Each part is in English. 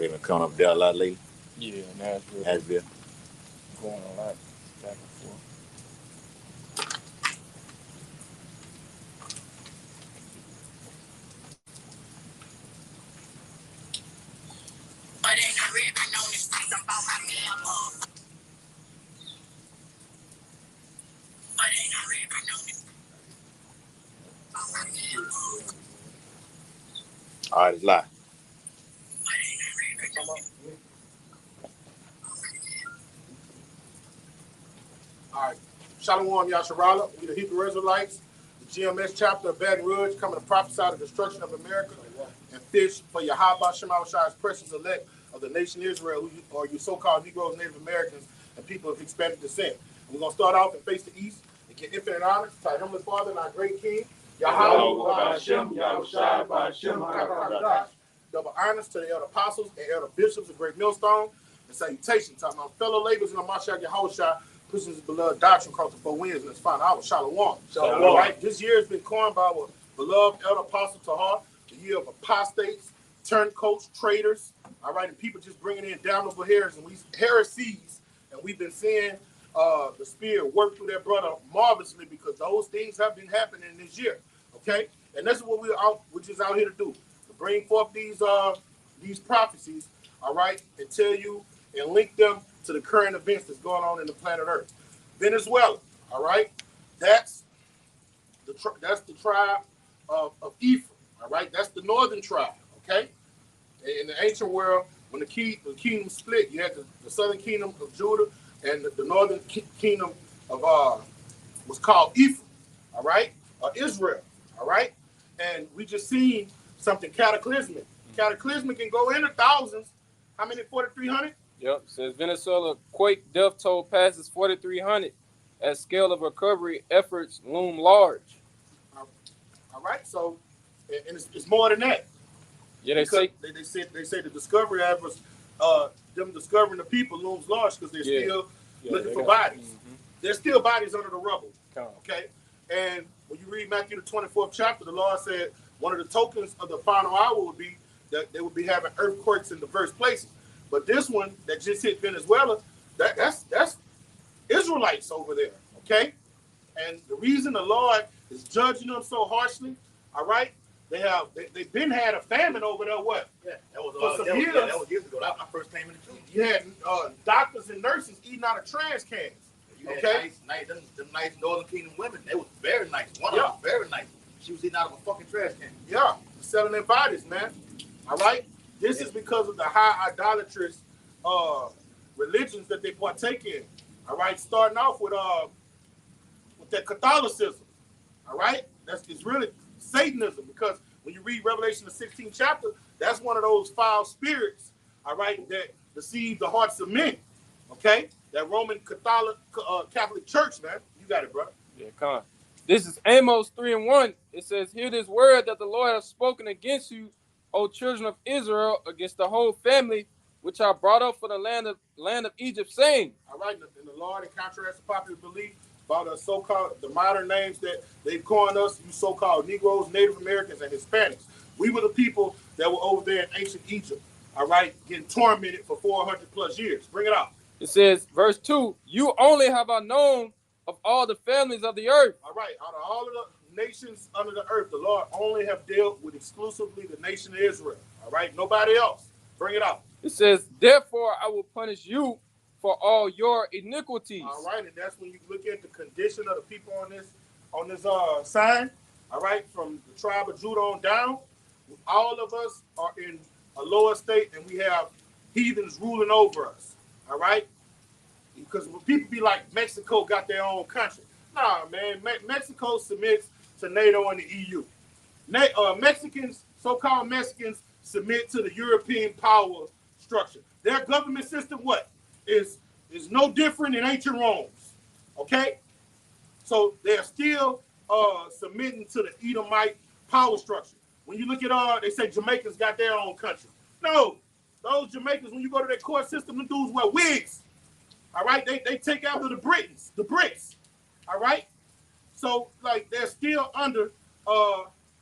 they've been coming up there a lot lately. Yeah, Nashville. Nashville. Going a lot back and forth. All right, it's live. All right. Shalom Yasharala. We the Hebrew Israelites. The GMS chapter of Baton Rouge coming to prophesy the destruction of America and fish for Yahweh Shema Shai's precious elect of the nation Israel, or you so-called Negroes, Native Americans, and people of Hispanic descent. And we're going to start off and face the east and give infinite honor to our Heavenly Father and our great King, Yahweh Hashem, Yahweh Hashem, double honors to the elder apostles and elder bishops of Great Millstone, and salutations to my fellow laborers in the Mashiach Yahushua, pushing his beloved doctrine across the 4 winds in his final hour. Shalom. Shalom. All right. This year has been coined by our beloved elder apostle Tahar, the year of apostates, turncoats, traitors, all right, and people just bringing in damnable heresies, and we've been seeing the Spirit work through their brother marvelously, because those things have been happening this year, okay? And that's what we're just out here to do, to bring forth these prophecies, all right, and tell you and link them to the current events that's going on in the planet Earth. Venezuela, all right, that's the tribe of Ephraim, all right, that's the northern tribe, okay? In the ancient world, when the kingdom split, you had the southern kingdom of Judah and the northern kingdom of was called Ephraim, all right, Israel, all right, and we just seen something cataclysmic. Cataclysmic can go into thousands. How many? 4,300. Yep, says Venezuela quake death toll passes 4,300 as scale of recovery efforts loom large. All right, so and it's more than that. Yeah, they say the discovery efforts, them discovering the people looms large, because they're still looking for bodies. Mm-hmm. There's still bodies under the rubble. Okay, and when you read Matthew the 24th chapter, the Lord said one of the tokens of the final hour would be that they would be having earthquakes in diverse places. But this one that just hit Venezuela, that's Israelites over there, okay? And the reason the Lord is judging them so harshly, all right? They've been had a famine over there. What? Yeah, that was years. Yeah, that was years ago. That I first came in the truth. You had doctors and nurses eating out of trash cans. Okay, them nice Northern Kingdom women. They was very nice. One of them was very nice. She was eating out of a fucking trash can. Yeah, selling their bodies, man. All right. This is because of the high idolatrous religions that they partake in. All right, starting off with that Catholicism. All right, it's really Satanism, because when you read Revelation the 16th chapter, that's one of those foul spirits. All right, that deceive the hearts of men. Okay, that Roman Catholic Church, man. You got it, bro. Yeah, come on. This is Amos 3:1. It says, "Hear this word that the Lord has spoken against you, O children of Israel, against the whole family, which I brought up for the land of Egypt, saying." All right, and the Lord, in contrast to popular belief about the modern names that they've coined us, you so-called Negroes, Native Americans, and Hispanics. We were the people that were over there in ancient Egypt, all right, getting tormented for 400 plus years. Bring it out. It says, verse 2, "You only have I known of all the families of the earth." All right, out of all of the nations under the earth, the Lord only have dealt with exclusively the nation of Israel. All right, nobody else. Bring it out. It says, "Therefore I will punish you for all your iniquities." All right, and that's when you look at the condition of the people on this sign. All right, from the tribe of Judah on down, all of us are in a lower state, and we have heathens ruling over us. All right, because when people be like, Mexico got their own country. Nah, man, Mexico submits to NATO and the EU. Mexicans, so-called Mexicans, submit to the European power structure. Their government system, what? Is no different than ancient Rome's. Okay? So they're still submitting to the Edomite power structure. When you look at they say Jamaicans got their own country. No, those Jamaicans, when you go to their court system, the dudes wear wigs. All right, they take after the Brits. All right, so like they're still under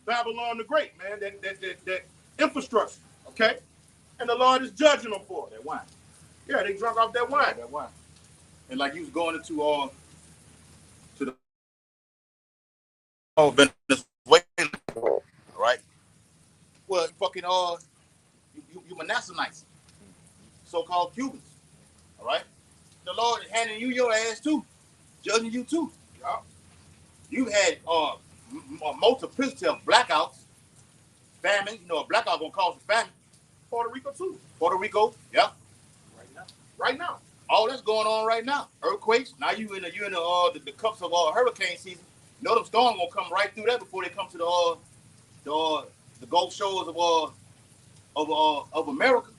Babylon the Great, man. That infrastructure. Okay, And the Lord is judging them for it. That wine. Yeah, they drunk off that wine. That wine. And like you was going into to the Venezuela, right? Well, fucking you Manassanites, so-called Cubans, all right? The Lord is handing you your ass too, judging you too. Yeah. You've had multiple blackouts, famine. You know, a blackout gonna cause a famine. Puerto Rico too. Puerto Rico, yeah. Right now. All that's going on right now. Earthquakes. Now you in the cups of hurricane season. You know them storms gonna come right through that before they come to the Gulf shores of America.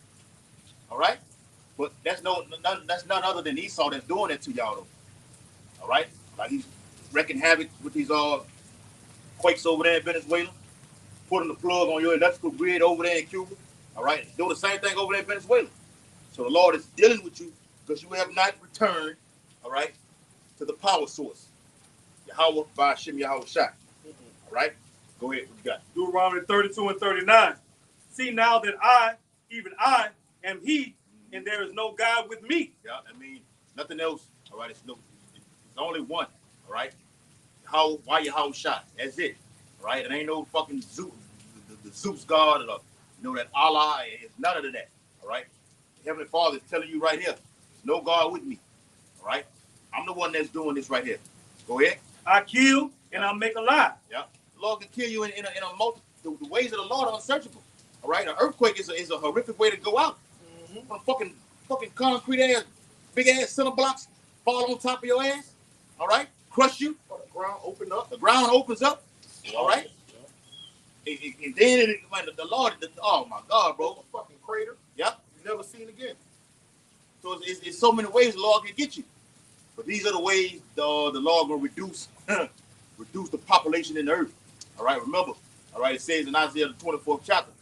All right, but that's none other than Esau that's doing that to y'all though. All right, like he's wreaking havoc with these quakes over there in Venezuela, putting the plug on your electrical grid over there in Cuba. All right, doing the same thing over there in Venezuela. So the Lord is dealing with you because you have not returned, all right, to the power source. Yahweh by Hashem Yahweh Shai. All right? Go ahead. What you got? Deuteronomy 32 and 39. See now that I, even I, am he, and there is no God with me. Yeah, I mean, nothing else. All right? It's only one. All right? Why Yahweh Shai? That's it. All right? It ain't no fucking Zeus, the Zeus God or that Allah. It's none of that. All right? Heavenly Father is telling you right here, there's no God with me. All right? I'm the one that's doing this right here. Go ahead. I kill and I make alive. Yeah. The Lord can kill you in a multi. The ways of the Lord are unsearchable. All right? An earthquake is a horrific way to go out. From fucking concrete ass, big ass center blocks fall on top of your ass. All right? Crush you. The ground opened up. The ground opens up. All right? And then the Lord, oh my God, bro. A fucking crater. Yep. Never seen again. So it's so many ways the Lord can get you. But these are the ways the Lord will reduce the population in the earth. All right, remember. All right, it says in Isaiah the 24th chapter.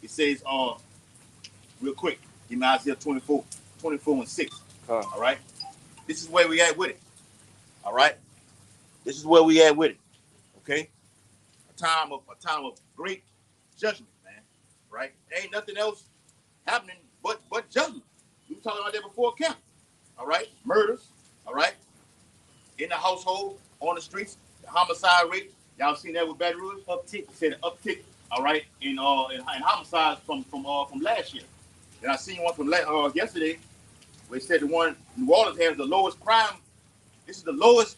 It says, real quick, in Isaiah 24 and 6. All right. This is where we at with it. All right. This is where we at with it. Okay. A time of great judgment, man. Right. There ain't nothing else happening but judgment. We were talking about that before camp. All right. Murders. All right. In the household, on the streets, the homicide rate. Y'all seen that with Baton Rouge? Uptick. Said an uptick. All right. In homicides from last year. And I seen one from yesterday where it said the one in New Orleans has the lowest crime. This is the lowest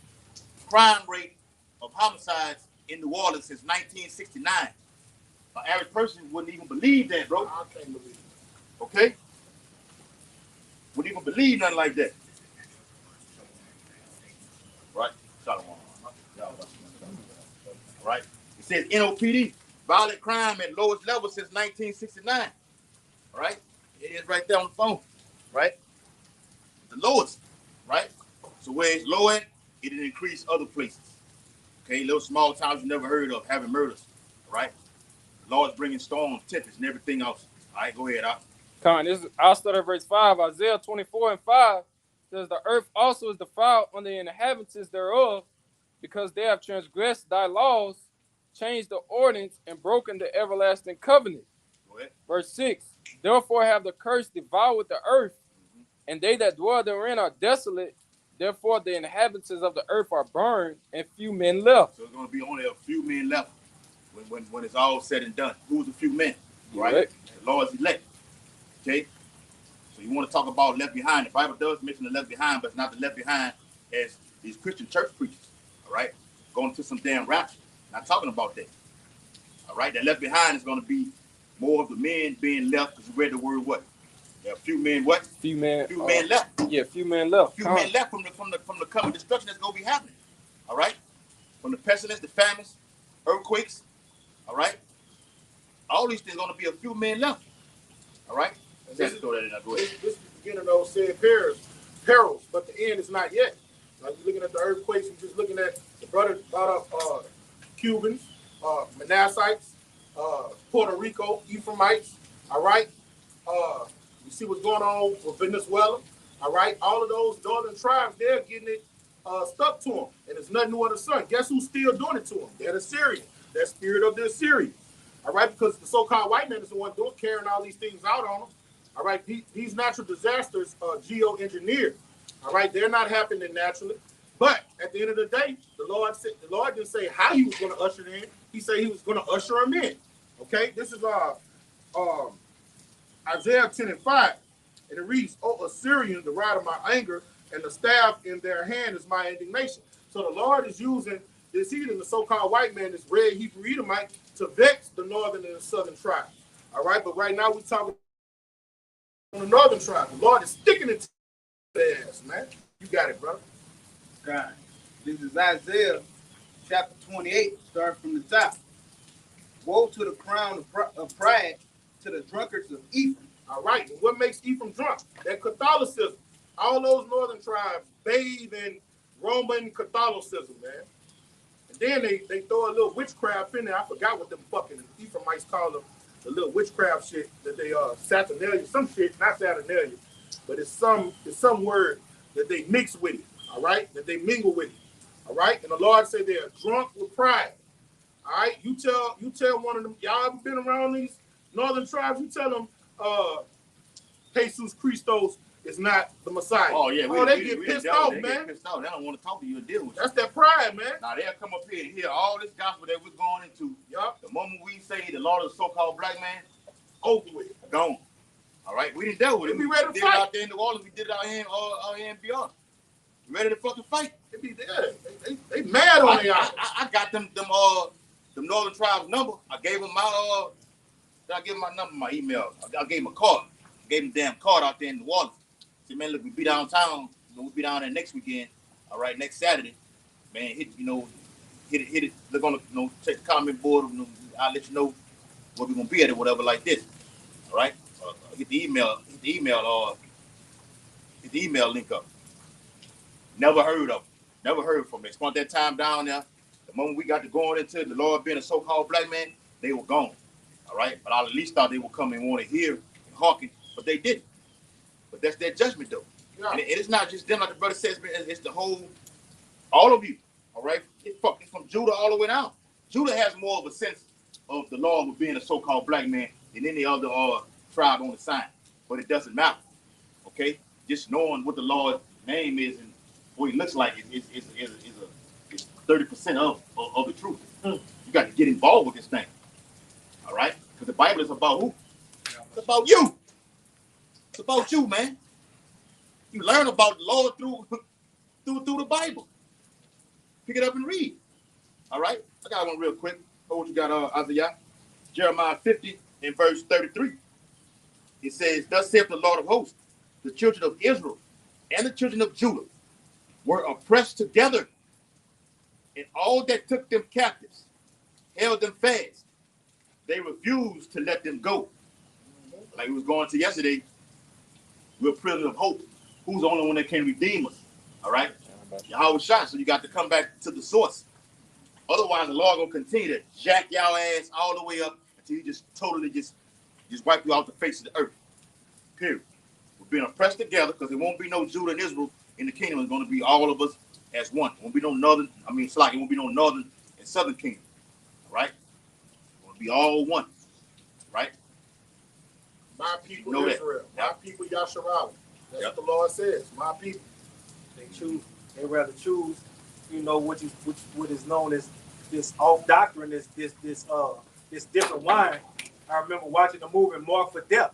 crime rate of homicides in New Orleans since 1969. An average person wouldn't even believe that, bro. I can't believe it. Okay? Wouldn't even believe nothing like that. Right? Right? It says NOPD, violent crime at lowest level since 1969. Right? It is right there on the phone. Right? The lowest. Right? So where it's low at, it'll increase other places. Okay? Little small towns you never heard of having murders. Right? The Lord's bringing storms, tempests, and everything else. All right, go ahead, Al. I'll start at verse 5. Isaiah 24 and 5 says, the earth also is defiled on the inhabitants thereof, because they have transgressed thy laws, changed the ordinance, and broken the everlasting covenant. Go ahead. Verse 6, therefore have the curse devoured the earth, and they that dwell therein are desolate. Therefore the inhabitants of the earth are burned, and few men left. So it's going to be only a few men left when it's all said and done. Who's a few men? Right? The Lord's elect. Okay? So you want to talk about left behind. The Bible does mention the left behind, but it's not the left behind as these Christian church preachers. All right? Going to some damn rapture. Not talking about that. All right? That left behind is going to be more of the men being left, because you read the word what? There are few men what? Few men left. Yeah, few men left. Few men left from the coming destruction that's going to be happening. All right? From the pestilence, the famines, earthquakes. All right? All these things are going to be a few men left. All right? This is the beginning of those said perils, but the end is not yet. Like you're looking at the earthquakes, you're just looking at the brother brought up Cubans, Manassites, Puerto Rico, Ephraimites. All right? You see what's going on with Venezuela. All right? All of those northern tribes, they're getting it stuck to them. And there's nothing new under the sun. Guess who's still doing it to them? They're the Syrians. That spirit of the Assyrians. All right? Because the so-called white man is the one carrying all these things out on them. All right, these natural disasters are geoengineered. All right, they're not happening naturally. But at the end of the day, the Lord didn't say how He was going to usher them in. He said He was going to usher them in. Okay, this is Isaiah 10:5, and it reads, "O Assyrians, the rod of my anger, and the staff in their hand is my indignation." So the Lord is using this heathen, the so-called white man, this red Hebrew Edomite, to vex the northern and the southern tribes. All right, but right now we're talking on the northern tribe. The Lord is sticking it to their ass, man. You got it, brother. God. This is Isaiah chapter 28, starting from the top. Woe to the crown of pride, to the drunkards of Ephraim. All right, and what makes Ephraim drunk? That Catholicism. All those northern tribes bathe in Roman Catholicism, man. And then they throw a little witchcraft in there. I forgot what them fucking Ephraimites call them. The little witchcraft shit that they Saturnalia, some shit, not Saturnalia, but it's some word that they mix with it, all right? That they mingle with it, all right? And the Lord said they are drunk with pride. All right, you tell one of them, y'all ever been around these northern tribes, you tell them Jesus Christos is not the Messiah. Oh yeah, they get pissed off, man. Get pissed off. They don't want to talk to you and deal with you. That's that pride, man. Now they'll come up here and hear all this gospel that we're going into. Yup. The moment we say the Lord of the so-called black man, over with. gone. All right, we didn't deal with it. We ready to did fight. It out there in New Orleans. We did it out here in beyond. We ready to fucking fight. They mad on their eyes. I got them northern tribes number. I gave them my did I give them my number, my email? I gave them a card. I gave them a damn card out there in New Orleans. Said, man, look, we be downtown. We'll be down there next weekend. All right, next Saturday. Man, hit it. Look on the, check the comment board. I'll let you know where we're gonna be at or whatever like this. All right. Hit the email link up. Never heard of them. Never heard from them. Spent that time down there. The moment we got to going into the Lord being a so-called black man, they were gone. All right. But I at least thought they would come and want to hear and hearken, but they didn't. But that's their judgment, though. Yeah. And it's not just them, like the brother says, it's the whole, all of you. All right. It's from Judah all the way down. Judah has more of a sense of the Lord with being a so-called black man than any other tribe on the sign. But it doesn't matter. Okay. Just knowing what the Lord's name is and what he looks like is 30% of the truth. You got to get involved with this thing. All right? Because the Bible is about who? It's about you. It's about you, man. You learn about the Lord through the Bible. Pick it up and read. All right? I got one real quick. What you got, Isaiah? Jeremiah 50 and verse 33. It says, "Thus saith the Lord of hosts, the children of Israel and the children of Judah were oppressed together, and all that took them captives held them fast. They refused to let them go." Like we was going to yesterday, we're prisoners of hope. Who's the only one that can redeem us? All right? Yahweh shot, so you got to come back to the source. Otherwise, the Lord gonna continue to jack y'all ass all the way up until he just totally just wipe you off the face of the earth. Period. We're being oppressed together because there won't be no Judah and Israel in the kingdom. It's going to be all of us as one. It won't be no northern, it won't be no northern and southern kingdom. All right? It's going to be all one. Right? My people, Israel. My people, Yasharala. That's what the Lord says. My people. They rather choose, what is known as this off doctrine, this different wine. I remember watching the movie Marked for Death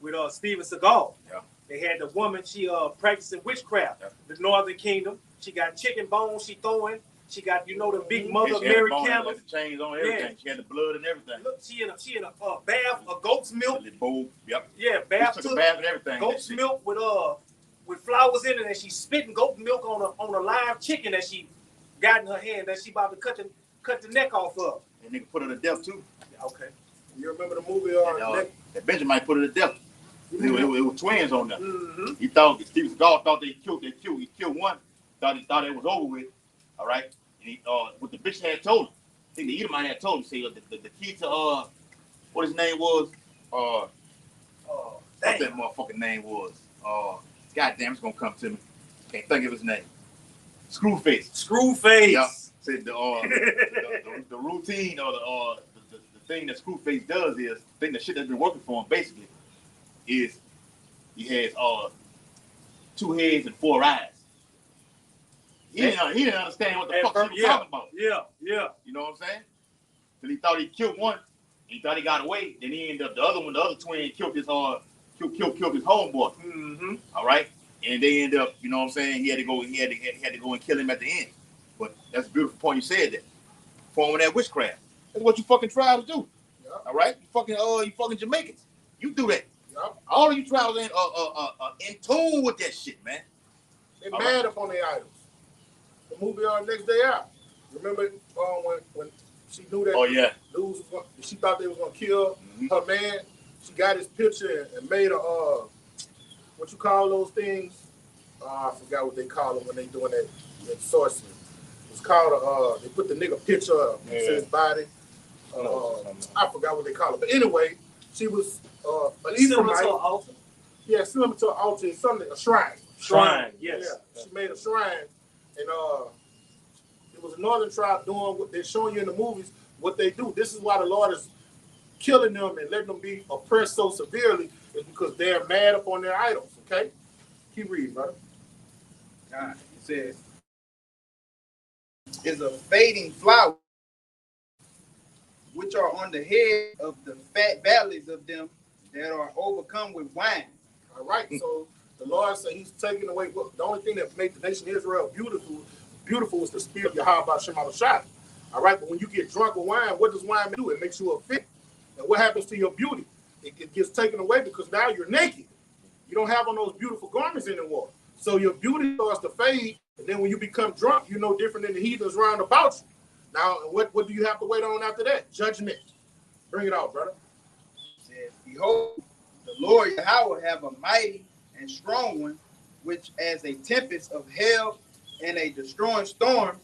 with Steven Seagal. Yeah. They had the woman, she practicing witchcraft. Yeah. The Northern Kingdom. She got chicken bones she throwing. She got, the big mother Mary Campbell. The chains on everything. Yeah. She had the blood and everything. Look, she in a bath of goat's milk. Bowl. Yep. Yeah, bath. She took a bath and everything. Goat's milk with flowers in it, and she's spitting goat milk on a live chicken that she got in her hand that she about to cut the neck off of. And nigga put her to death too. Okay. You remember the movie? That Benjamin put her to death. Mm-hmm. It was twins on them. Mm-hmm. He thought Steven Seagal thought he killed one. Thought it was over with. All right. And he what the bitch had told him. I think the Edomite had told him. Say the key to what his name was. What that motherfucking name was. Goddamn, it's gonna come to me. Can't think of his name. Screwface. Yeah. Said the routine or the thing that Screwface does is the thing that shit that's been working for him basically is he has 2 heads and 4 eyes. He didn't understand what the fuck she was talking about. Yeah. You know what I'm saying? Till he thought he killed one, he thought he got away. Then he ended up the other twin killed his killed his homeboy. Mm-hmm. All right, and they ended up, you know what I'm saying? He had to go and kill him at the end. But that's a beautiful point you said that. Performing that witchcraft. That's what you fucking tribes do. Yep. All right, you fucking Jamaicans. You do that. Yep. All of you tribes in tune with that shit, man. They mad up on their idols. The movie Next Day Out. Remember when she knew that? Oh yeah. Dudes she thought they was gonna kill her man. She got his picture and made a what you call those things? I forgot what they call them when they doing that sorcery. It's called they put the nigga picture up to his body. I forgot what they call it. But anyway, she was an Ephraimite. altar. Yeah, similar to an altar, something, a shrine. Shrine, yes. Yeah, she made a shrine, and it was a northern tribe doing what they're showing you in the movies, what they do. This is why the Lord is killing them and letting them be oppressed so severely, is because they're mad upon their idols, okay? Keep reading, brother. It says, is a fading flower, which are on the head of the fat valleys of them that are overcome with wine. All right, so the Lord said he's taking away, the only thing that made the nation of Israel beautiful was the spirit of Yahweh Shema Shai. All right, but when you get drunk with wine, what does wine do? It makes you a fit. And what happens to your beauty? It gets taken away because now you're naked. You don't have on those beautiful garments anymore. So your beauty starts to fade, and then when you become drunk, you're no different than the heathens round about you. Now, what do you have to wait on after that? Judgment. Bring it out, brother. It says, behold, the Lord Yahweh have a mighty and strong one, which as a tempest of hell and a destroying storm,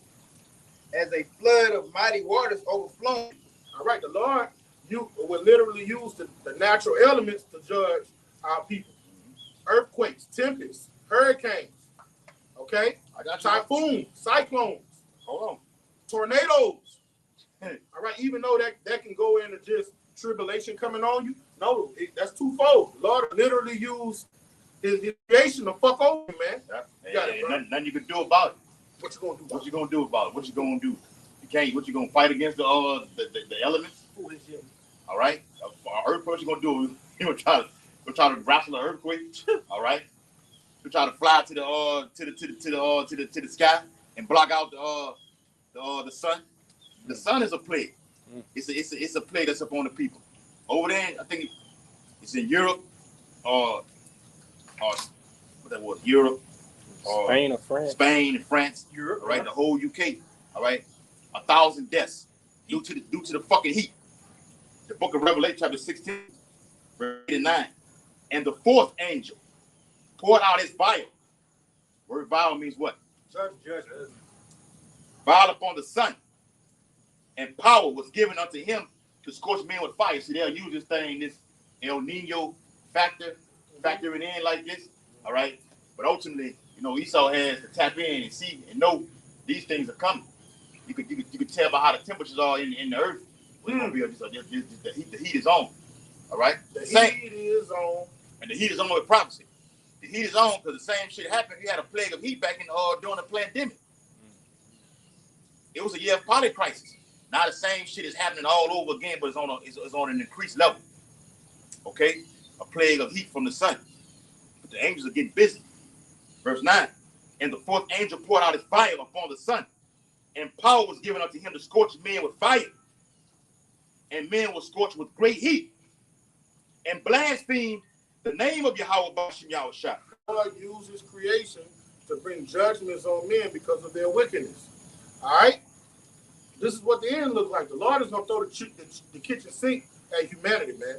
as a flood of mighty waters overflowing. All right, the Lord will literally use the natural elements to judge our people. Earthquakes, tempests, hurricanes, okay? I got Typhoons, cyclones. Hold on. Tornadoes. All right, even though that can go into just tribulation coming on you, no, that's twofold. The Lord literally used his creation to fuck over you, man. Nothing you can do about it. What you gonna do? What you gonna do about it? What you gonna do? You can't. What you gonna fight against the elements? Who is you? All right. Earthquake. What you gonna do? You gonna try to wrestle an earthquake? All right. You try to fly to the sky and block out the sun. The sun is a plague. It's a plague that's upon the people. Over there, I think it's in Europe, what that was, Europe, Spain or France. Spain and France, Europe, all right, the whole UK, all right, 1,000 deaths due to the fucking heat. The book of Revelation, chapter 16, verse 8 and 9. And the 4th angel poured out his vial. Word vial means what? Judge. Vial upon the sun. And power was given unto him to scorch men with fire. See, they'll use this thing, this El Nino factoring in like this, all right? But ultimately, Esau has to tap in and see and know these things are coming. You could tell by how the temperatures are in the earth. It's gonna be the heat is on, all right? The heat is on. And the heat is on with prophecy. The heat is on because the same shit happened. We had a plague of heat back in during the pandemic. It was a year of polycrisis. Now the same shit is happening all over again, but it's on an increased level. Okay? A plague of heat from the sun. But the angels are getting busy. Verse 9. And the 4th angel poured out his fire upon the sun, and power was given unto him to scorch men with fire. And men were scorched with great heat, and blasphemed the name of Yahweh Bashem Yahushua. God uses creation to bring judgments on men because of their wickedness. All right? This is what the end looks like. The Lord is going to throw the kitchen sink at humanity, man.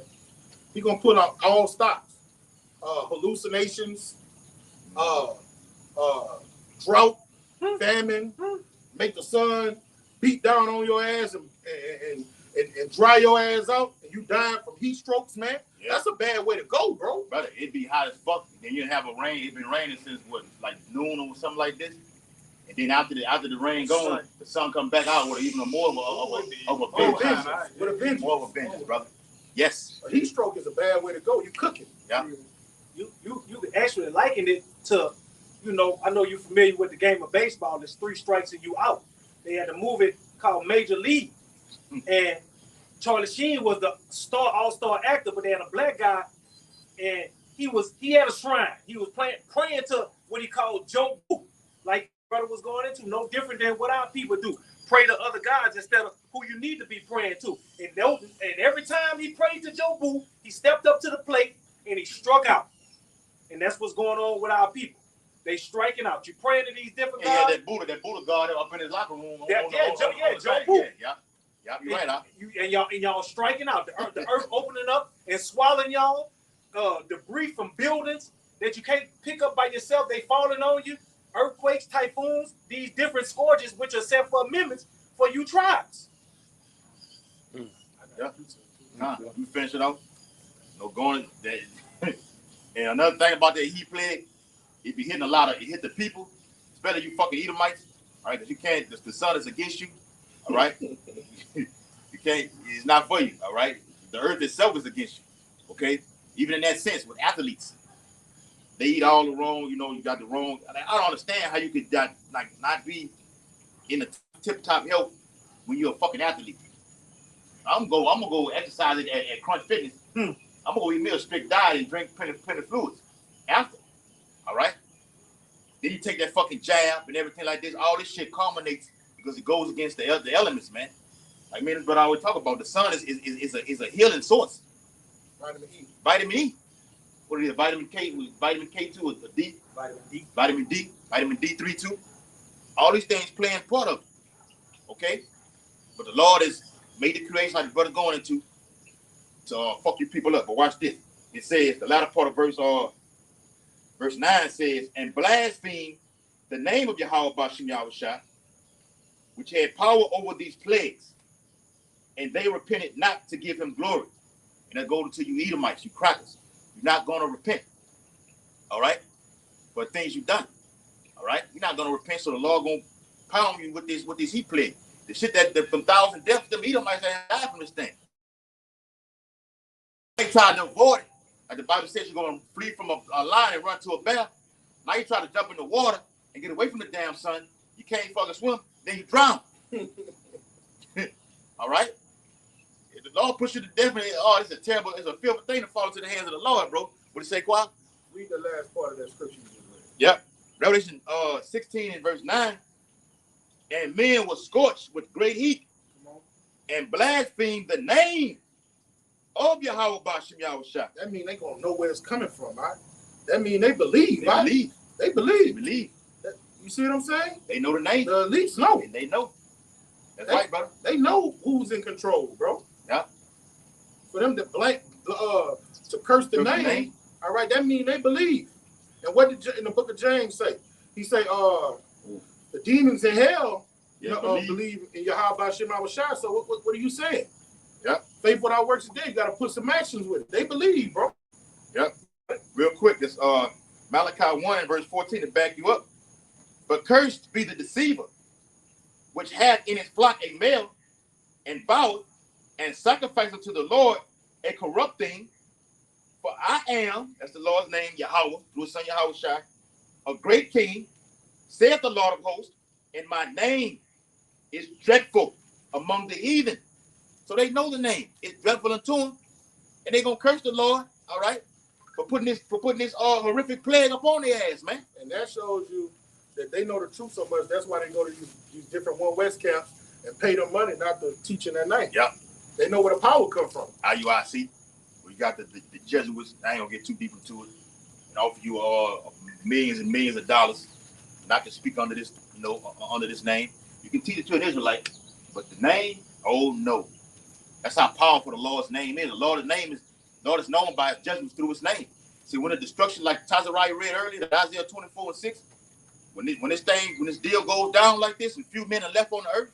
He's going to put out all stops. Hallucinations, drought, famine, make the sun beat down on your ass and dry your ass out, and you dying from heat strokes, man. Yeah. That's a bad way to go, bro. Brother, it'd be hot as fuck. Then you'd have a rain. It's been raining since like noon or something like this. And then after the rain goes, the sun comes back out with even more of a vengeance. With a vengeance. More of a vengeance, brother. Yes. A heat stroke is a bad way to go. You cooking. Yeah. You actually likened it to, you know, I know you're familiar with the game of baseball. There's 3 strikes and you out. They had a movie called Major League, and Charlie Sheen was the all-star actor, but they had a black guy, and he had a shrine. He was praying to what he called Joe Boo, like brother was going into, no different than what our people do. Pray to other gods instead of who you need to be praying to. And every time he prayed to Joe Boo, he stepped up to the plate and he struck out. And that's what's going on with our people. They striking out. You praying to these different gods. Yeah, that Buddha god up in his locker room. Joe Boo. Yeah, you're right. And y'all striking out. The earth opening up and swallowing y'all. Debris from buildings that you can't pick up by yourself. They falling on you. Earthquakes, typhoons, these different scourges which are set for amendments for you tribes. Yeah. You finish it off. No going. And another thing about that heat plague, it be hitting it hit the people, especially you fucking Edomites. All right, because you can't. The sun is against you. All right, you can't. It's not for you. All right, the earth itself is against you. Okay, even in that sense, with athletes, they eat all the wrong. You know, you got the wrong. I don't understand how you could not be in the tip-top health when you're a fucking athlete. I'm gonna go exercise at Crunch Fitness. I'm gonna go eat me a strict diet and drink plenty of fluids after. All right. Then you take that fucking jab and everything like this. All this shit culminates because it goes against the elements, man. Like me and what I always talk about. The sun is a healing source. Vitamin E. Vitamin E. What is it? Vitamin K, vitamin K2, or D. Vitamin D. Vitamin D3 too. All these things playing part of it. Okay. But the Lord has made the creation like the brother going into to fuck you people up. But watch this. It says the latter part of verse 9 says, and blaspheme the name of Yahweh Bashim Yahushua, which had power over these plagues, and they repented not to give him glory. And that goes to you Edomites, you crackers. You're not going to repent. All right? For things you've done. All right? You're not going to repent, so the Lord going to pound you with this heat plague. The shit that from 1,000 deaths, them Edomites have died from this thing. They tried to avoid it. Like the Bible says, you're going to flee from a lion and run to a bear. Now you try to jump in the water and get away from the damn sun. You can't fucking swim, then you drown. All right? If the Lord push you to death, it's a fearful thing to fall into the hands of the Lord, bro. What do you say, Qua? Read the last part of that scripture you just read. Yep. Revelation 16 and verse 9. And men were scorched with great heat and blasphemed the name of Yahweh Bashim Yahushua. That mean they gonna know where it's coming from, right? That mean they believe, They right? believe. They believe. They believe. You see what I'm saying? They know the name. The elites know. And they know. That's right, brother. They know who's in control, bro. Yeah. For them to to curse the name, all right, that mean they believe. And what did in the book of James say? He say, the demons in hell believe in Yahweh Bashim Yahushua. So what are you saying? Yep. Faith without works today. You got to put some actions with it. They believe, bro. Yep. Real quick, this Malachi 1 and verse 14 to back you up. But cursed be the deceiver, which hath in his flock a male, and voweth and sacrifice unto the Lord a corrupt thing. For I am, that's the Lord's name, Yahweh, through his son Yahushua, a great king, saith the Lord of hosts, and my name is dreadful among the heathen. So they know the name. It's dreadful unto them. And they're gonna curse the Lord, all right, for putting this horrific plague upon their ass, man. And that shows you that they know the truth so much. That's why they go to these different One West camps and pay them money not to teach in their name. Yep. They know where the power comes from. IUIC. We got the Jesuits. I ain't gonna get too deep into it. And offer you millions and millions of dollars not to speak under this, under this name. You can teach it to an Israelite, but the name, oh no. That's how powerful the Lord's name is. The Lord is known by his judgments through his name. See, when the destruction, like Tazariah read earlier, Isaiah 24 and 6, when this deal goes down like this, and few men are left on the earth,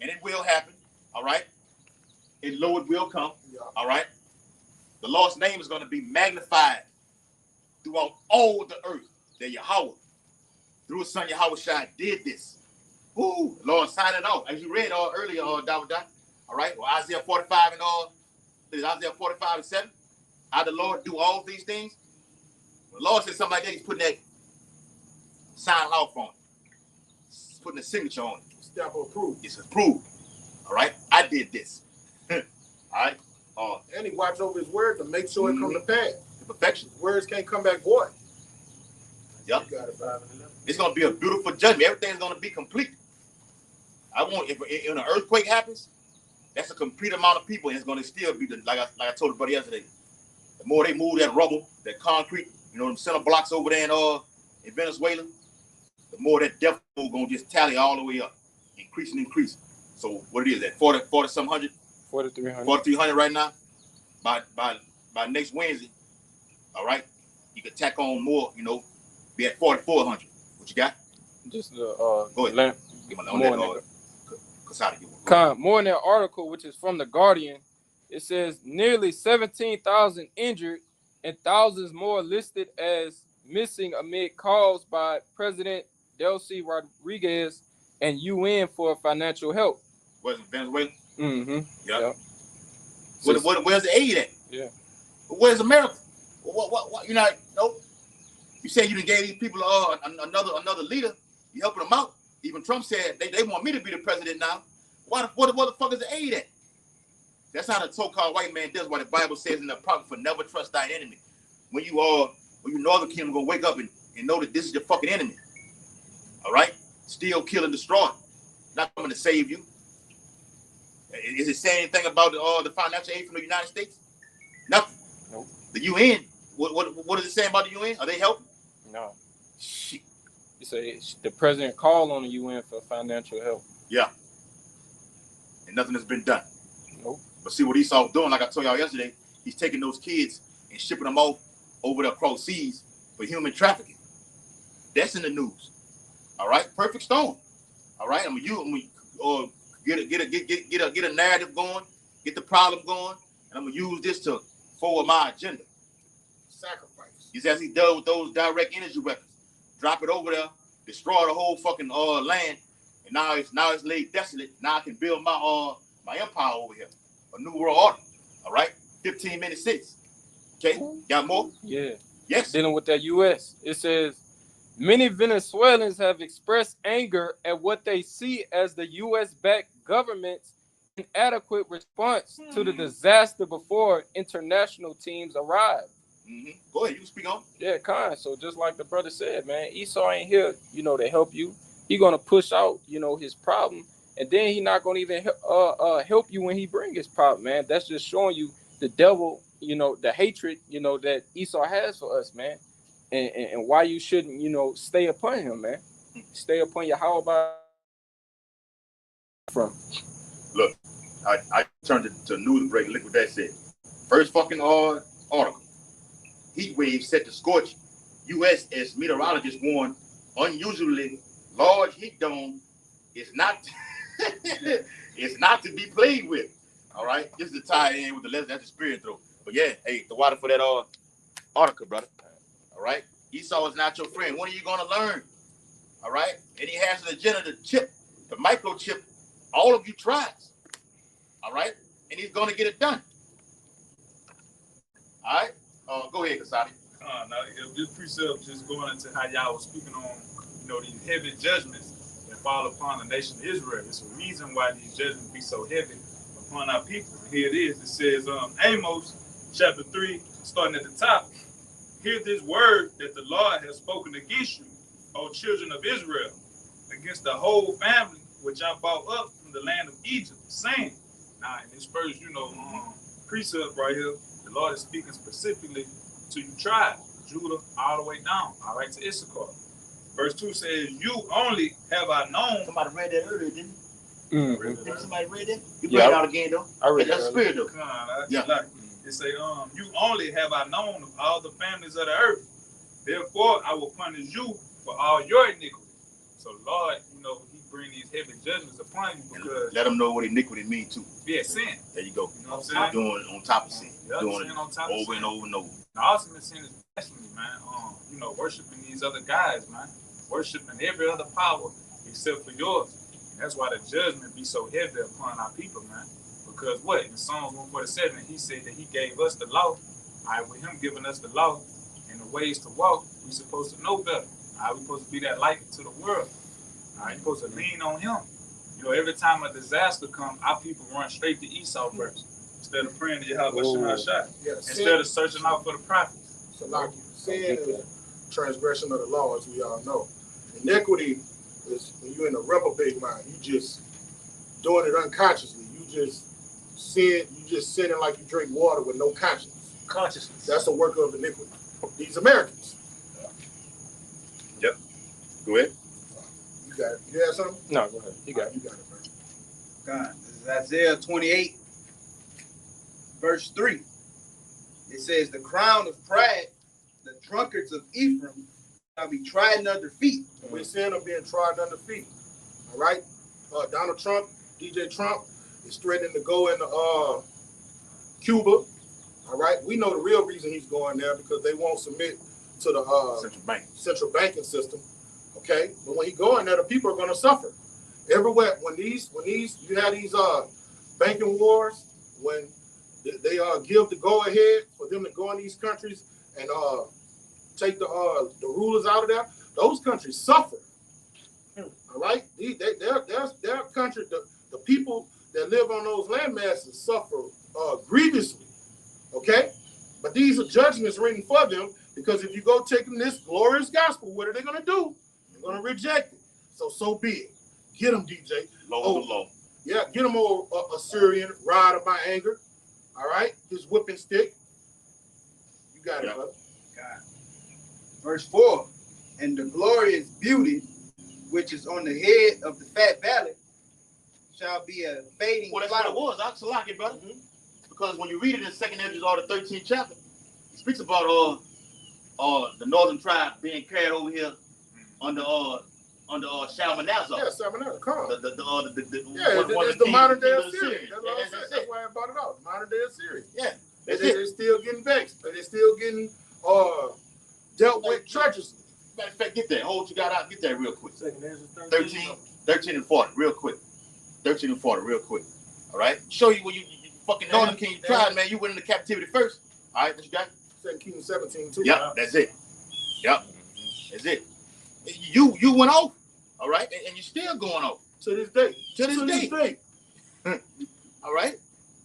and it will happen, all right? And lo, it will come, all right? The Lord's name is going to be magnified throughout all the earth. That Yahweh, through his son Yahushua, did this. Ooh, the Lord signed it off. As you read earlier, David. All right, well, Isaiah 45 and Isaiah 45 and 7. How the Lord do all these things? The Lord said something like that. He's putting that sign off on it. He's putting a signature on it. Stamp of approval. It's approved. All right? I did this. All right? And he watch over his word to make sure it come to pass. The perfection. Words can't come back void. Yep. You got it, brother. It's going to be a beautiful judgment. Everything's going to be complete. I want, if an earthquake happens, that's a complete amount of people, and it's going to still be, like I told the brother yesterday, the more they move that rubble, that concrete, you know, them center blocks over there in Venezuela, the more that death toll going to just tally all the way up, increasing. So what it is, at 40-some hundred? 4,300. 4,300 right now. By next Wednesday, all right, you can tack on more, you know, be at 4,400. What you got? Just the Go ahead. lamp. Give More in that article, which is from The Guardian, it says nearly 17,000 injured and thousands more listed as missing amid calls by President Delcy Rodriguez and UN for financial help. Where's Venezuela? Mm-hmm. Yeah. So, Where's the aid at? Yeah. Where's America? What? You know, nope. You say you done gave these people another leader. You helping them out. Even Trump said they want me to be the president now. What the fuck is the aid at? That's how the so-called white man does. What the Bible says in the prophet, for never trust thy enemy. When you northern kingdom gonna wake up and know that this is your fucking enemy. All right, steal, kill, and destroy. Not coming to save you. Is it saying anything about the financial aid from the United States? Nothing. Nope. The UN. What is it saying about the UN? Are they helping? No. Shit. You say the president called on the UN for financial help. Yeah. And nothing has been done. Nope. But see what Esau's doing, like I told y'all yesterday, he's taking those kids and shipping them off over the across seas for human trafficking. That's in the news. All right, perfect storm. All right, I'm gonna get a narrative going, get the problem going, and I'm gonna use this to forward my agenda. Sacrifice. He's as he does with those direct energy weapons. Drop it over there, destroy the whole fucking land, and now it's laid desolate. Now I can build my empire over here, a new world order. All right, 15 minutes 6. Okay, got more? Yeah. Yes. Dealing with that U.S. It says many Venezuelans have expressed anger at what they see as the U.S.-backed government's inadequate response to the disaster before international teams arrived. Mm-hmm. Go ahead, you can speak on. Yeah, kind. So just like the brother said, man, Esau ain't here, to help you. He gonna push out, his problem, and then he not gonna even help you when he bring his problem, man. That's just showing you the devil, the hatred, that Esau has for us, man, and why you shouldn't, stay upon him, man. Stay upon your how about from. Look, I turned to news break. Look what that said. First fucking article. Heat wave set to scorch U.S. as meteorologists warn unusually large heat dome is not it's not to be played with. All right, this is the tie in with the lesson that the spirit through. But yeah, hey, the water for that article, brother. All right, Esau is not your friend. When are you gonna learn? All right, and he has an agenda to chip, the microchip, all of you tribes. All right, and he's gonna get it done. All right. Go ahead, Kasadi. Now, if this precept just going into how y'all was speaking on, these heavy judgments that fall upon the nation of Israel. It's a reason why these judgments be so heavy upon our people. Here it is. It says, Amos chapter 3, starting at the top. Hear this word that the Lord has spoken against you, O children of Israel, against the whole family which I brought up from the land of Egypt, saying. Now, in this first, precept right here, the Lord is speaking specifically to you tribes, Judah all the way down, all right, to Issachar. Verse 2 says, you only have I known. Somebody read that earlier, didn't you? Mm-hmm. Somebody read that? You bring it out again, though. I read that's that. Spirit, though. It say, you only have I known of all the families of the earth. Therefore, I will punish you for all your iniquity. So, Lord, he bring these heavy judgments upon you because... Let them know what iniquity means, too. Yeah, sin. There you go. You know what I'm saying? Doing on top of sin. Yeah, doing it over and over and over. The ultimate sin is blasphemy, man. Worshiping these other guys, man. Worshiping every other power except for yours. And that's why the judgment be so heavy upon our people, man. Because what? In Psalms 147, he said that he gave us the law. All right, with him giving us the law and the the ways to walk, we're supposed to know better. All right, we're supposed to be that light to the world. All right, we're supposed to lean on him. You know, every time a disaster comes, our people run straight to Esau first. Instead of praying to Yahweh Shemashah. Instead of searching out for the prophets. So like sin is transgression of the law, as we all know. Iniquity is when you're in a reprobate mind. You just doing it unconsciously. You just sinning like you drink water with no consciousness. That's a work of iniquity. These Americans. Yep. Go ahead. You got it. You have something? No, go ahead. You got it. You got it, bro. God, this is Isaiah 28, verse 3. It says, the crown of pride, the drunkards of Ephraim, shall be trodden under feet. We're seeing them being trodden under feet. All right? Donald Trump, DJ Trump, is threatening to go into Cuba. All right? We know the real reason he's going there because they won't submit to the central banking system. Okay? But when he go in there, the people are going to suffer. Everywhere, when you have these banking wars, when they give the go ahead for them to go in these countries and take the rulers out of there, those countries suffer. All right, their country, the people that live on those land masses suffer grievously. Okay, but these are judgments written for them because if you go take them this glorious gospel, what are they going to do? They're going to reject it. So be it. Get them, DJ. Low. Yeah, get them old Assyrian rod of my anger. All right, his whipping stick. You got it, brother. God. Verse 4, and the glorious beauty which is on the head of the fat valley shall be a fading Well, that's flower. what it was. I like it, brother. Because when you read it in 2nd Ezra, the 13th chapter, it speaks about the northern tribe being carried over here under Shalmaneser. Yeah, Shalmaneser. Come on. It's the modern day Assyria. That's why I brought it out. Modern day Assyria. Yeah. They're still getting vexed. They're still getting dealt with treacherously. Matter of fact, get that. Hold what you got out. Get that real quick. 13 and 40, real quick. 13 and 40, real quick. All right? Show you when you fucking Northern King tried, man. You went into captivity first. All right, what you got? 2 Kings 17, too. Yep, that's it. Yep, that's it. You went off, all right? And you're still going off. To this day. To this day. All right?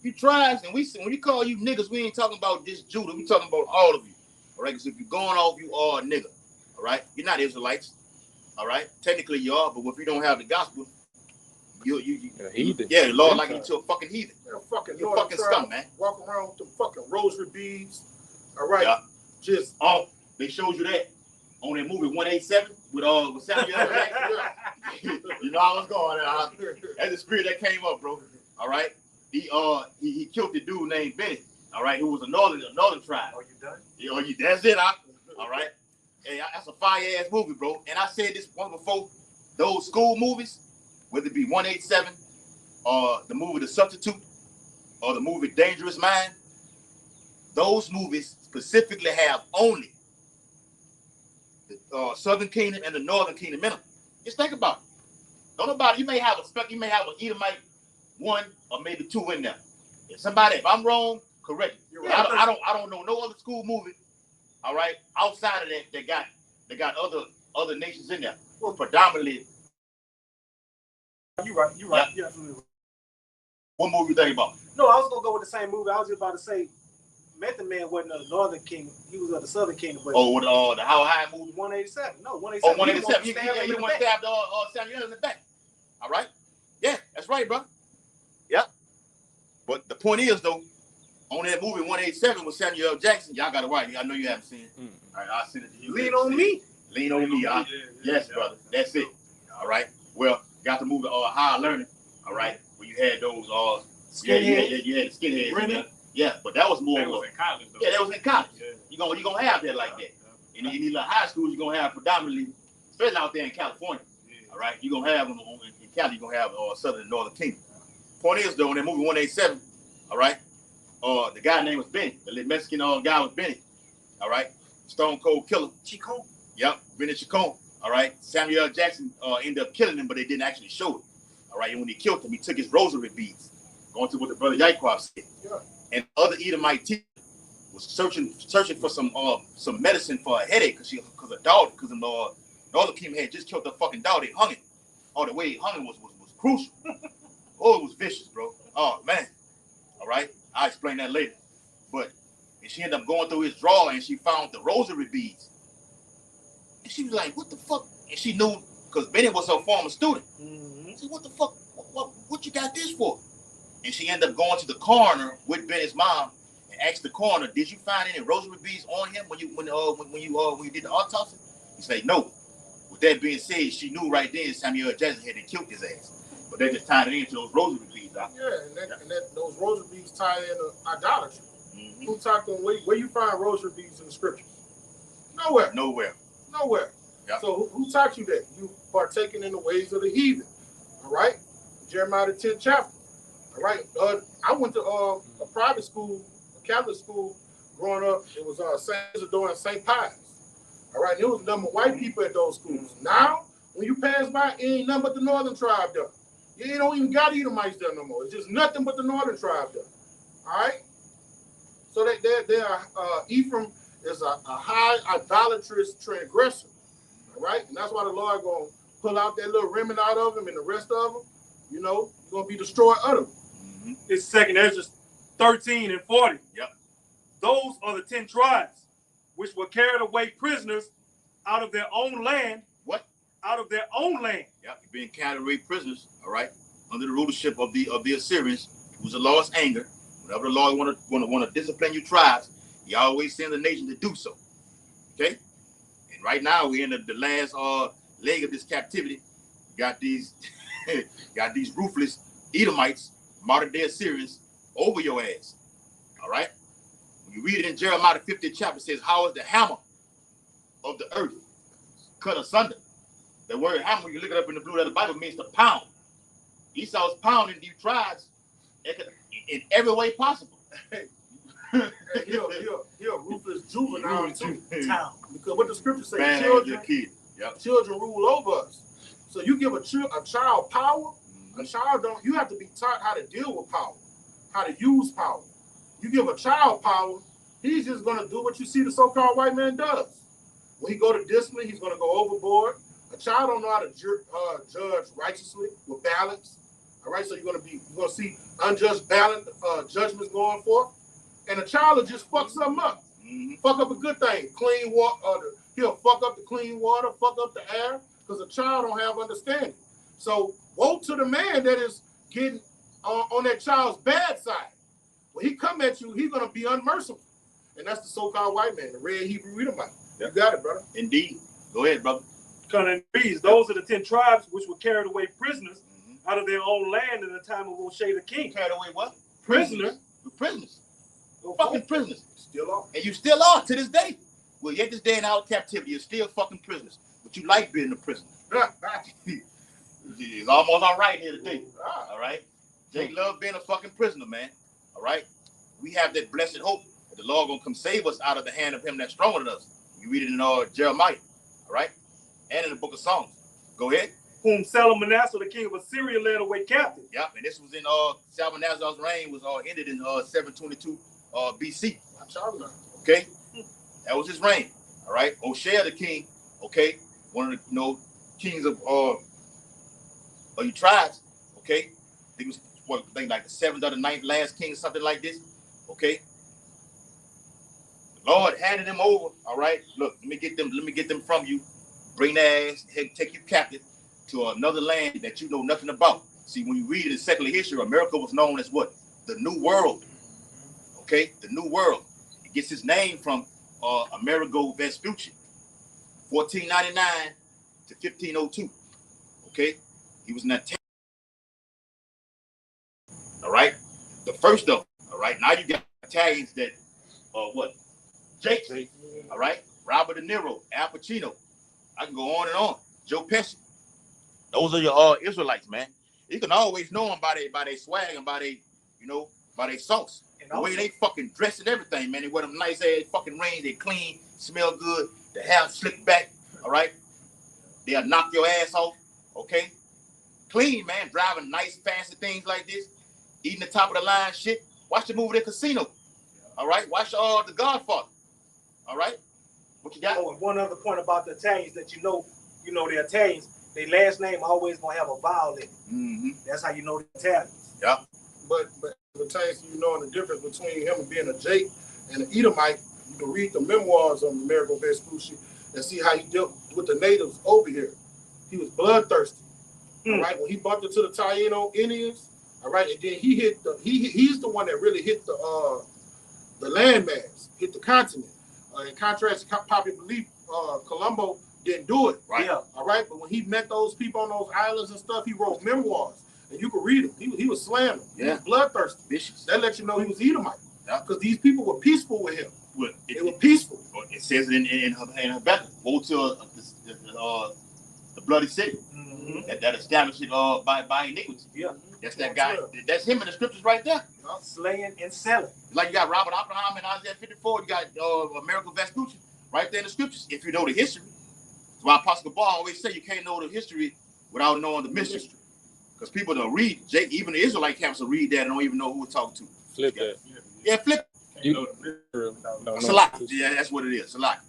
You tribes, and when we call you niggas, we ain't talking about just Judah. We talking about all of you. All right? Because if you're going off, you are a nigga. All right? You're not Israelites. All right? Technically you are, but if you don't have the gospel, you heathen. Yeah, the Lord likened you to a fucking heathen. You're fucking scum, man. Walk around with the fucking rosary beads. All right? Yeah. Just they showed you that on that movie 187 with Samuel L. Jackson. You know how I was going. That's the spirit that came up, bro. All right? He killed the dude named Benny. All right, who was a northern tribe. Oh, you done? Yeah, that's it. All right. Hey, that's a fire ass movie, bro. And I said this one before. Those school movies, whether it be 187, or the movie The Substitute, or the movie Dangerous Mind, those movies specifically have only the Southern Kingdom and the Northern Kingdom in them. Just think about it. Don't nobody. You may have an Edomite 1 or maybe 2 in there. If I'm wrong, correct. I don't know no other school movie. All right, outside of that, they got other nations in there. Well, predominantly. You're right. Yeah. You're absolutely right. What movie you think about? No, I was gonna go with the same movie. I was just about to say, Method Man wasn't of the Northern Kingdom. He was of the Southern Kingdom. But with the How High movie? 187. No, 187. Oh, 187. He want to stab Samuel in the back. All right. Yeah, that's right, bro. Yeah. But the point is, though, on that movie 187 with Samuel L. Jackson, y'all got it right. I know you haven't seen it. All right, I'll send it to you. Lean on me. Lean on me. Yes, brother. That's it. All right. Well, got the movie Higher Learning. All right. Where you had those skinheads. You had the skinheads in there. Yeah, but that was more. That was in college, though. Yeah, that was in college. Yeah. You're gonna have that like that. And in these little high schools, you're gonna have predominantly, especially out there in California. All right, you're gonna have them in Cali. You're gonna have Southern and Northern Kingdom. Point is, though, in that movie 187, all right, the guy name was Benny. The Mexican guy was Benny. All right, Stone Cold Killer. Chicon. Yep, Benny Chicon. All right, Samuel L. Jackson ended up killing him, but they didn't actually show it. All right, and when he killed him, he took his rosary beads, going to what the brother Yaquab said. Yeah. And other Edomite teachers, was searching for some medicine for a headache because her daughter, because the other Kim had just killed the fucking dog. They hung it. Oh, the way he hung it was crucial. Oh, it was vicious, bro. Oh man. All right, I'll explain that later. But and she ended up going through his drawer and she found the rosary beads. And she was like, "What the fuck?" And she knew because Bennett was her former student. She said, "What the fuck? What you got this for?" And she ended up going to the coroner with Bennett's mom and asked the coroner, "Did you find any rosary beads on him when you did the autopsy?" He said, "No." With that being said, she knew right then Samuel Jackson had killed his ass. But they just tied it into those rosary beads. Yeah, and those rosary beads tie into idolatry. Mm-hmm. Who talked on where you find rosary beads in the scriptures? Nowhere. Yep. So who taught you that? You partaking in the ways of the heathen. All right? Jeremiah the 10th chapter. All right. I went to a private school, a Catholic school growing up. It was St. Isidore and St. Pius. All right. And it was nothing but white people at those schools. Now, when you pass by, it ain't nothing but the northern tribe there. You don't even got Edomites there no more. It's just nothing but the northern tribe there. All right? So they are, Ephraim is a high idolatrous transgressor. All right? And that's why the Lord going to pull out that little remnant out of him and the rest of them, you're going to be destroyed utterly. Mm-hmm. It's 2 Ezra 13 and 40. Yep. Those are the 10 tribes which were carried away prisoners out of their own land. What? Out of their own land. Yep, being carried away prisoners, all right, under the rulership of the Assyrians, who's the Lord's anger. Whenever the Lord want to discipline your tribes, he always sends a nation to do so. Okay? And right now we're in the last leg of this captivity. Got these ruthless Edomites, modern day Assyrians, over your ass. All right? When you read it in Jeremiah the 50th chapter, it says, "How is the hammer of the earth cut asunder?" The word hammer, when you look it up in the blue letter Bible, means to pound. Esau's pounding these tribes in every way possible. He a ruthless juvenile town. Because what the scripture says, children rule over us. So you give a child power, a child you have to be taught how to deal with power, how to use power. You give a child power, he's just going to do what you see the so-called white man does. When he go to discipline, he's going to go overboard. A child don't know how to judge righteously with balance. All right, so you're going to see unjust balance judgments going forth. And a child will just fuck something up. Mm-hmm. Fuck up a good thing. Clean water. He'll fuck up the clean water, fuck up the air, because a child don't have understanding. So woe to the man that is getting on that child's bad side. When he come at you, he's going to be unmerciful. And that's the so-called white man, the red Hebrew Edomite. Yep. You got it, brother. Indeed. Go ahead, brother. Those are the 10 tribes which were carried away prisoners out of their own land in the time of O'Shea the king. Carried away what? Prisoners. Prisoners. Fucking prisoners. Still are. And you still are to this day. Well, yet this day in our captivity, you're still fucking prisoners. But you like being a prisoner. It's almost all right here today. All right? Jake love being a fucking prisoner, man. All right? We have that blessed hope that the Lord gonna come save us out of the hand of him that's stronger than us. You read it in Jeremiah. All right? And in the book of Psalms. Go ahead. Whom Salmanasseh, the king of Assyria, led away captive. Yep, and this was in Salmanasser's reign was ended in 722 BC. Okay? That was his reign. All right? O'Shea the king, okay, one of the kings of your tribes, okay? I think it was like the 7th or the 9th last king, something like this. Okay. The Lord handed them over. All right. Look, let me get them from you. Bring their ass, take you captive to another land that you know nothing about. See, when you read it in secular history, America was known as what? The New World. Okay, the New World. It gets its name from Amerigo Vespucci, 1499 to 1502. Okay, he was an Italian. All right, the first of them. All right, now you got Italians that what? Jake. All right, Robert De Niro, Al Pacino. I can go on and on. Joe Pesci. Those are your Israelites, man. You can always know them by their swag and by their sauce. And the way they fucking dress and everything, man. They wear them nice ass fucking rings. They clean, smell good. The hair slicked back. All right. They'll knock your ass off. Okay. Clean, man. Driving nice, fancy things like this. Eating the top of the line shit. Watch the movie The Casino. All right, watch the Godfather. All right, what you got? Oh, and one other point about the Italians that you know the Italians, their last name always gonna have a vowel in it. Mm-hmm. That's how you know the Italians. Yeah. But the taste, you know, the difference between him and being a Jake and an Edomite, you can read the memoirs of Amerigo Vespucci and see how he dealt with the natives over here. He was bloodthirsty. All right, when he bumped into the Taino Indians, all right, and then he hit he's the one that really hit the landmass, hit the continent. In contrast to popular belief, Colombo didn't do it. Right. Yeah. All right, but when he met those people on those islands and stuff, he wrote memoirs, and you could read them. He was slaying them. Yeah. He was bloodthirsty. Vicious. That lets you know he was Edomite. Yeah. Because these people were peaceful with him. Well, They were peaceful. It says it in Habakkuk. Woe to the bloody city Mm-hmm. that established it by iniquity. Yeah. That's that guy. That's him in the scriptures right there. Slaying and selling. Like you got Robert Oppenheimer in Isaiah 54. You got Amerigo Vespucci right there in the scriptures. If you know the history, that's why Apostle Paul always say you can't know the history without knowing the mystery. Because people don't read. Even the Israelite camps will read that and don't even know who we're talking to. Flip that. Yeah, flip. Salak. Yeah, that's what it is. Salak.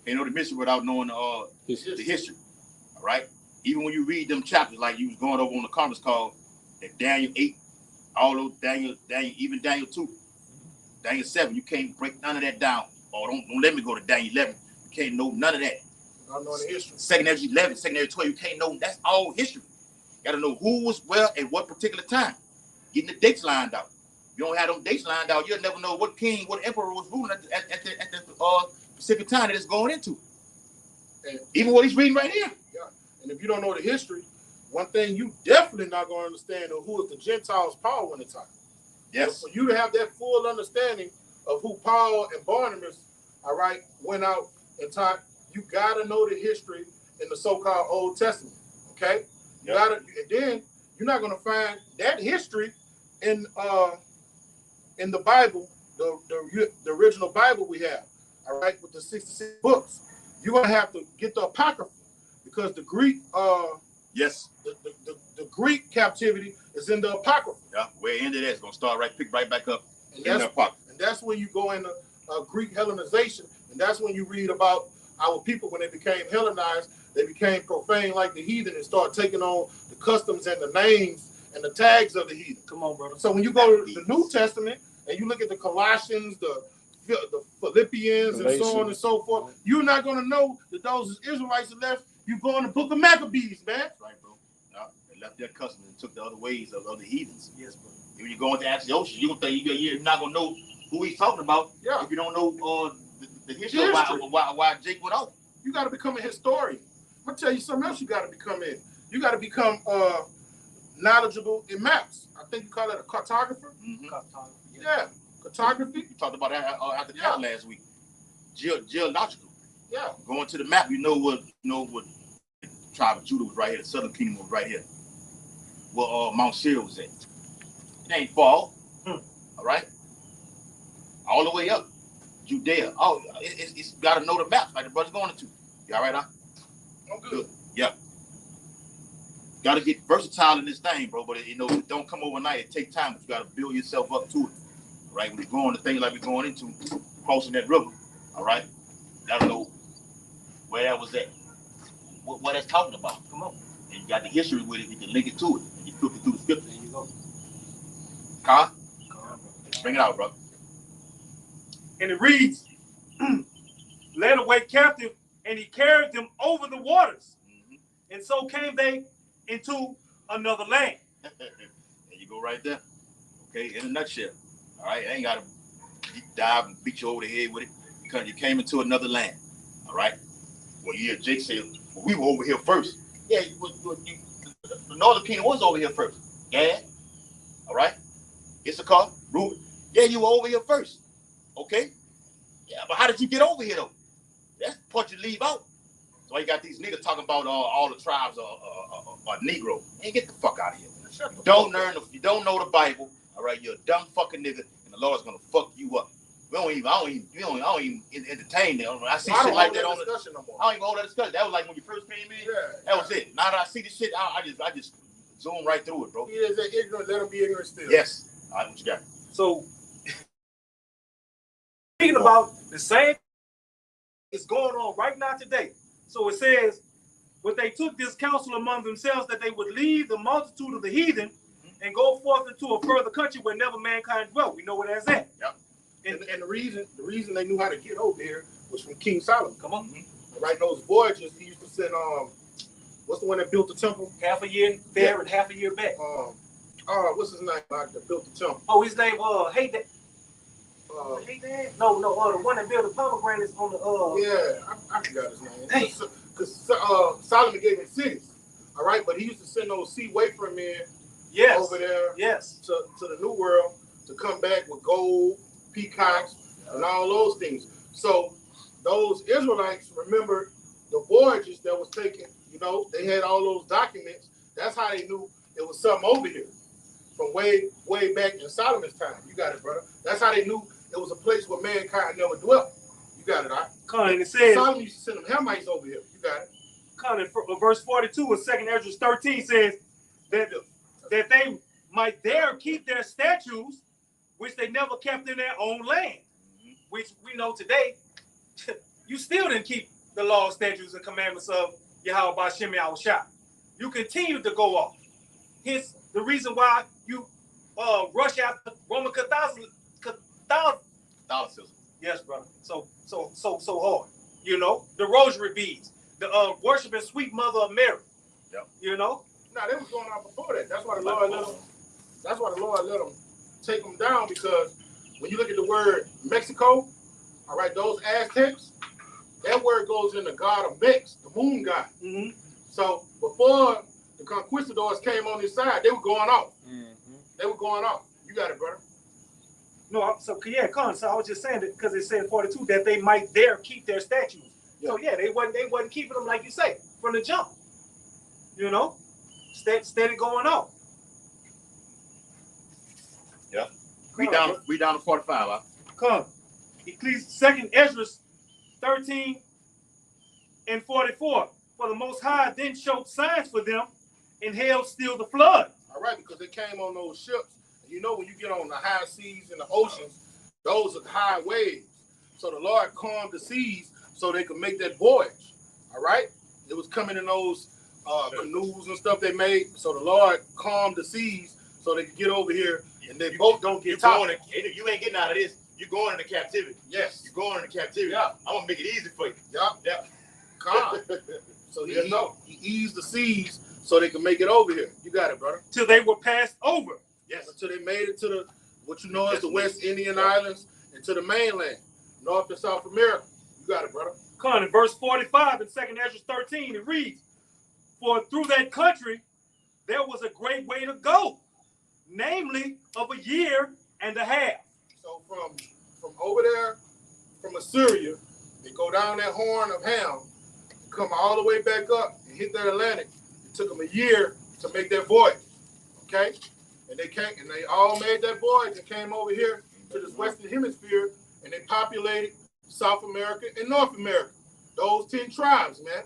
Can't know the mystery without knowing the history. All right. Even when you read them chapters, like you was going over on the conference call, that Daniel 8, all those Daniel, even Daniel 2, Daniel 7, you can't break none of that down. Or don't let me go to Daniel 11. You can't know none of that. I know the history. Second Ezra 11, second Ezra 12, you can't know. That's all history. You got to know who was where at what particular time. Getting the dates lined out. If you don't have them dates lined out, you'll never know what king, what emperor was ruling at the specific time that it's going into. And even what he's reading right here. Yeah. And if you don't know the history, one thing you definitely not going to understand is who is the Gentiles' Paul in the time. Yes. So for you to have that full understanding of who Paul and Barnabas, all right, went out and taught, you got to know the history in the so-called Old Testament. Okay. You gotta, and then you're not going to find that history in the Bible, the original Bible we have, all right, with the 66 books. You're going to have to get the Apocrypha because the Greek, yes, the Greek captivity is in the Apocrypha. Yeah, where it ended at, it's going to start pick right back up And in the Apocrypha. And that's when you go into Greek Hellenization, and that's when you read about our people when they became Hellenized. They became profane like the heathen and start taking on the customs and the names and the tags of the heathen. Come on, brother. So when you go to the New Testament and you look at the Colossians, the Philippians, and so on and so forth, you're not going to know that those Israelites are left. You go in the book of Maccabees, man. That's right, bro. Yeah, they left their customs and took the other ways of the heathens. Yes, bro. When you go into Antiochus, you're not going to know who he's talking about if you don't know the history of why Jake went out. You got to become a historian. I'm going to tell you something else you got to become in. You got to become knowledgeable in maps. I think you call it a cartographer. Mm-hmm. Yeah, cartography. You talked about that after that last week. Geological. Yeah. Going to the map, you know what the tribe of Judah was right here, the southern kingdom was right here. Where Mount Seir was at. It ain't far. All right? All the way up. Judea. Oh, it's got to know the maps like the brother's going to. You all right, huh? I'm good. Yeah. Got to get versatile in this thing, bro. But it don't come overnight. It takes time. But you got to build yourself up to it. All right? When you're going to things like we're going into, crossing that river. All right? Got to know where that was at. What that's talking about. Come on. And you got the history with it. You can link it to it. And you flip it through the scripture. There you go. Car? Bring it out, bro. And it reads, led away captive, and he carried them over the waters. Mm-hmm. And so came they into another land. There you go right there. Okay, in a nutshell. All right, I ain't got to deep dive and beat you over the head with it. Because you came into another land. All right? Well, yeah, Jake said, well, we were over here first. Yeah, the northern kingdom was over here first. Yeah. All right? Issachar, Rouge. Yeah, you were over here first. Okay? Yeah, but how did you get over here, though? That's the part you leave out. So you got these niggas talking about all the tribes are Negro. Man, get the fuck out of here. You don't know the Bible, all right? You're a dumb fucking nigga, and the Lord's gonna fuck you up. I don't even entertain that. I see shit like that on the discussion no more. I don't even hold that discussion. That was like when you first came in. That was it. Now that I see the shit, I just zoom right through it, bro. He is ignorant. Let him be ignorant still. Yes. All right, what you got? So Speaking about the same is going on right now today. So it says, but they took this counsel among themselves that they would leave the multitude of the heathen and go forth into a further country where never mankind dwelt. We know where that's at. Yep. And the reason they knew how to get over here was from King Solomon. Come on. Right, those voyages, he used to send what's the one that built the temple? Half a year there and half a year back. What's his name? That built the temple. Oh, his name Hey Dad. Hey Dad. No, the one that built the pomegranates on the Yeah, I forgot his name. Because Solomon gave him cities. All right, but he used to send those sea wayfarer men over there to the New World to come back with gold, peacocks, and all those things. So those Israelites remembered the voyages that was taken. You know, they had all those documents. That's how they knew it was something over here from way back in Solomon's time. You got it, brother. That's how they knew it was a place where mankind never dwelt. You got it, all right? Colin, it says Solomon used to send them Hamites over here. You got it. Colin, verse 42 of 2 Ezra 13 says that they might there keep their statues, which they never kept in their own land. Which we know today, you still didn't keep the law, statutes, and commandments of Yahweh Ba'Shem Yahushua. You continued to go off. Hence the reason why you rush after Roman Catholicism. Yes, brother. So hard. You know, the rosary beads, the worshiping sweet mother of Mary. Yep. You know? Now they was going on before that. That's why the Lord let them. That's why the Lord let them take them down, because when you look at the word Mexico, all right, those Aztecs, that word goes in the god of Mex, the moon god. Mm-hmm. So before the conquistadors came on this side, they were going off. Mm-hmm. They were going off. You got it, brother. No, so yeah, Con. So I was just saying that because it said 42 that they might there keep their statues. Yeah. So yeah, they wasn't keeping them like you say from the jump. You know, steady going off. Yeah. We down to 45. Huh? Come. Ecclesiastes 2 Ezra 13 and 44. For the Most High then showed signs for them and held still the flood. All right, because they came on those ships. You know, when you get on the high seas and the oceans, those are high waves. So the Lord calmed the seas so they could make that voyage. All right? It was coming in those canoes and stuff they made. So the Lord calmed the seas so they could get over here and their boat don't get toppled. You ain't getting out of this. You're going into captivity. Yes. You're going into captivity. Yeah. I'm going to make it easy for you. Yeah. Calm. So he eased the seas so they could make it over here. You got it, brother. Till they were passed over. Yes. Until they made it to the what you know as the West Indian Islands and to the mainland, North and South America. You got it, brother. Come on, in verse 45 in 2 Ezra 13, it reads, for through that country there was a great way to go, namely of a year and a half. So from over there, from Assyria, they go down that Horn of Ham, come all the way back up and hit the Atlantic. It took them a year to make that voyage. Okay? And they all made that voyage and came over here to this Western Hemisphere, and they populated South America and North America. Those 10 tribes, man.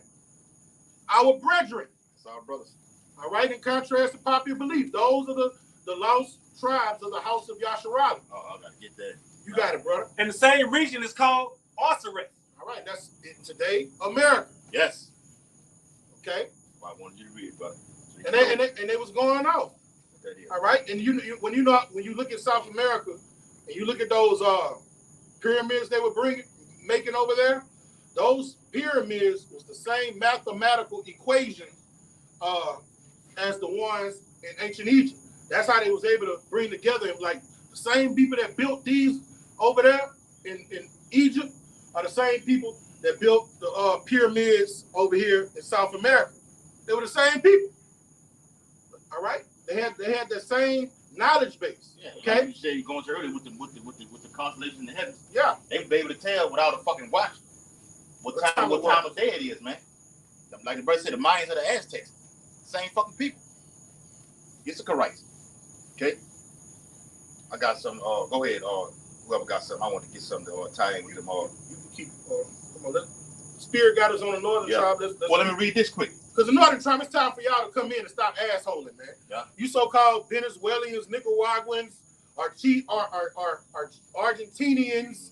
Our brethren. That's our brothers. All right, in contrast to popular belief, those are the lost tribes of the house of Yasharala. Oh, I gotta get that. You got it, brother. And the same region is called Osiris. All right, that's it today, America. Yes. Okay. Well, I wanted you to read it, brother. So And they was going off. All right, and when you look at South America and you look at those pyramids they were making over there, those pyramids was the same mathematical equation as the ones in ancient Egypt. That's how they was able to bring together, like the same people that built these over there in Egypt are the same people that built the pyramids over here in South America. They were the same people. All right. They had the same knowledge base. Yeah, okay. Like you said, you're going to earlier with the constellations in the heavens. Yeah. They would be able to tell without a fucking watch what time of day it is, man. Like the brother said, the Mayans are the Aztecs. Same fucking people. It's a Karites. Okay. I got some. Go ahead. Whoever got something, I want to get something to tie in with them all. You can keep. Come on. Spirit got us on the northern tribe. Well, let me read this quick. Because the northern tribe, it's time for y'all to come in and stop assholing, man. Yeah. You so-called Venezuelans, Nicaraguans, or Argentinians,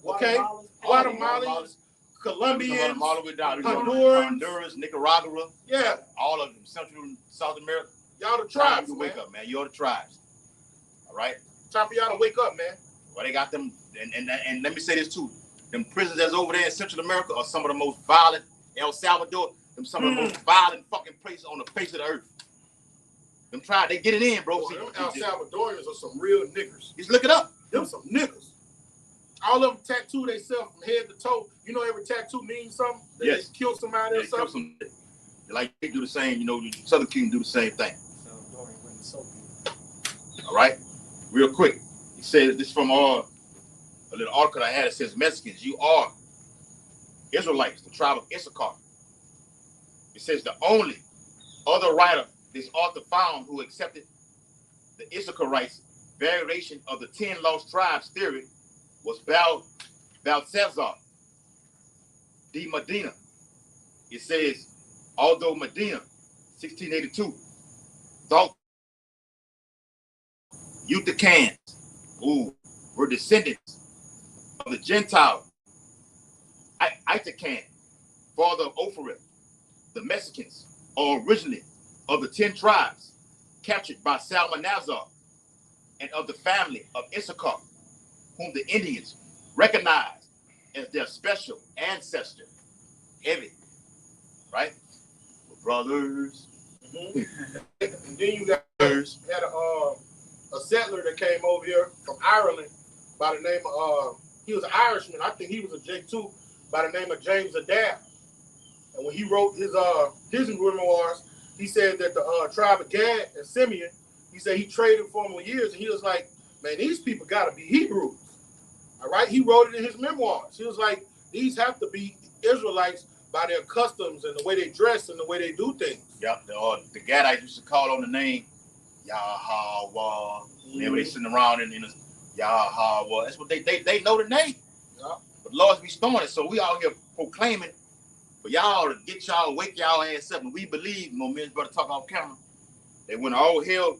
Okay, Guatemalans, Colombians, Honduras, Nicaragua. Yeah, all of them, Central and South America. Y'all the tribes, You man. wake up, man. You're the tribes. All right. Time for y'all to wake up, man. Well, they got them, and let me say this too. Them prisons that's over there in Central America are some of the most violent. El Salvador, some of the most violent fucking places on the face of the earth. Them they get it in, bro. Boy, them El Salvadorians are some real niggers. Just look it up. Them some niggas. All of them tattoo themselves from head to toe. You know every tattoo means something? They kill somebody or something. Like they do the same, you know, the Southern Kingdom do the same thing. All right? Real quick. He says this from a little article I had. It says, Mexicans, you are Israelites, the tribe of Issachar. It says the only other writer this author found who accepted the Issacharites' variation of the 10 lost tribes theory was Balthazar de Medina. It says, although Medina, 1682, thought Yucatecans were descendants of the Gentile Itacan, father of Ophir, the Mexicans are originally of the 10 tribes captured by Salmanazar and of the family of Issachar, whom the Indians recognized as their special ancestor. Heavy, right? We're brothers. And then you got had a settler that came over here from Ireland by the name of he was an Irishman. I think he was a J too, by the name of James Adair. And when he wrote his memoirs, he said that the tribe of Gad and Simeon, he said he traded for them for years, and he was like, man, these people gotta be Hebrews. All right, he wrote it in his memoirs. He was like, these have to be Israelites by their customs and the way they dress and the way they do things. Yep, the Gadites used to call on the name Yahweh. Remember they sitting around in the Yahweh. That's what they know the name. Yeah. But Lord's restoring it, so we out here proclaiming for y'all to get y'all, wake y'all ass up. And we believe, my men's brother talking off camera, that when all hell,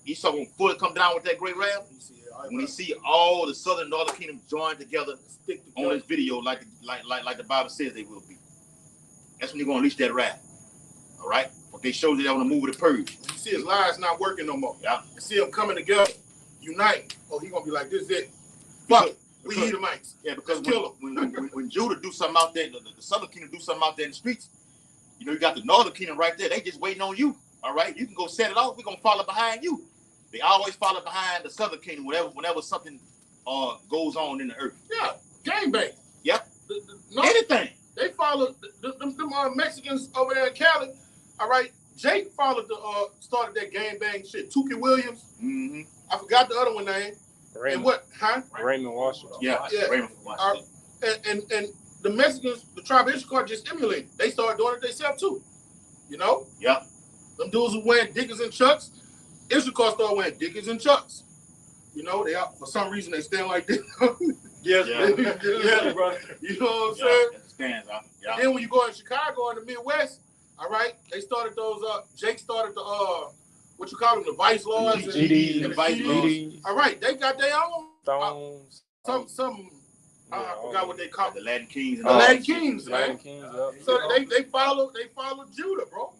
Esau gonna fully come down with that great wrath. When he see all the southern and northern kingdom join together on this video, like the Bible says they will be. That's when you're gonna unleash that wrath. All right? But they showed you that on the move of the purge. You see his lies not working no more. Yeah. You see them coming together, unite. Oh, he gonna be like, this is it. Fuck it. We Edomites. Yeah, because kill when Judah do something out there, the southern kingdom do something out there in the streets, you know, you got the northern kingdom right there. They just waiting on you. All right? You can go set it off. We're gonna follow behind you. They always follow behind the southern kingdom whenever something goes on in the earth. Yeah, gangbang. Yep. Anything. They followed them Mexicans over there in Cali. All right, Jake followed started that gangbang shit. Tukey Williams. Mm-hmm. I forgot the other one name. Raymond. And what? Huh? Raymond Washington. Yeah. Raymond Washington. And the Mexicans, the tribe of Issachar, just emulated. They started doing it themselves too. You know. Yep. Them dudes who wearing Dickies and Chucks. Issachar started wearing Dickies and Chucks. You know, they for some reason they stand like this. Yes, yeah, bro. You know what I'm saying? It stands out. Yeah. Then when you go in Chicago in the Midwest, all right, they started those. Jake started the what you call them, the Vice Lords, GD, and the Vice Lords. All right, they got their own Stones. some. I forgot what they call The Latin Kings. The Latin Kings, man. Latin Kings, yep. So they follow Judah, bro.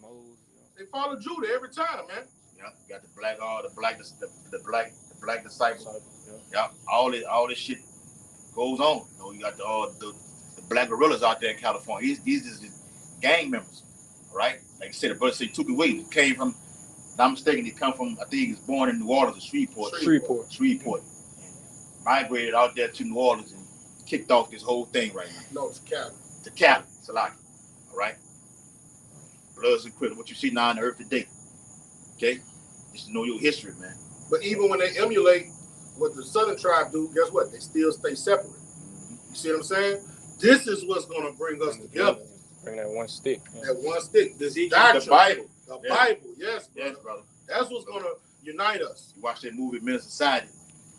They follow Judah every time, man. Yeah, you got the black disciples. Yeah, all this shit goes on. You know, you got the black guerrillas out there in California. These is gang members, right? Like I said, the brother said Tukey Williams came from. If I'm not mistaken, he come from. I think he was born in New Orleans, Shreveport. And migrated out there to New Orleans and kicked off this whole thing right now. No, it's Cali. To Cali, Salaki. All right. Bloods and criminals. What you see now on the earth today. Okay, just to know your history, man. But even when they emulate what the Southern tribe do, guess what? They still stay separate. You see what I'm saying? This is what's going to bring us together. Bring that one stick. That one stick. The Bible. The Bible. Yes, brother. Yes, brother. That's what's going to unite us. You watch that movie, Men of Society,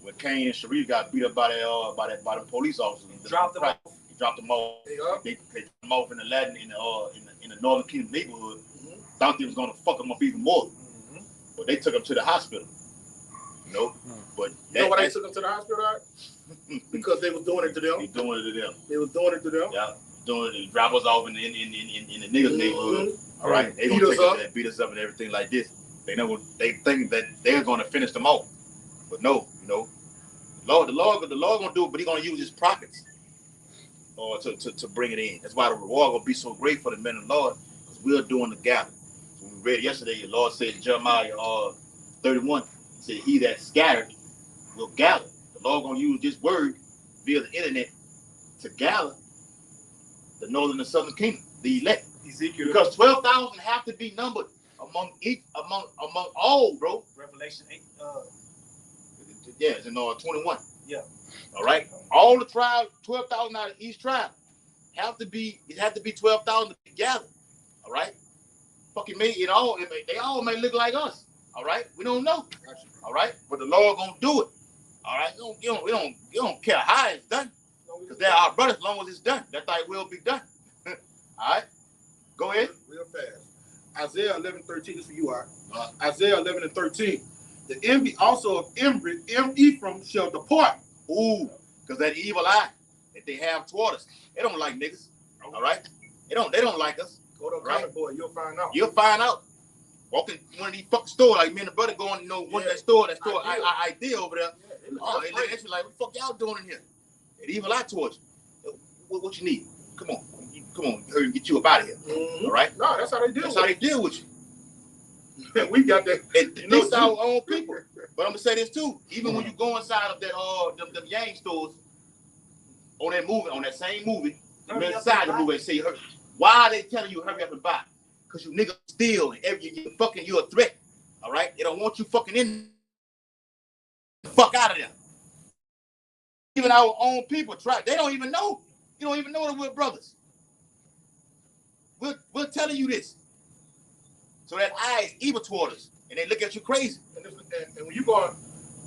when Cain and Sharif got beat up by the police officers. He dropped them off. They dropped them off in the Latin in the Northern Kingdom neighborhood. Mm-hmm. Thought they was going to fuck them up even more. Mm-hmm. But they took them to the hospital. You know, but you know why they took them to the hospital? Right? Because they was doing it to them. They doing it to them. They was doing it to them. Yeah, doing it. Drop us off in the niggas' neighborhood. All right, they Beat gonna us take up. us and beat us up and everything like this. They think that they're gonna finish them off, but no, you know, the Lord gonna do it, but He gonna use His prophets, or to bring it in. That's why the reward gonna be so great for the men of the Lord, because we're doing the gather. When we read yesterday, the Lord said in Jeremiah 31, said, "He that scattered will gather." The Lord gonna use this word via the internet to gather the northern and southern kingdom, the elect. Ezekiel, Because 12,000 have to be numbered among all, bro. Revelation 8. Yeah, it's in 21. Yeah. All right. All the tribes, 12,000 out of each tribe, have to be 12,000 to be gathered. All right. Fucking me, they all may look like us. All right. We don't know. All right. But the Lord gonna do it. All right. We don't care how it's done. Because they're our brothers as long as it's done. That thy will be done. All right. Go ahead. Real fast. Isaiah 11:13 is for you, all right? Isaiah 11:13. The envy also of Ephraim shall depart. Ooh, because that evil eye that they have toward us, they don't like niggas. All right. They don't like us. Go to a Right. comic boy, you'll find out. You'll find out. Walking one of these fucking stores, like me and the brother going, you know, one of that store idea over there. Yeah, they look Oh, they great. look at you like, what the fuck y'all doing in here? An evil eye towards you. What you need? Come on, hurry and get you up out of here. Mhm. All right? No, that's how they deal That's with how it. they deal with you. And we got that. And You know, this our own people. But I'm gonna say this too. Even when you go inside of that them Yang stores on that same movie, the men inside the movie and say, why are they telling you hurry up and buy? Because you niggas steal and you're a threat. All right? They don't want you fucking in. Fuck out of there. Even our own people try. They don't even know. You don't even know that we're brothers. We're telling you this. So that eye is evil toward us. And they look at you crazy. And when you go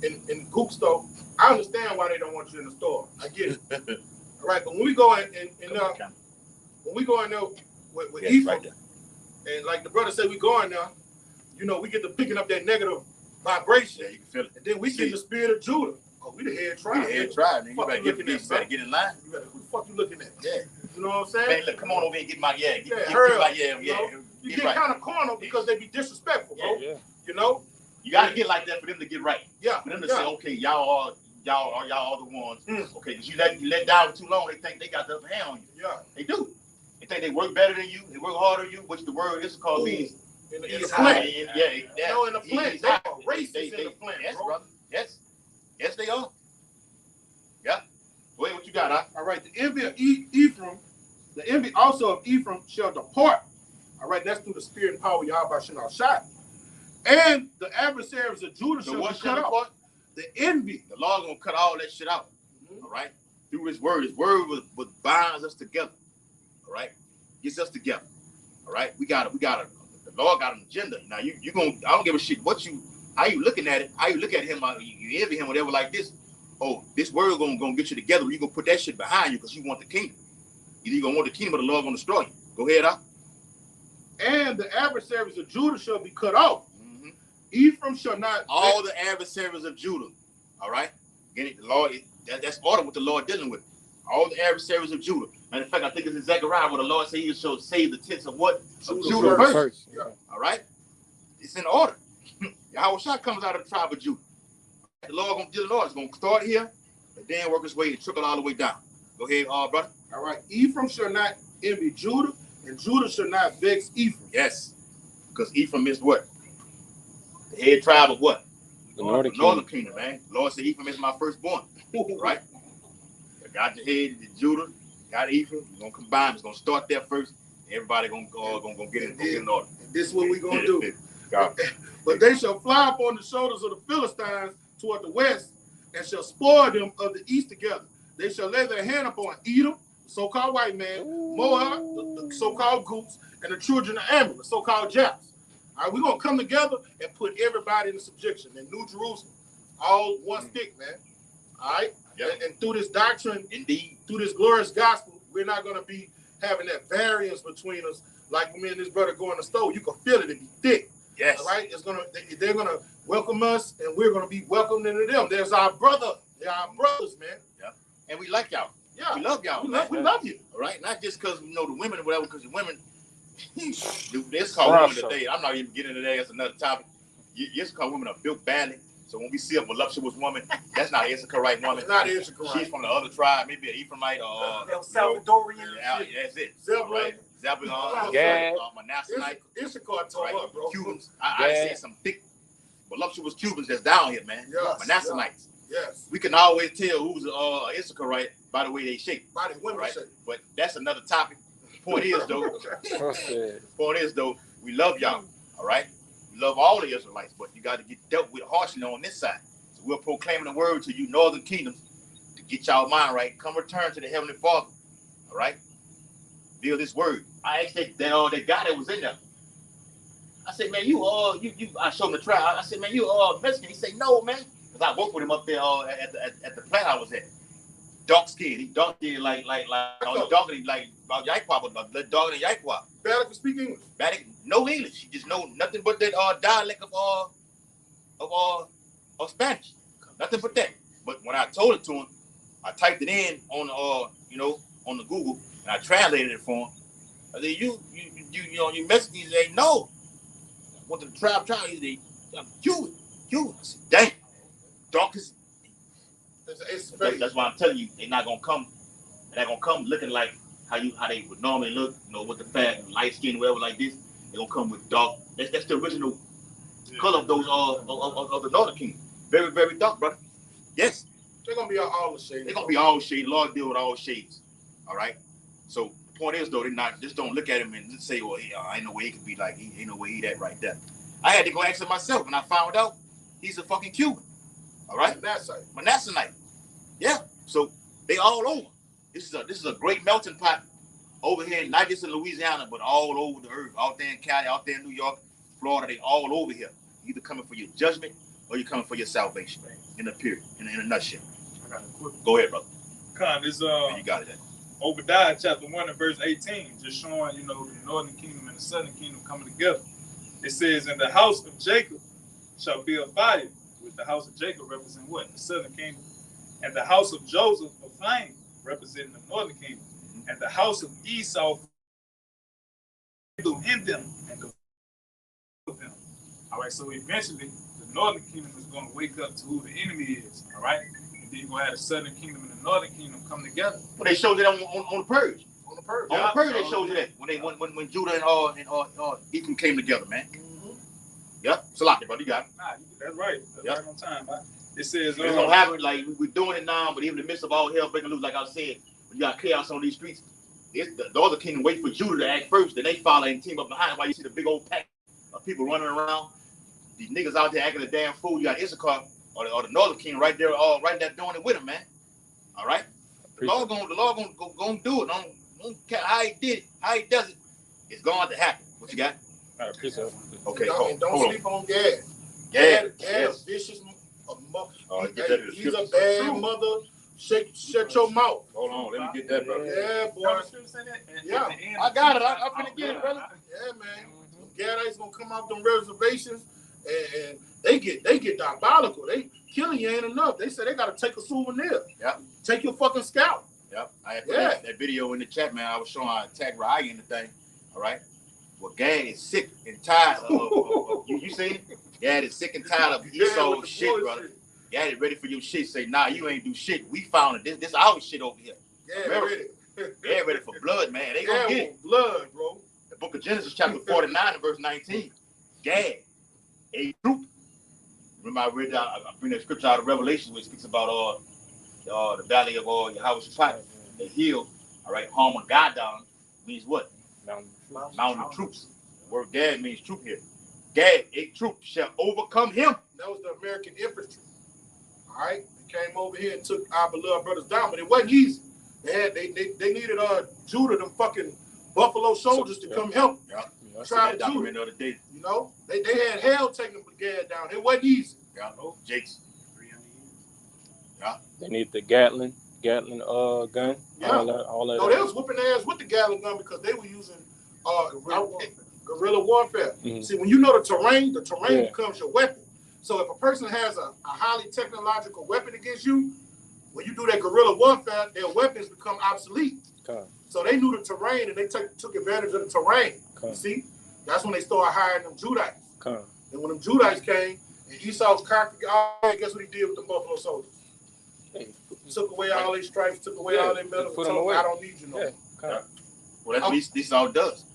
in Goop store, I understand why they don't want you in the store. I get it. All right, but when we go in there with Yes, Ephraim, right there. and like the brother said, we going there, you know, we get to picking up that negative vibration, Yeah, you can feel it. and then we get in the spirit of Judah. Oh, we the head tribe. We the head tribe, nigga. You Fuck better you get looking at, this, better get in line. Who the fuck you looking at? Yeah. You know what I'm saying? Man, look, come on over here and get my hurry up, my you know? You get right. kind of cornered because they be disrespectful, bro. Yeah. You know? You gotta get like that for them to get right. Yeah. For them to yeah. say, okay, y'all are the ones. Mm. Okay, because you let down too long, they think they got the upper hand on you. Yeah. They do. They think they work better than you, they work harder than you, which the word is called means. In the It's plant. yeah. No, in the plant. They are racist in the plant, Yes, bro. brother. Yes, they are. Yeah. Go ahead, what you got, huh? All right, the envy of Ephraim, the envy also of Ephraim shall depart. All right, that's through the spirit and power of Yahweh Shema Shai. And the adversaries of Judah So shall what be cut off. part? The envy. The Lord gonna cut all that shit out. All right, through His word. His word was binds us together. All right, gets us together. All right, we got the Lord got an agenda. Now you gonna, I don't give a shit how you looking at it, how you look at him, you envy him, whatever like this. Oh, this word gonna get you together. You gonna put that shit behind you because you want the kingdom. Either you gonna want the kingdom or the Lord gonna destroy you. Go ahead, out. And the adversaries of Judah shall be cut off. Mm-hmm. Ephraim shall not. All the adversaries of Judah. All right, get it. The Lord. That's order what the Lord dealing with. All the adversaries of Judah. And in fact, I think it's in Zechariah where the Lord said He shall save the tents of what? Of Judah first. Yeah. All right, it's in order. Yahweh Shai comes out of the tribe of Judah. The Lord gonna deal in order. It's gonna start here, and then work its way and trickle all the way down. Go ahead, brother. All right, Ephraim shall not envy Judah, and Judah shall not vex Ephraim. Yes, because Ephraim is what? The head tribe of what? The northern kingdom, man. The Lord said Ephraim is my firstborn. Right? I got the head, the Judah, got Ephraim. We're gonna combine. It's gonna start there first. Everybody gonna get in order. This is what we're gonna do. God. But they shall fly upon the shoulders of the Philistines toward the west, and shall spoil them of the east together. They shall lay their hand upon Edom, the so-called white man, Moab, the so-called Goots, and the children of Ammon, the so-called Japs. All right, we're gonna come together and put everybody in subjection in New Jerusalem, all one stick, man. All right, Yep. and through this doctrine, Indeed. through this glorious gospel, we're not gonna be having that variance between us. Like me and this brother go in the store, you can feel it be thick. Yes. All right, they're gonna welcome us, and we're gonna be welcoming to them. There's our brother. They're our brothers, man. Yep. and we like y'all. Yeah. We love y'all. We love you. All right, not just because the women or whatever, because the women. It's called women today. I'm not even getting into that. That's another topic. It's called women are built badly. So when we see a voluptuous woman, that's not an Issacharite woman. It's not Issacharite. She's from the other tribe, maybe an Ephraimite or El Salvadorian. that's it. Zebulon. Gad. Manasseh. Issachar told her, bro. Cubans. I see some thick, voluptuous Cubans that's down here, man. Yes, Manassanites. Yes. We can always tell who's Issacharite by the way they shape. By the women Right? shape. But that's another topic. Point is though, we love y'all. All right. We love all the Israelites, but you got to get dealt with harshly on this side. So we're proclaiming the word to you, northern kingdoms, to get y'all mind right. Come return to the Heavenly Father. All right. Build this word. I asked that guy that was in there. I said, man, I showed him the trial. I said, man, you Mexican. He said, no, man. Because I worked with him up there at the plant I was at. Dark skin. He dark skin like darker than like Yaikwa, but darker than Yaikwa. Baddick can speak English. Baddick, no English. He just know nothing but that dialect of Spanish. Nothing but that. But when I told it to him, I typed it in on on the Google and I translated it for him. I said, you Mexicans ain't no. Went to the tribe, I'm Cuban. I said, dang. Darkest. That's why I'm telling you, they're not gonna come. They're not gonna come looking like how they would normally look, with the fat, light skin, whatever like this. They're gonna come with dark. That's the original color of those of the Northern Kingdom. Very, very dark, brother. Yes. They're gonna be all the shades. They're gonna be all shades. Lord deal with all shades. All right. So the point is though, they're not just don't look at him and just say, well, ain't no way he could be like ain't no way he that right there. I had to go ask him myself, and I found out he's a fucking Cuban. All right. Manasseh. Yeah. So they all over. This is a great melting pot over here, not just in Louisiana, but all over the earth. Out there in Cali, out there in New York, Florida, they all over here. You're either coming for your judgment or you're coming for your salvation. In a nutshell. I got a quick. Go ahead, brother. Con, this you got it. Obadiah chapter 1 and verse 18, just showing the northern kingdom and the southern kingdom coming together. It says, "In the house of Jacob shall be a fire," with the house of Jacob representing what? The southern kingdom. "And the house of Joseph a flame," representing the northern kingdom. "And the house of Esau in them and go with them." All right, so eventually the northern kingdom is going to wake up to who the enemy is. All right, and then you're going to have the southern kingdom and the northern kingdom come together. Well, they showed it on the purge. On the purge. On the purge, they showed you that when Judah and Ephraim came together, man. Mm-hmm. Yep, Salaki, brother, you got it. Nah, that's right. That's right on time. Right? It says it's gonna happen. Like we're doing it now, but even in the midst of all hell breaking loose, like I said, when you got chaos on these streets, the other kingdom wait for Judah to act first, then they follow and team up behind. While you see the big old pack of people running around, these niggas out there acting a damn fool. You got Issachar or the northern kingdom right there, right there doing it with him, man. All right, the Lord gonna do it. Don't care how he did it, how he does it. It's going to happen. What you got? I appreciate it. Okay, don't sleep on Gad. Gad is vicious. He's a That's bad true. mother. Shut your mouth. Hold on, let me get that, brother. Yeah, boy. Yeah, I got it. I'm finna get it, brother. Yeah, man. Gadites gonna come off them reservations and they get diabolical. They killing you ain't enough. They say they gotta take a souvenir. Yep. Take your fucking scalp. Yep. I had put that video in the chat, man. I was showing how to attack Raya in the thing. All right. Well, Gad is sick and tired of you seen it? Gad is sick and tired of Esau's shit, brother. Gad is ready for your shit. Say, nah, you ain't do shit. We found it. This our shit over here. Yeah, ready for blood, man. They gonna get it. Blood, bro. The book of Genesis, chapter 49 and verse 19. Gad, a troop. Remember, I bring that scripture out of Revelation, which speaks about the valley of Yahweh, the hill. All right, Harmageddon means what? Mountain of troops. The word Gad means troop here. Gad, a troop shall overcome him. That was the American infantry. All right, they came over here and took our beloved brothers down, but it wasn't easy. They needed Judah, them fucking Buffalo soldiers to come help. Yeah. Try to do document the other day. You know, they had hell taking Gad down. It wasn't easy. Yeah, Jake's. Yeah. They need the Gatling gun. Yeah. All that. No, they was whooping their ass with the Gatling gun because they were using guerrilla warfare. Mm-hmm. See, when you know the terrain becomes your weapon. So if a person has a highly technological weapon against you, when you do that guerrilla warfare, their weapons become obsolete. Okay. So they knew the terrain and they took advantage of the terrain. Okay. You see, that's when they started hiring them Judites. Okay. And when them Judites came and Esau's conquered, guess what he did with the buffalo soldiers? Hey, Took away all their stripes, took away all their medals, put and them told away. them, I don't need you no more. Okay. Well, that's what Esau does.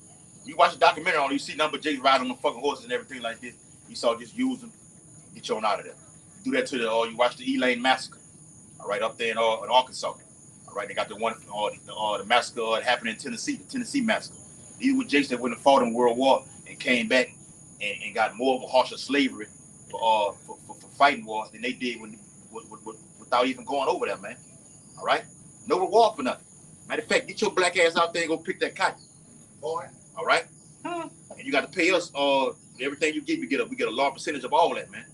You watch the documentary on, you see number Jake riding on the fucking horses and everything like this. Esau just use them, get you on out of there. Do that to the, you watch the Elaine massacre, all right, up there in Arkansas. All right, they got the one, the massacre that happened in Tennessee, the Tennessee massacre. These were Jakes that went and fought in World War and came back and got more of a harsher slavery for fighting wars than they did without even going over there, man. All right, no reward for nothing. Matter of fact, get your black ass out there and go pick that cotton, boy. All right, and you got to pay us everything you give. We get a large percentage of all that, man.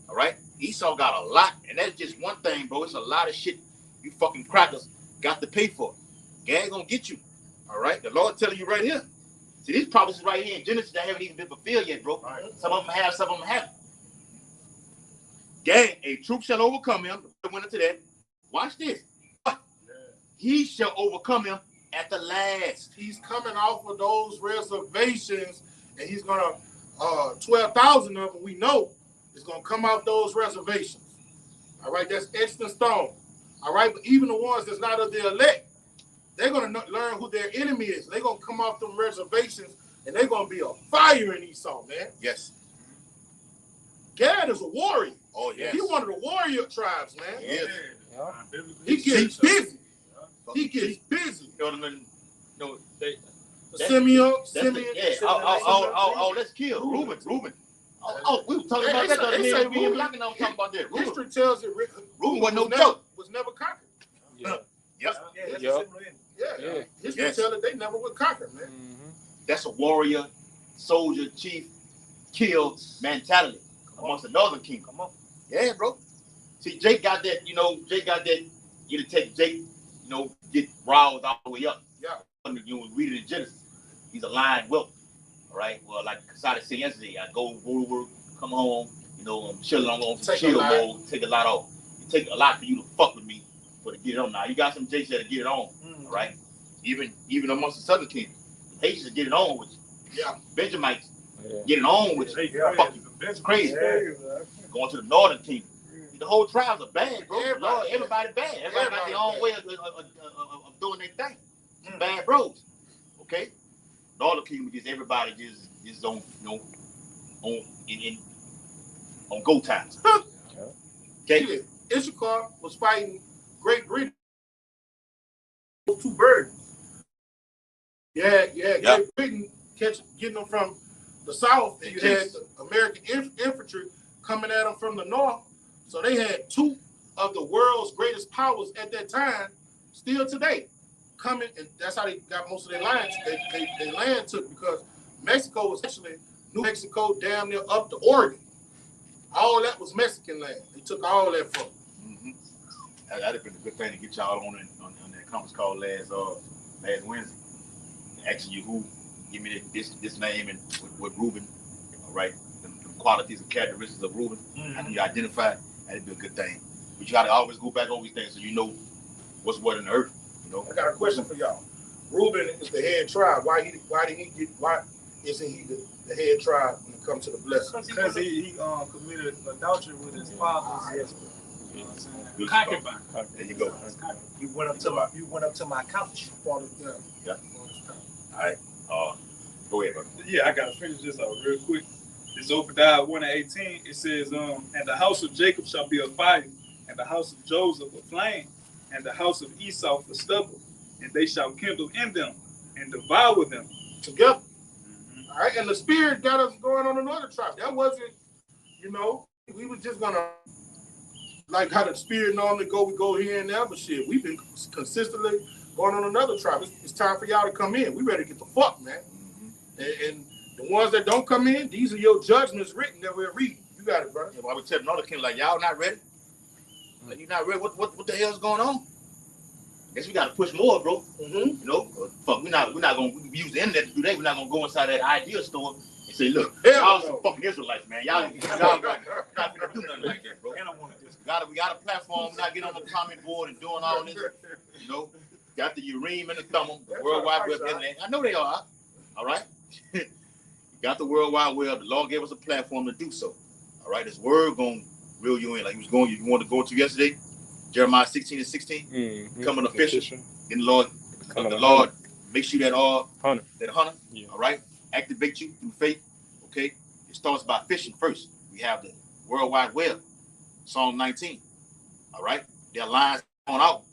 All right, Esau got a lot, and that's just one thing, bro. It's a lot of shit you fucking crackers got to pay for. Gang gonna get you. All right, the Lord telling you right here. See, these prophecies right here in Genesis that haven't even been fulfilled yet, bro. Right. Some of them have, some of them haven't. Gang, a troop shall overcome him. I went into that. Watch this. He shall overcome him at the last. He's coming off of those reservations, and he's gonna 12,000 of them we know is gonna come off those reservations. All right, that's etched in stone. All right, but even the ones that's not of the elect, they're gonna learn who their enemy is. They're gonna come off them reservations, and they're gonna be a fire in Esau, man. Yes. Gad is a warrior. Oh yeah. He's one of the warrior tribes, man. Yes. Yeah. He gets busy. He gets busy. Simeon. Let's kill Reuben. We were talking about that the other day. We were talking about that. History tells it Reuben wasn't no joke. Was never conquered. Yeah. Yep. Yeah. History tells it they never were conquered, man. Mm-hmm. That's a warrior, soldier, chief, kill mentality amongst the northern kingdom. Come on. Yeah, bro. See, Jake got that, you to take Jake, get roused all the way up. Yeah. You read it in Genesis. He's a lion whelp. All right. Well, like Kasada said yesterday, I go to work, come home, I'm chilling on some chill mode, take a lot off. It take a lot for you to fuck with me to get it on. Now you got some Jakes that'll get it on, all right? Even amongst the southern kingdom. The Haitians get it on with you. Yeah. Benjamites get it on with you. Fuck you. It's crazy. Going to the northern kingdom. The whole tribes are bad, bro. Everybody bad. Everybody got their own way of doing their thing. Bad bros. Okay? Northern kingdom is everybody just on go times. Okay? Issachar was fighting Great Britain. Those two burdens. Yeah. Great Britain getting them from the south. You had the American infantry coming at them from the north. So they had two of the world's greatest powers at that time, still today, coming, and that's how they got most of their lands. They land took, because Mexico was actually New Mexico damn near up to Oregon. All that was Mexican land. They took all that from them. That'd have been a good thing to get y'all on that conference call last Wednesday. Asking you who, give me this name and what Reuben, all right, the qualities and characteristics of Reuben. How do you identify? That'd be a good thing. But you gotta always go back over these things so you know what's what in the earth. I got a question for y'all. Reuben is the head tribe. Why isn't he the head tribe when it comes to the blessing? Because he committed adultery with his father's sister. You know what I'm saying? Concubine. There you go. You went up to my couch. Yeah. All right. Go ahead, brother. Yeah, I gotta finish this out real quick. It's Obadiah 1:18. It says, and the house of Jacob shall be a fire, and the house of Joseph a flame, and the house of Esau for stubble, and they shall kindle in them and devour them together. All right, and the spirit got us going on another tribe. That wasn't, we was just gonna, like how the spirit normally we go here and there, but shit, we've been consistently going on another tribe. It's time for y'all to come in. We ready to get the fuck, man. And the ones that don't come in, these are your judgments written that we're reading. You got it, brother. Yeah, well, I would tell another king, like, y'all not ready? Like, you not ready? What the hell's going on? Guess we got to push more, bro. Fuck, we're not gonna use the internet to do that. We're not gonna go inside that idea store and say, look, y'all some fucking Israelites, man. Y'all not gonna do nothing like that, bro. And I want this We got a platform. We're not getting on the comment board and doing all this. You know, got the Urim and the Thummim, the World Wide Web internet. I know they are. All right. Got the World Wide Web. The Lord gave us a platform to do so. All right. His word gonna reel you in like he was going. You wanted to go to yesterday, Jeremiah 16:16. Becoming official. Then the Lord makes you that hunter. Yeah. All right. Activate you through faith. Okay. It starts by fishing first. We have the World Wide Web, Psalm 19. All right. There are lines going out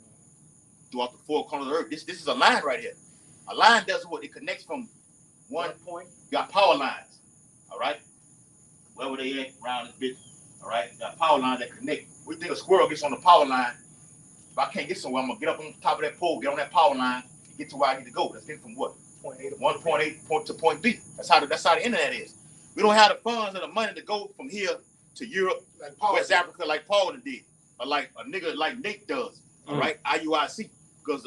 throughout the four corners of the earth. This is a line right here. A line does what? It connects from one point. You got power lines. All right. Wherever they at around this bitch. All right. You got power lines that connect. We think a squirrel gets on the power line. If I can't get somewhere, I'm gonna get up on the top of that pole, get on that power line, and get to where I need to go. That's getting from what? Point A to 1.8 point to point B. That's how the internet is. We don't have the funds and the money to go from here to Europe, like West Africa, like Paul did, or like a nigga like Nate does. All right, IUIC, because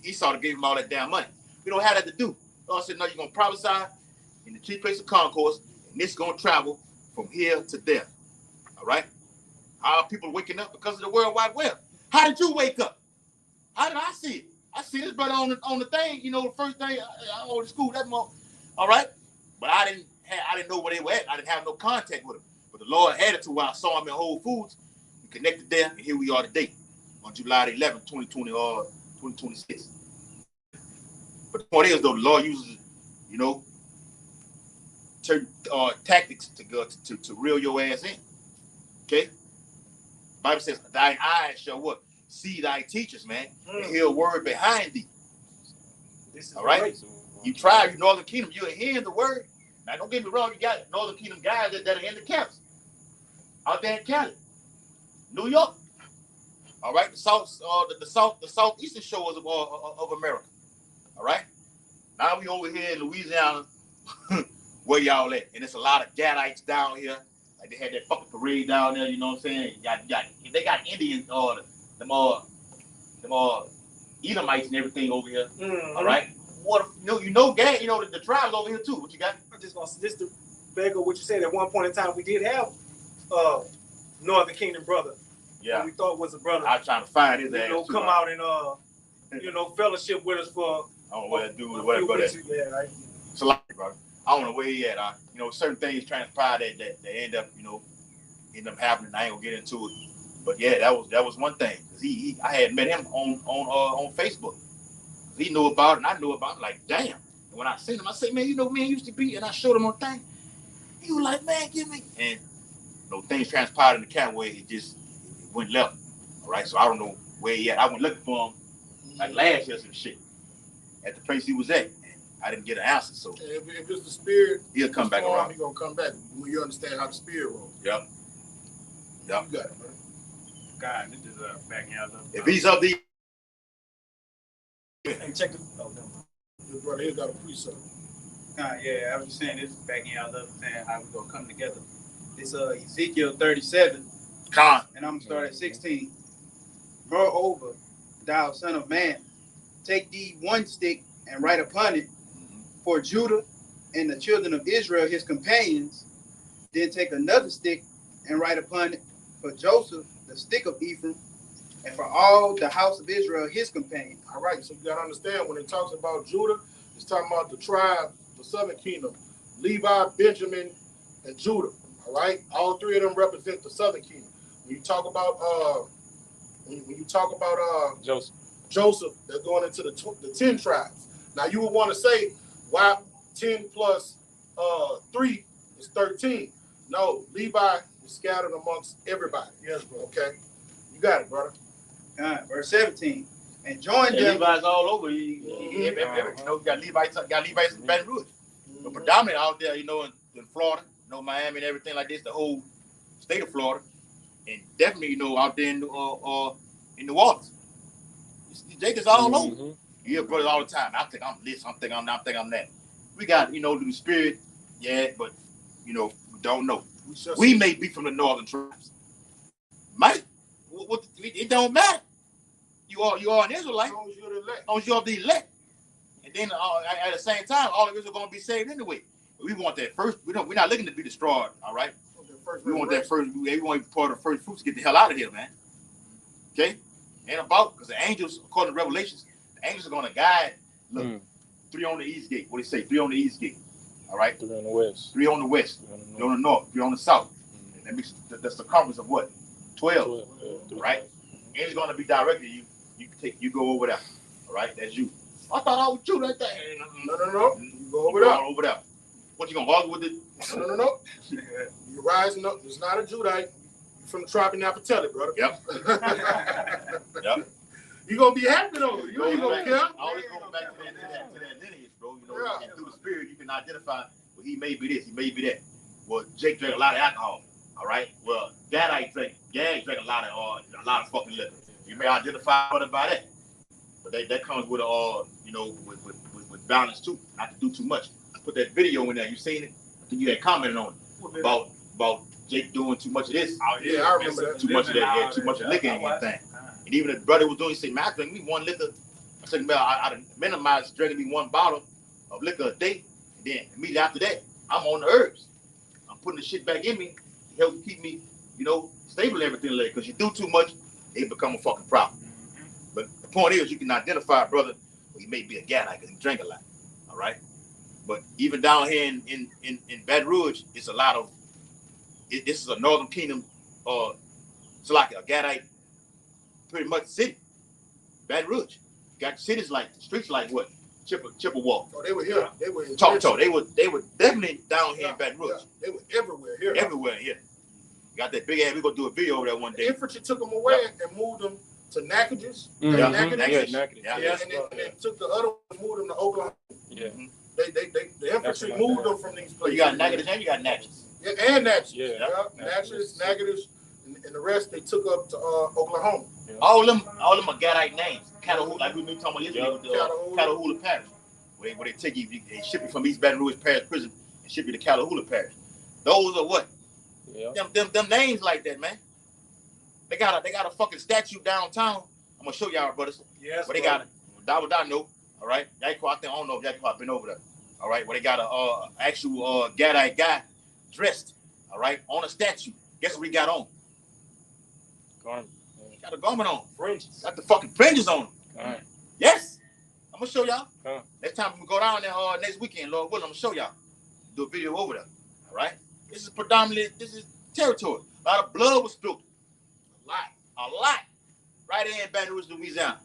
Esau gave him all that damn money. We don't have that to do. God said, no, you're gonna prophesy in the chief place of concourse, and this gonna travel from here to there. All right. How are people waking up? Because of the World Wide Web. How did you wake up? How did I see it? I see this brother on the thing. You know, the first thing I went to school that month. All right, but I didn't know where they were at. I didn't have no contact with them. But the Lord added to where I saw him in Whole Foods. We connected there, and here we are today on July 11th, 2020 or 2026. But the point is, though, the Lord uses, you know, tactics to reel your ass in. Okay. The Bible says, "Thine eyes shall what? See thy teachers, man, and hear a word behind thee." This is all right. You try, you Northern Kingdom, you're hearing the word. Now, don't get me wrong, you got Northern Kingdom guys that are in the camps out there in Cali, New York. All right, the southeastern shores of America. All right. Now we over here in Louisiana, where y'all at? And it's a lot of Gadites down here. Like they had that fucking parade down there. You know what I'm saying? They got Indians or them Edomites and everything over here. All right. What you know, the tribes over here too. What you got? I'm just to back up what you said. At one point in time, we did have Northern Kingdom brother. Yeah. We thought was a brother. I was trying to find his ass. Come out and fellowship with us for. I don't know what that dude, whatever that. Yeah, right. It's a lot, brother. I don't know where he at. Certain things transpire that end up happening. I ain't gonna get into it. But yeah, that was one thing. Cause I had met him on Facebook. He knew about it and I knew about it. Like, damn. And when I seen him, I said, man, man used to be, and I showed him on thing. He was like, man, give me. And things transpired in the camp where it went left. All right, so I don't know where he at. I went looking for him like last year some shit at the place he was at. And I didn't get an answer. So if it's the spirit, he'll come back around. He's gonna come back when you understand how the spirit rolls. Yep. You got it, man. God, this is backing out. If he's up the. And check the. Oh, no. Your brother here got a precept. Yeah, I was just saying this is backing out of saying how we gonna come together. It's Ezekiel 37. And I'm gonna start at 16. Moreover, thou son of man, take thee one stick and write upon it for Judah and the children of Israel, his companions. Then take another stick and write upon it for Joseph, the stick of Ephraim, and for all the house of Israel, his companions. All right, so you got to understand when it talks about Judah, it's talking about the tribe, the southern kingdom, Levi, Benjamin, and Judah. All right, all three of them represent the southern kingdom. When you talk about Joseph, they're going into the 10 tribes. Now you would want to say, why 10 plus 3 is 13? No, Levi is scattered amongst everybody. Yes, bro. Okay, you got it, brother. Verse 17. And join them. Levi's all over. You got Levites in Baton Rouge. But predominantly out there, in Florida, Miami and everything like this, the whole state of Florida. And definitely, out there in New Orleans. Jacob's all over. You hear brothers all the time. I think I'm this, I think I'm that, I think I'm that. We got, the spirit, but, we don't know. We may be from the northern tribes. Might. It don't matter. You are an Israelite. As long as you're the elect. And then at the same time, all of us are going to be saved anyway. We want that first. We're not looking to be destroyed, all right? first. We want that first. We want to be part of the first fruits to get the hell out of here, man. Okay? Ain't about because the angels, according to Revelations, the angels are gonna guide. Look, 3 on the east gate. What do they say? 3 on the east gate. All right. 3 on the west. 3 on the west. 3 on the north. 3 on the south. That makes that's the circumference of what? 12. Right? Angels gonna be directing you. You go over there. All right. That's you. I thought I was you that day. No. You go over there. Over there. What you gonna argue with it? No. You're rising up. It's not a Judite. You're from the tribe of Naphtali, brother. Yep. Yep. You gonna be happy though. You ain't gonna care. I always go back to that lineage, bro. You know, and through the spirit, you can identify. Well, he may be this. He may be that. Well, Jake drank a lot of alcohol. All right. Well, Gad drank a lot of fucking liquor. You may identify by that. But that comes with with balance too. Not to do too much. I put that video in there. You seen it? I think you had commented on it about Jake doing too much of this. Oh yeah, I remember that. Too much of that. Yeah, too much of liquor and everything. And even the brother was doing, he said, "Man, I drink me 1 liquor." I said, "Man, I minimized drinking me 1 bottle of liquor a day." And then immediately after that, I'm on the herbs. I'm putting the shit back in me to help keep me, stable and everything like that. Because you do too much, it become a fucking problem. But the point is, you can identify a brother, well, he may be a Gadite because he drank a lot. All right. But even down here in Baton Rouge, it's a lot of. This is a Northern Kingdom, it's like a Gadite, pretty much city. Baton Rouge. Got cities like streets like what? Chippewa. Oh, they were here. They were in Choctaw. They were definitely down here in Baton Rouge. Yeah. They were everywhere here. Everywhere here. Got that big ass. We're gonna do a video over there one day. Infantry took them away and moved them to Natchitoches. Natchitoches. And then took the other one and moved them to Oklahoma. Yeah. The infantry moved them from these places. You got Natchitoches and you got Natchez. Yeah, and Natchez. Yeah. Natchez, and the rest they took up to Oklahoma. Yeah. All them are Gadite names. Catahoula, like we been talking about yesterday with the Catahoula Parish. Where they take you, they ship you from East Baton Rouge Parish Prison and ship you to Catahoula Parish. Those are what? Yeah. Them names like that, man. They got a fucking statue downtown. I'm gonna show y'all, brothers. Yes. Where they got it. I know. All right. I don't know if Yaquo been over there. All right. Where they got a actual Gadite guy dressed. All right. On a statue. Guess what he got on? Garment. He got a garment on. Fringes. Got the fucking fringes on. Alright. Yes. I'm gonna show y'all. Huh. Next time we go down there next weekend, Lord willing, I'm gonna show y'all. Do a video over there. All right. This is territory. A lot of blood was spilled. A lot. Right there in Baton Rouge, Louisiana.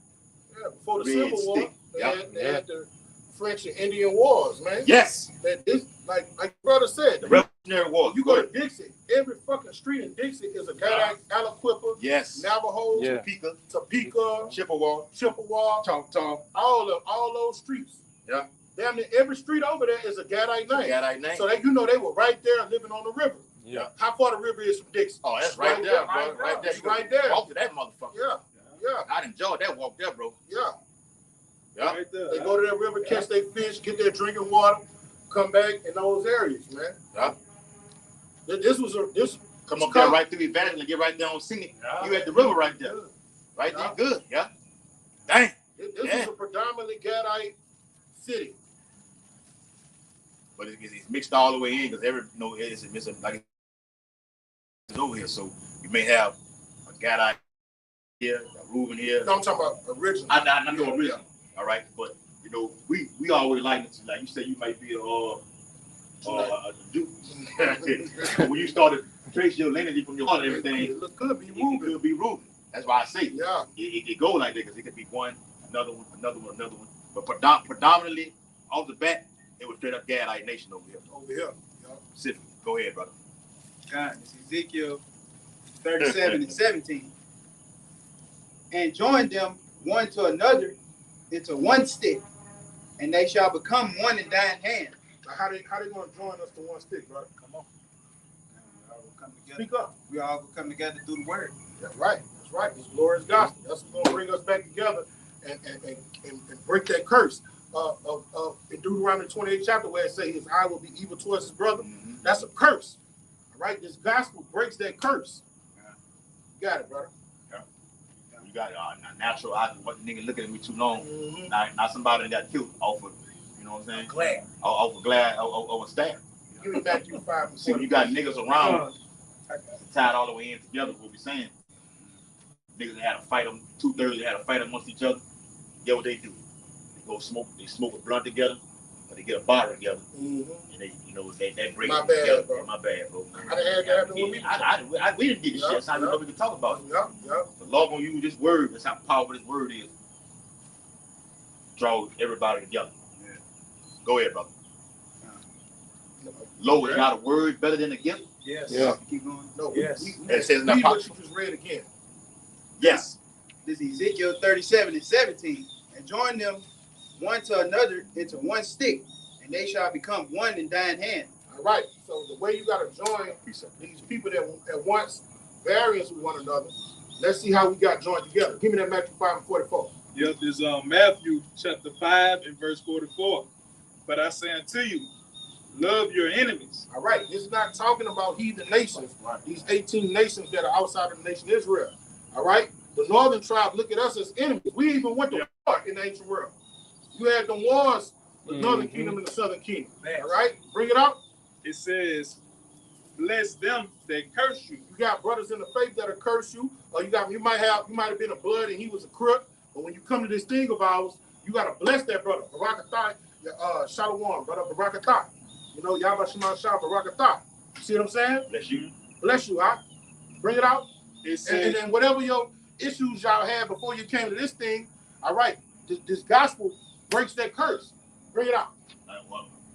Yeah, before the Red Civil War, stick. they had the French and Indian Wars, man. Yes. That this, like brother said, The Revolutionary War. you go to Dixie, every fucking street in Dixie is a Gadite, Aliquippa, Yes. Navajo, Yeah. Topeka, Chippewa. Choctaw, all those streets. Yeah. Damn near every street over there is a Gadite name. Gadite name. So they were right there living on the river. Yeah. How far the river is from Dixie? Oh, that's right there, bro. Right there. It's right there. Walk to that motherfucker. Yeah. I enjoyed that walk there, bro. Yeah. Yeah. Right there. They go to that river, catch their fish, get their drinking water, come back in those areas, man. Yeah. This Come up there right through Evangeline and get right there on Scenic. Yeah. You at the river right there. Right there, good. Yeah. Dang. This is a predominantly Gadite city. But it's mixed all the way in because it's like it's over here. So you may have a Gadite here, a Reuben here. No, I'm talking about original. I know original. All right, but we always like you said you might be a Jew. When you started trace your lineage from your father and everything, It could be it Reuben. could be Reuben. That's why I say Yeah. it go like that because it could be one, another one. But predominantly off the bat, it was straight up Gadite nation over here. Over here. Yeah. Specifically. Go ahead, brother. God, it's Ezekiel 37 and 17. And join them one to another into one stick, and they shall become one in thine hand. Now, how they gonna join us to one stick, brother? Come on. We all will come together. Speak up. We all will come together through the word. That's right. It's glorious gospel. That's what's gonna bring us back together and break that curse in Deuteronomy 28 chapter where it says his eye will be evil towards his brother. Mm-hmm. That's a curse. All right. This gospel breaks that curse. You got it, brother. You got natural. I wasn't nigga looking at me too long. Mm-hmm. Not somebody that got killed off of, you know what I'm saying? Glad. Off a staff. Give me Matthew 5 and See, when 40. you got niggas around, Tied all the way in together. What we saying? Niggas had a fight them. 2/3 had a fight amongst each other. Get what they do? They go smoke. They smoke a blunt together, or they get a bottle together, and they, they break My it bad, together. bro. My bad, bro. I done had that happen with me. We didn't get this shit. That's how we know we can talk about it. Yep. The law gonna use this word. That's how powerful this word is. Draw everybody together. Yeah. Go ahead, brother. Lo is not a word better than a gift. Yes. Yeah. Keep going. No, Yes. It says in the read what Apocrypha. you just read again. Yes. This is Ezekiel 37:17. And join them one to another into one stick, and they shall become one in thine hand. All right. So the way you got to join these people that at once various with one another. Let's see how we got joined together. Give me that Matthew 5:44. Yep, this Matthew chapter 5 and verse 44. But I say unto you, love your enemies. All right. This is not talking about heathen nations. These 18 nations that are outside of the nation Israel. All right. The northern tribe look at us as enemies. We even went to war in the ancient world. You had the wars, the northern kingdom and the southern kingdom. All right. Bring it out. It says, bless them that curse you. You got brothers in the faith that'll curse you, or you might have been a blood and he was a crook. But when you come to this thing of ours, you gotta bless that brother. Barakatai, Shalom, brother Barakatai. Yahweh Shema Shah Barakatai. You see what I'm saying? Bless you. Bless you, huh? Bring it out. It says, And then whatever your issues y'all had before you came to this thing, all right, this gospel breaks that curse. Bring it out.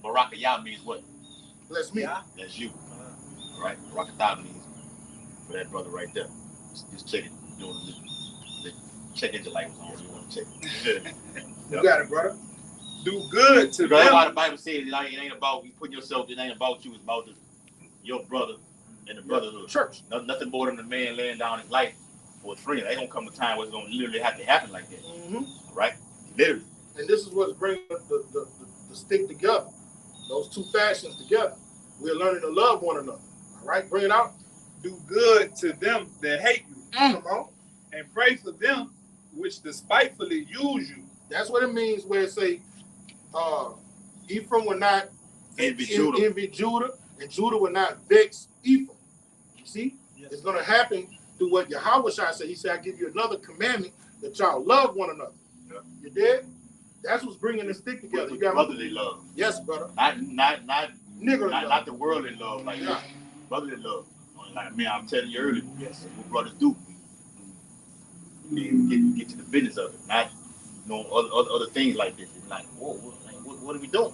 Barakayah means what? Bless me. Yeah. That's you. All right. Barakatah means for that brother right there. Just check it. The check engine light was on. You want to check it. You got it, brother. do good to That's why them. the Bible says it ain't about you putting yourself. It ain't about you. It's about your brother and the brotherhood. Church. Nothing more than a man laying down his life for his friend. Ain't gonna come a time where it's gonna literally have to happen like that, right? Literally. And this is what's bringing the stick together. Those two factions together. We're learning to love one another. All right, bring it out. Do good to them that hate you, Come on. and pray for them which despitefully use you. That's what it means where it say Ephraim will not Envy Judah. envy Judah, and Judah will not vex Ephraim. You see? Yes. It's going to happen through what Yahweh said. He said, I give you another commandment that y'all love one another. Yeah. You did? That's what's bringing the stick together. You got brotherly love. Yes, brother. Not Nigger not love. the worldly love, like Yeah. brotherly love. Like I'm telling you earlier, Yes. that's what brothers do. We get to the business of it, not other things like this. It's like, whoa, what are we doing?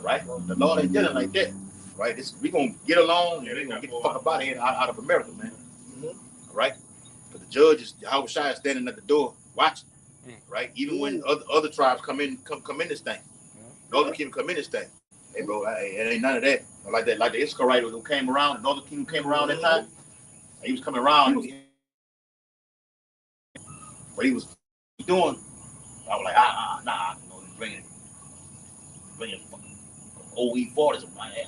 Right? The Lord ain't dealing like that. Right? We gonna get along and we gonna get the fuck up out of America, man. All right? Because the judge is Yahweh Shai is standing at the door watching. Right? Even when other tribes come in this thing. Northern Kingdom come in this thing. Hey bro, it ain't none of that. Like that, like the Issachar who came around, the Northern Kingdom came around that time. He was coming around. What he was doing, I was like, nah, bringing OE40s.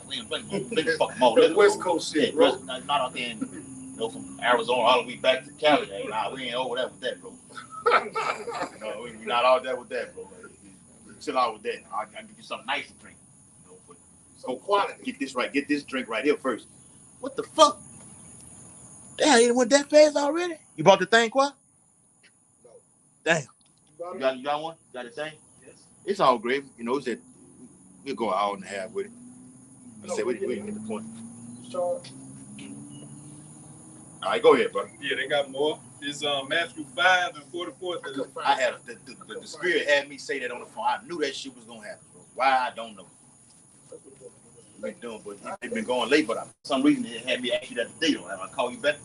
We ain't bringing fucking more. The West Coast shit, bro. Not out there from Arizona all the way back to Cali. Hey, nah, we ain't over that with that, bro. No, we not out there with that, bro. Chill out with that. I'll give you something nice to drink. But So quality. get this right. Get this drink right here first. What the fuck? Damn, you went that fast already? You bought the thing, Qua? No. Damn. You You got one? You got the thing? Yes. It's all great. It's that we'll go an hour and a half with it. I said we didn't get the point. Charge. All right, go ahead, bro. Yeah, they got more. It's Matthew 5 and 44. I had the spirit had me say that on the phone. I knew that shit was gonna happen, bro. Why I don't know. Been doing, but they've been going late. But for some reason, it had me ask you that today. Though, have I call you back?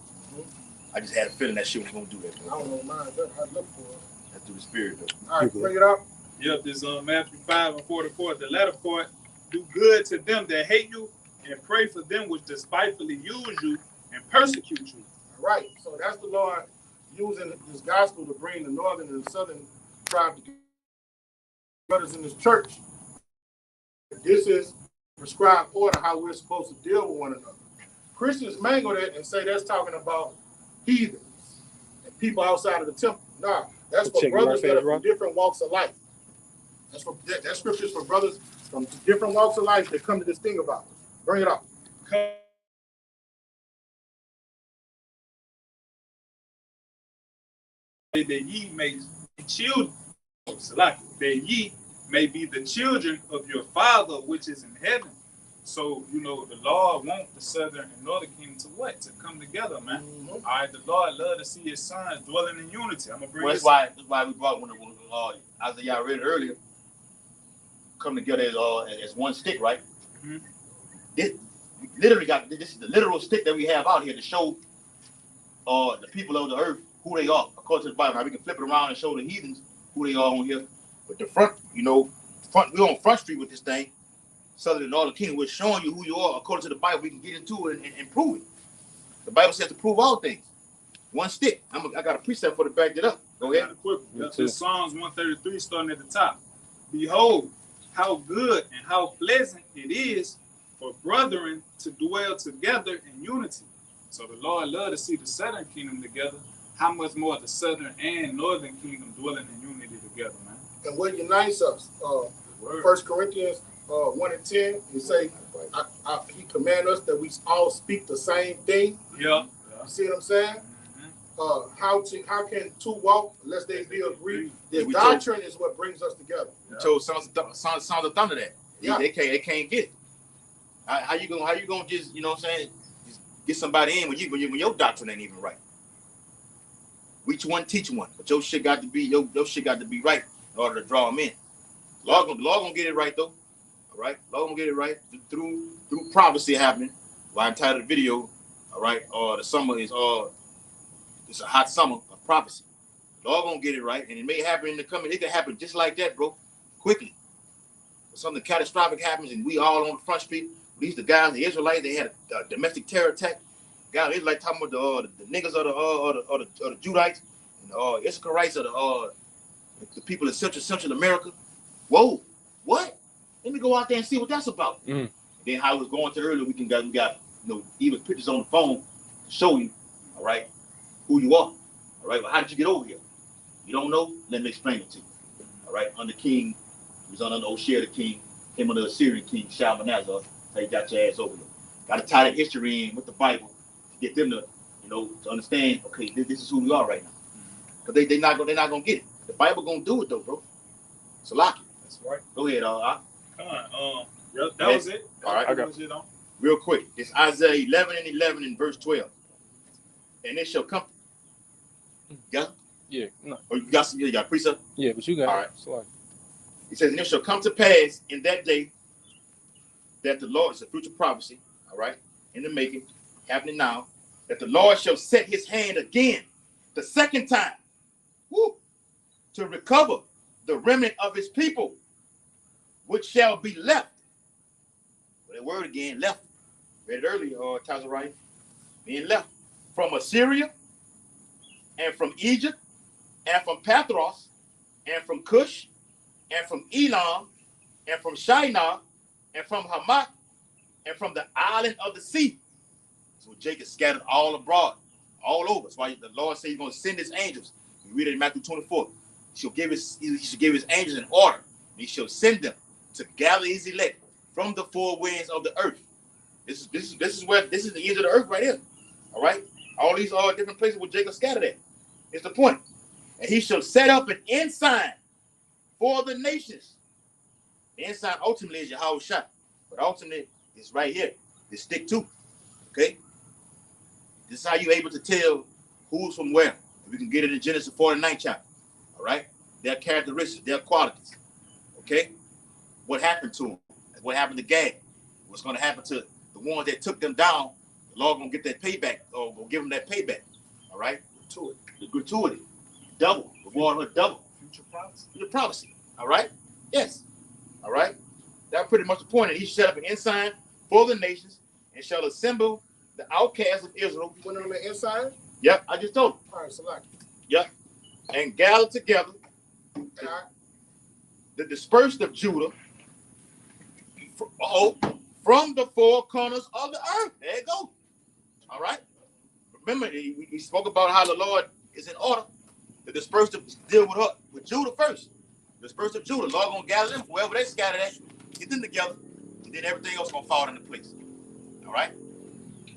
I just had a feeling that shit was gonna do that. I Bro. don't know mine. I look for it. That's through the spirit, though. All right, bring it up. Yep, this Matthew 5 and 44. The latter part, do good to them that hate you, and pray for them which despitefully use you and persecute you. All right. So that's the Lord using this gospel to bring the northern and the southern tribe together. Brothers in this church. This is prescribed order how we're supposed to deal with one another. Christians mangle that and say that's talking about heathens and people outside of the temple. Nah, that's for brothers that are from different walks of life. That scripture's for brothers from different walks of life that come to this thing about us. Bring it up. that ye may be children, that ye may be the children of your Father which is in heaven. So, you know, the Lord wants the southern and northern kingdom to what? To come together, man. Mm-hmm. All right, the Lord love to see his sons dwelling in unity. I'm gonna bring Well, that's why we brought one of Isaiah read earlier. Come together as one stick, right? Mhm. This is the literal stick that we have out here to show the people of the earth who they are according to the Bible. Now we can flip it around and show the heathens who they are on here. But the front, we're on Front Street with this thing. Southern and Northern Kingdom, we're showing you who you are according to the Bible. We can get into it and prove it. The Bible says to prove all things. One stick. I got a precept for to back it up. Go ahead. This Psalms 133 starting at the top. Behold, how good and how pleasant it is for brethren to dwell together in unity. So the Lord love to see the southern kingdom together. How much more the southern and northern kingdom dwelling in unity together, man. And what unites us? 1 Corinthians 1 and 10, he say, he command us that we all speak the same thing. Yeah. You see what I'm saying? Mm-hmm. How can two walk unless they be agreed? This We doctrine is what brings us together. We told Sons of Thunder that. Yeah. They can't get it. How you gonna just, you know what I'm saying, just get somebody in when your doctrine ain't even right? Each one teach one, but your shit got to be right in order to draw them in. Lord gonna get it right though. All right, Lord gonna get it right through prophecy happening. Why I entitled the video, all right, the summer is it's a hot summer of prophecy. Lord gonna get it right, and it may happen in the coming. It can happen just like that, bro, quickly. Something catastrophic happens, and we all on the front street. These the guys, the Israelites, they had a domestic terror attack. Guys, it's like talking about the niggas of the Judites, and the Issacharites of the people in Central America. Whoa, what? Let me go out there and see what that's about. Mm. Then how it was going to earlier, we got even pictures on the phone to show you, all right, who you are. All right, well, how did you get over here? You don't know? Let me explain it to you. All right, under King, he was under Oshea the king, came under the Assyrian king, Shalmaneser. How you got your ass over here. Got to tie that history in with the Bible to get them to, to understand, okay, this is who we are right now. Because they're not gonna get it. The Bible gonna do it though, bro. So lock it. That's right. Go ahead, Come on. That was it. All right. That was it, real quick. It's Isaiah 11 in verse 12. And it shall come. Yeah? Yeah. No. Or you got a precept? Yeah, but you got all right. Sorry. It says, and it shall come to pass in that day that the Lord, it's a future prophecy, all right, in the making, happening now, that the Lord shall set his hand again, the second time, to recover the remnant of his people, which shall be left. Well, that word again, left. Read it earlier, Tazariah, being left from Assyria, and from Egypt, and from Pathros, and from Cush, and from Elam, and from Shinar, and from Hamath, and from the island of the sea. So Jacob scattered all abroad, all over. That's why the Lord said he's going to send his angels. You read it in Matthew 24. He should give his angels an order. And he shall send them to gather his elect from the four winds of the earth. This is the ends of the earth right here. All right? All these are different places where Jacob scattered at. It's the point. And he shall set up an ensign for the nations. The ensign ultimately is Yahweh Shah. But ultimately is right here. It's stick to. Okay? This is how you're able to tell who's from where. We can get it in Genesis 49 chapter. All right? Their characteristics, their qualities. Okay? What happened to them? What happened to Gad? What's going to happen to the ones that took them down? The Lord going to get that payback, or will give them that payback. All right? The gratuity. Double. Reward her double. Future prophecy. All right? Yes. All right? That's pretty much the point. And he shall set up an ensign for the nations and shall assemble the outcasts of Israel. You went on the ensign? Yep, I just told him. All right, select. Yep. And gather together the dispersed of Judah from the four corners of the earth. There you go. All right. Remember, we spoke about how the Lord is in order. The dispersed of deal with Judah first. The dispersed of Judah. Lord gonna gather them wherever they scattered at, get them together, and then everything else gonna fall into place. All right.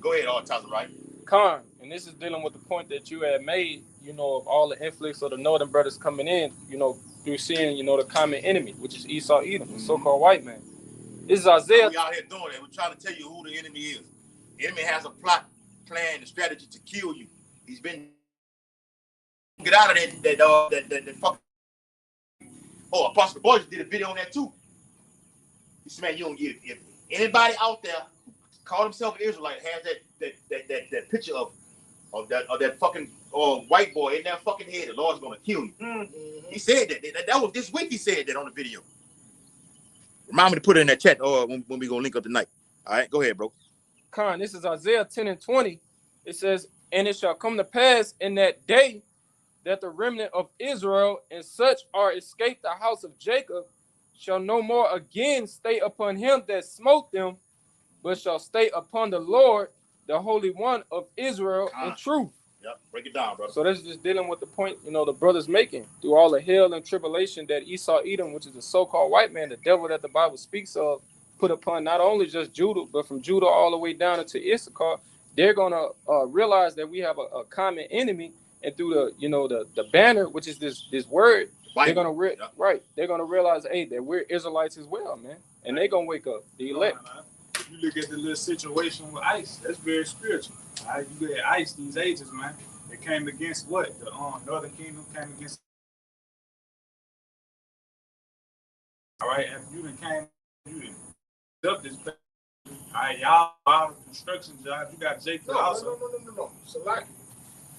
Go ahead, Tazariah. Khan, and this is dealing with the point that you had made you know, of all the influx of the northern brothers coming in, you know, through seeing, you know, the common enemy, which is Esau Edom, the so-called white man. This is Isaiah. We out here doing that. We're trying to tell you who the enemy is. The enemy has a plot, plan, and strategy to kill you. He's been get out of that fucking. Oh, Apostle Boys did a video on that too. He said, man, you don't get it. If anybody out there who call himself an Israelite has that picture of that fucking white boy in that fucking head, the Lord's gonna kill you. Mm-hmm. He said that. That was this week. He said that on the video. Remind me to put it in that chat when we gonna link up tonight. All right, go ahead, bro. Con, this is Isaiah 10:20. It says, and it shall come to pass in that day that the remnant of Israel and such are escaped the house of Jacob shall no more again stay upon him that smote them, but shall stay upon the Lord, the Holy One of Israel, in truth. Yep, break it down, brother. So that's just dealing with the point, you know, the brother's making through all the hell and tribulation that Esau Edom, which is the so-called white man, the devil that the Bible speaks of, put upon not only just Judah, but from Judah all the way down into Issachar. They're gonna realize that we have a common enemy, and through the, you know, the banner, which is this word, they're gonna they're gonna realize, hey, that we're Israelites as well, man, and they're gonna wake up, the elect. If you look at the little situation with ICE, that's very spiritual. All right, you look at ICE, these agents, man, they came against what? The Northern Kingdom came against. All right, and you done up this. All right, y'all out of construction job. You got Jacob also. No. Select.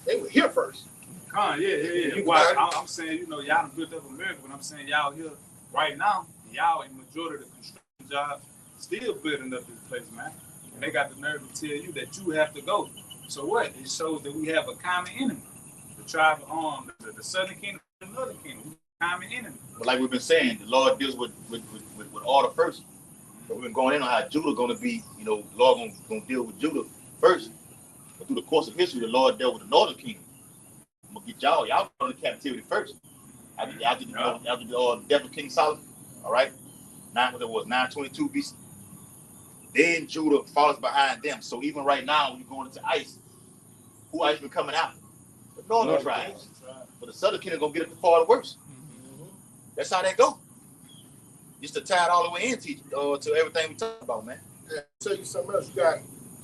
They were here first. Yeah. Well, I'm saying, you know, y'all done built up America, but I'm saying y'all here right now, y'all in majority of the construction jobs still building up this place, man. And they got the nerve to tell you that you have to go. So what? It shows that we have a common enemy. The tribe of the southern kingdom and the northern kingdom. Common enemy. But like we've been saying, the Lord deals with order first. So we've been going in on how Judah gonna be, you know, the Lord gonna deal with Judah first. But through the course of history, the Lord dealt with the northern kingdom. I'm gonna get y'all go to captivity first. After the death of King Solomon, all right? 922 BC. Then Judah follows behind them. So even right now, when you're going into ICE, who ICE been coming out? The northern tribes. But the southern kingdom gonna get it far the worse. That's how they go. Just to tie it all the way in to everything we talk about, man. Yeah, I'll tell you something else. You got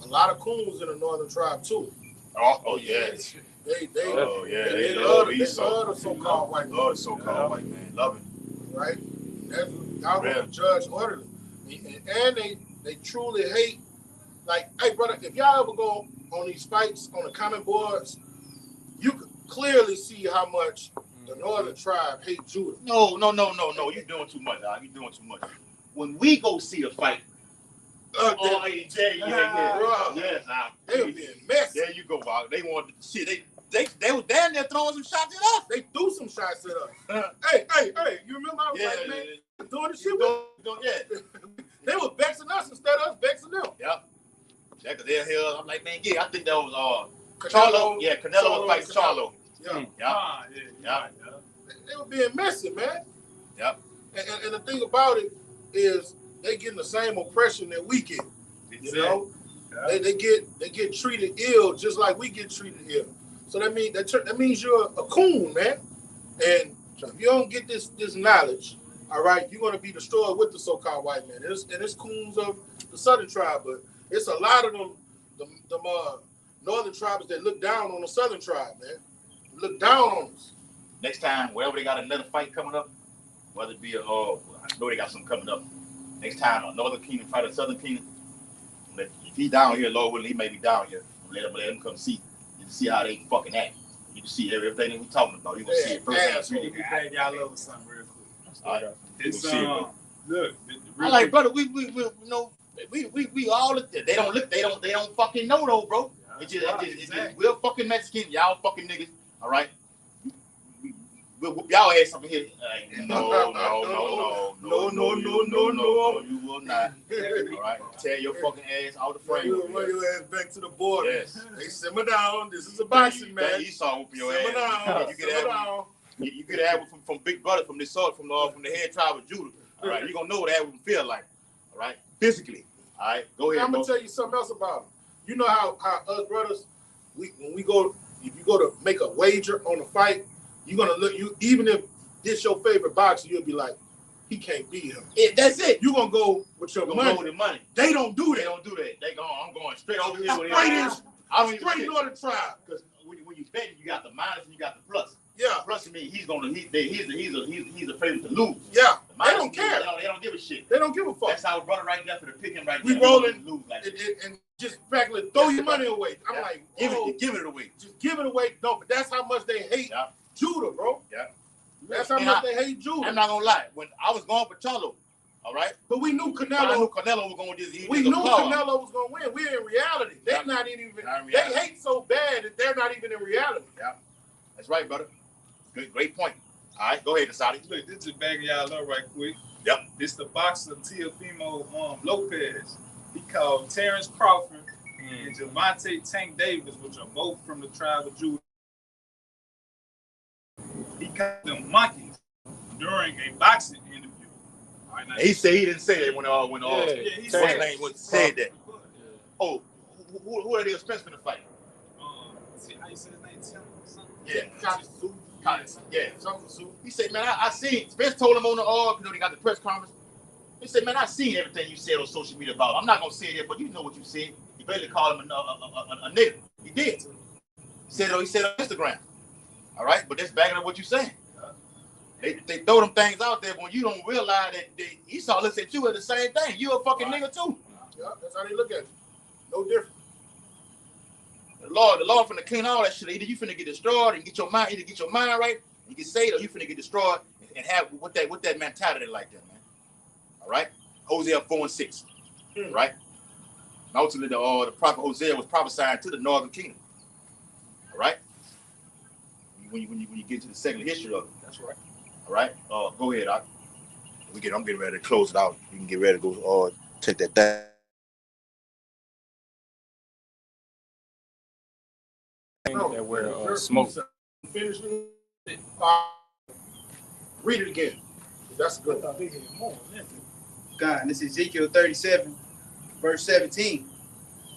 a lot of coons in the northern tribe too. Oh yeah. They love the so-called white man. Love the so-called white man. Love it. Right? Y'all gonna judge orderly. And they truly hate. Like, hey brother, if y'all ever go on these fights on the comment boards, you could clearly see how much the northern tribe hate Judah. No. You're doing too much, dog. You're doing too much. When we go see the fight, They were being messy. There you go, dog. They wanted to see. They was down there throwing some shots at us. They threw some shots at us. Hey, you remember I was like, man, doing the shit They were vexing us instead of us vexing them. Yep. Yeah, because they're here. I'm like, man, I think that was Charlo. Yeah, Canelo was fighting Charlo. Yeah. They were being messy, man. Yep. And the thing about it is they getting the same oppression that we get. You know? Yeah. They get treated ill just like we get treated ill. So that means you're a coon, man. And if you don't get this knowledge, all right, you're gonna be destroyed with the so-called white man. And it's coons of the southern tribe, but it's a lot of them northern tribes that look down on the southern tribe, man. Look down on us. Next time, wherever they got another fight coming up, whether it be I know they got something coming up. Next time, a northern kingdom fight a southern kingdom. If he down here, Lord willing, he may be down here. Let him come see. You can see how they fucking act. You can see everything that we talking about. You can see it first. Let me bang y'all over something real quick. All right. It's look. I like, brother. We you know we all they don't fucking know though, bro. It's just we're fucking Mexican. Y'all fucking niggas. All right. We'll whoop y'all ass up here. No, you will not. All right, tear your fucking ass out the frame. You'll run your ass back to the border. Yes. Hey, simmer down. This is a boxing match. Esau whoop your simmer ass. Down. You get that from Big Brother, from this sort, from the head tribe of Judah. All right, you gonna know what that would feel like. All right, physically. All right, go ahead. I'm gonna tell you something else about them. You know how us brothers, when we go if you go to make a wager on a fight, you're gonna look. You even if this your favorite boxer, you'll be like, he can't beat him. That's it. You're gonna go with your Gonna money. go with the money. They don't do They that. don't do that. They go, I'm going straight over here. I don't even straight Northern Tribe. Because when you bet, you got the minus and you got the plus. Yeah, Plus, I mean, he's a favorite to lose. yeah. The They don't care. They don't give a shit. They don't give a fuck. That's how we're running right there for the picking right We there. rolling lose like and just practically throw your money away. I'm like, give whoa, it away. just give it away. No, but that's how much they hate Judah, bro. Yeah. That's how much they hate Judah. I'm not gonna lie. When I was going for Charlo, all right. But we knew I knew Canelo. Canelo was going to just. We knew Canelo was gonna win. We're in reality. They're not even. They hate so bad that they're not even in reality. Yeah, that's right, brother. Great point. All right, go ahead, Asadi. Look, this is bagging y'all up right quick. Yep. This the boxer Teofimo Lopez. He called Terrence Crawford and Javante Tank Davis, which are both from the tribe of Judah. He called them monkeys during a boxing interview. All right, now, He said he didn't say that when he said that. Oh, who are they Spence in the fight? See how you say his name? Tim or something? Yeah. Yeah. Something. He said, man, I seen. Spence told him on the they got the press conference. He said, man, I seen everything you said on social media about him. I'm not gonna say it here, but you know what you said. You basically called him a nigga. He did. He said on Instagram. All right, but that's backing up what you're saying. They throw them things out there, but when you don't realize that Esau looks at you as the same thing. You a fucking nigga too. Yeah, that's how they look at you. No different. The Lord finna clean all that shit. Either you finna get destroyed and get your mind right, you get saved, or you finna get destroyed and have with that mentality like that, man. All right? Hosea 4:6. Right? And ultimately, the prophet Hosea was prophesying to the northern kingdom. All right? When you get to the second history of it. That's right. All right? Go ahead, I'm getting ready to close it out. You can get ready to go take that thing. That we're smoke. Finish it. Read it again. That's good. God, this is Ezekiel 37, verse 17.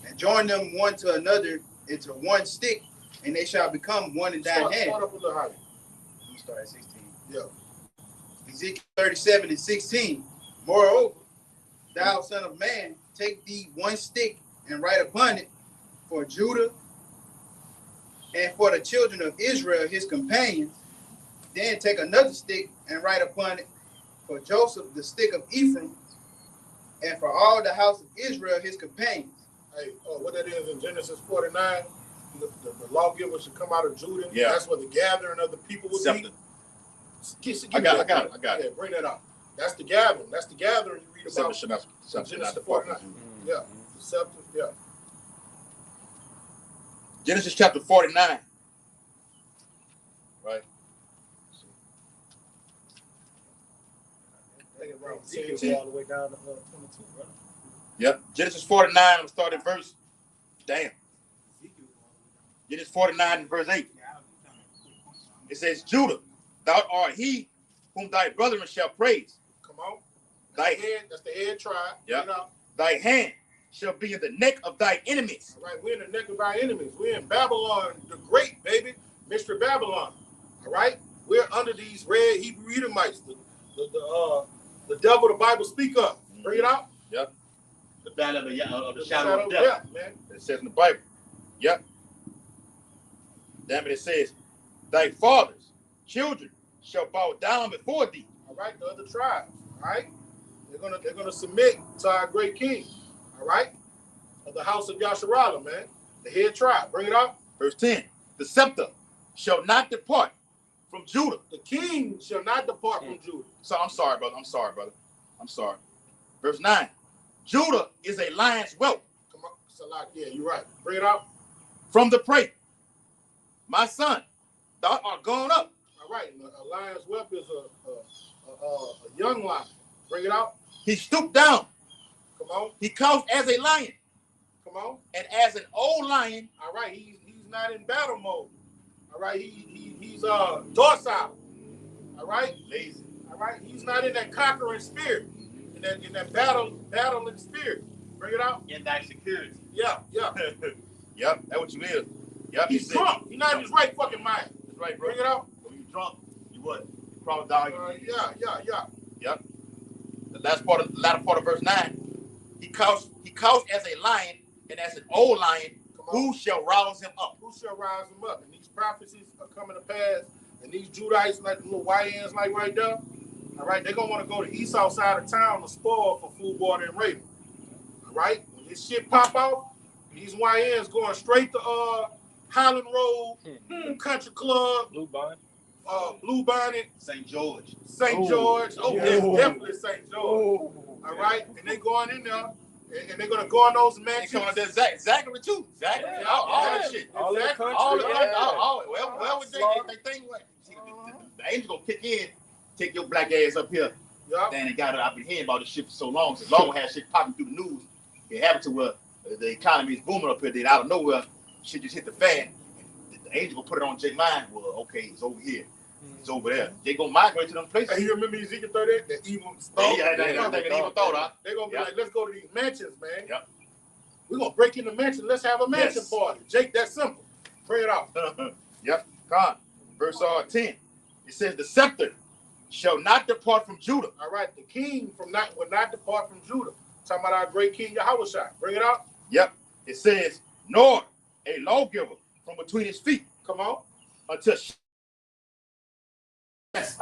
And join them one to another into one stick, and they shall become one in thine hand. Start up a little higher. Let me start at 16. Yeah. Ezekiel 37 and 16. Moreover, thou son of man, take thee one stick and write upon it for Judah and for the children of Israel, his companions. Then take another stick and write upon it for Joseph, the stick of Ephraim, and for all the house of Israel, his companions. Hey, what that is in Genesis 49, the lawgiver should come out of Judah. Yeah. That's where the gathering of the people would be. I got it. Yeah, bring that out. That's the gathering. That's the gathering you read about. Genesis 49. Yeah. The scepter. Yeah. Genesis chapter 49. Right. Ezekiel all the way down to 22, right? Yep. Genesis 49, I'm starting verse. Damn. Genesis 49 and verse 8. It says, Judah, thou art he whom thy brethren shall praise. Come on. Thy That's the head tribe. Yeah. You know? Thy hand shall be in the neck of thy enemies. All right, we're in the neck of our enemies. We're in Babylon the Great, baby. Mystery Babylon. All right? We're under these red Hebrew Edomites. The devil the Bible speak of. Bring it out. Yep. The battle of the shadow of death. Yeah, man. It says in the Bible. Yep. Damn it says, thy fathers, children shall bow down before thee. All right, the other tribes. All right? They're gonna submit to our great king. All right? Of the house of Yasharala, man. The head tribe. Bring it up. Verse 10. The scepter shall not depart from Judah. The king shall not depart from Judah. So I'm sorry, brother. I'm sorry. Verse 9. Judah is a lion's whelp. Come on, Salak. Yeah, you're right. Bring it up. From the prey. My son, thou art gone up. All right. A lion's whelp is a young lion. Bring it out. He stooped down. Come on. He comes as a lion. Come on. And as an old lion. All right. He's not in battle mode. All right. He's docile. All right. Lazy. All right. He's not in that conquering spirit. In that battling spirit. Bring it out. In thy security. Yeah. Yep. That's what you is. Yep, He's drunk. He's not in his right fucking mind. That's right, bro. Bring it out. When you drunk, you what? You crawl down. Yeah. Yep. The latter part of verse 9. He couched as a lion, and as an old lion, who shall rouse him up? Who shall rise him up? And these prophecies are coming to pass. And these Judites, like the little YNs, like right there, all right, they're gonna want to go to Esau side of town to spoil for food, water, and raven. All right, when this shit pop out, these YNs going straight to Highland Road, Country Club, Blue Bonnet. Blue Bonnet, St. George. St. George. Oh, Yeah. it's definitely St. George. All right, and they going in there, and they're gonna go in those They mansions. coming up there, Zachary too. Zachary, Yeah, all yeah. that shit. All that Exactly. country. Well, they think what? The angel gonna kick in, take your black ass up here. Yeah. Then they got it. I've been hearing about this shit for so long. So long had shit popping through the news. It happened to where the economy is booming up here. Then out of nowhere, shit just hit the fan. The angel gonna put it on Jay mind. Well, okay, it's over here. It's over there. They gonna migrate to them places. Hey, you remember Ezekiel 38? That evil thought? Yeah, they even thought, huh? They're gonna be Yeah. like, let's go to these mansions, man. Yep. We're gonna break in the mansion. Let's have a mansion Yes. party. Jake, that's simple. Bring it out. Yep. God. Verse 10. It says, the scepter shall not depart from Judah. All right, the king will not depart from Judah. Talking about our great king Yahushua. Bring it out. Yep. It says, nor a lawgiver from between his feet Come on. until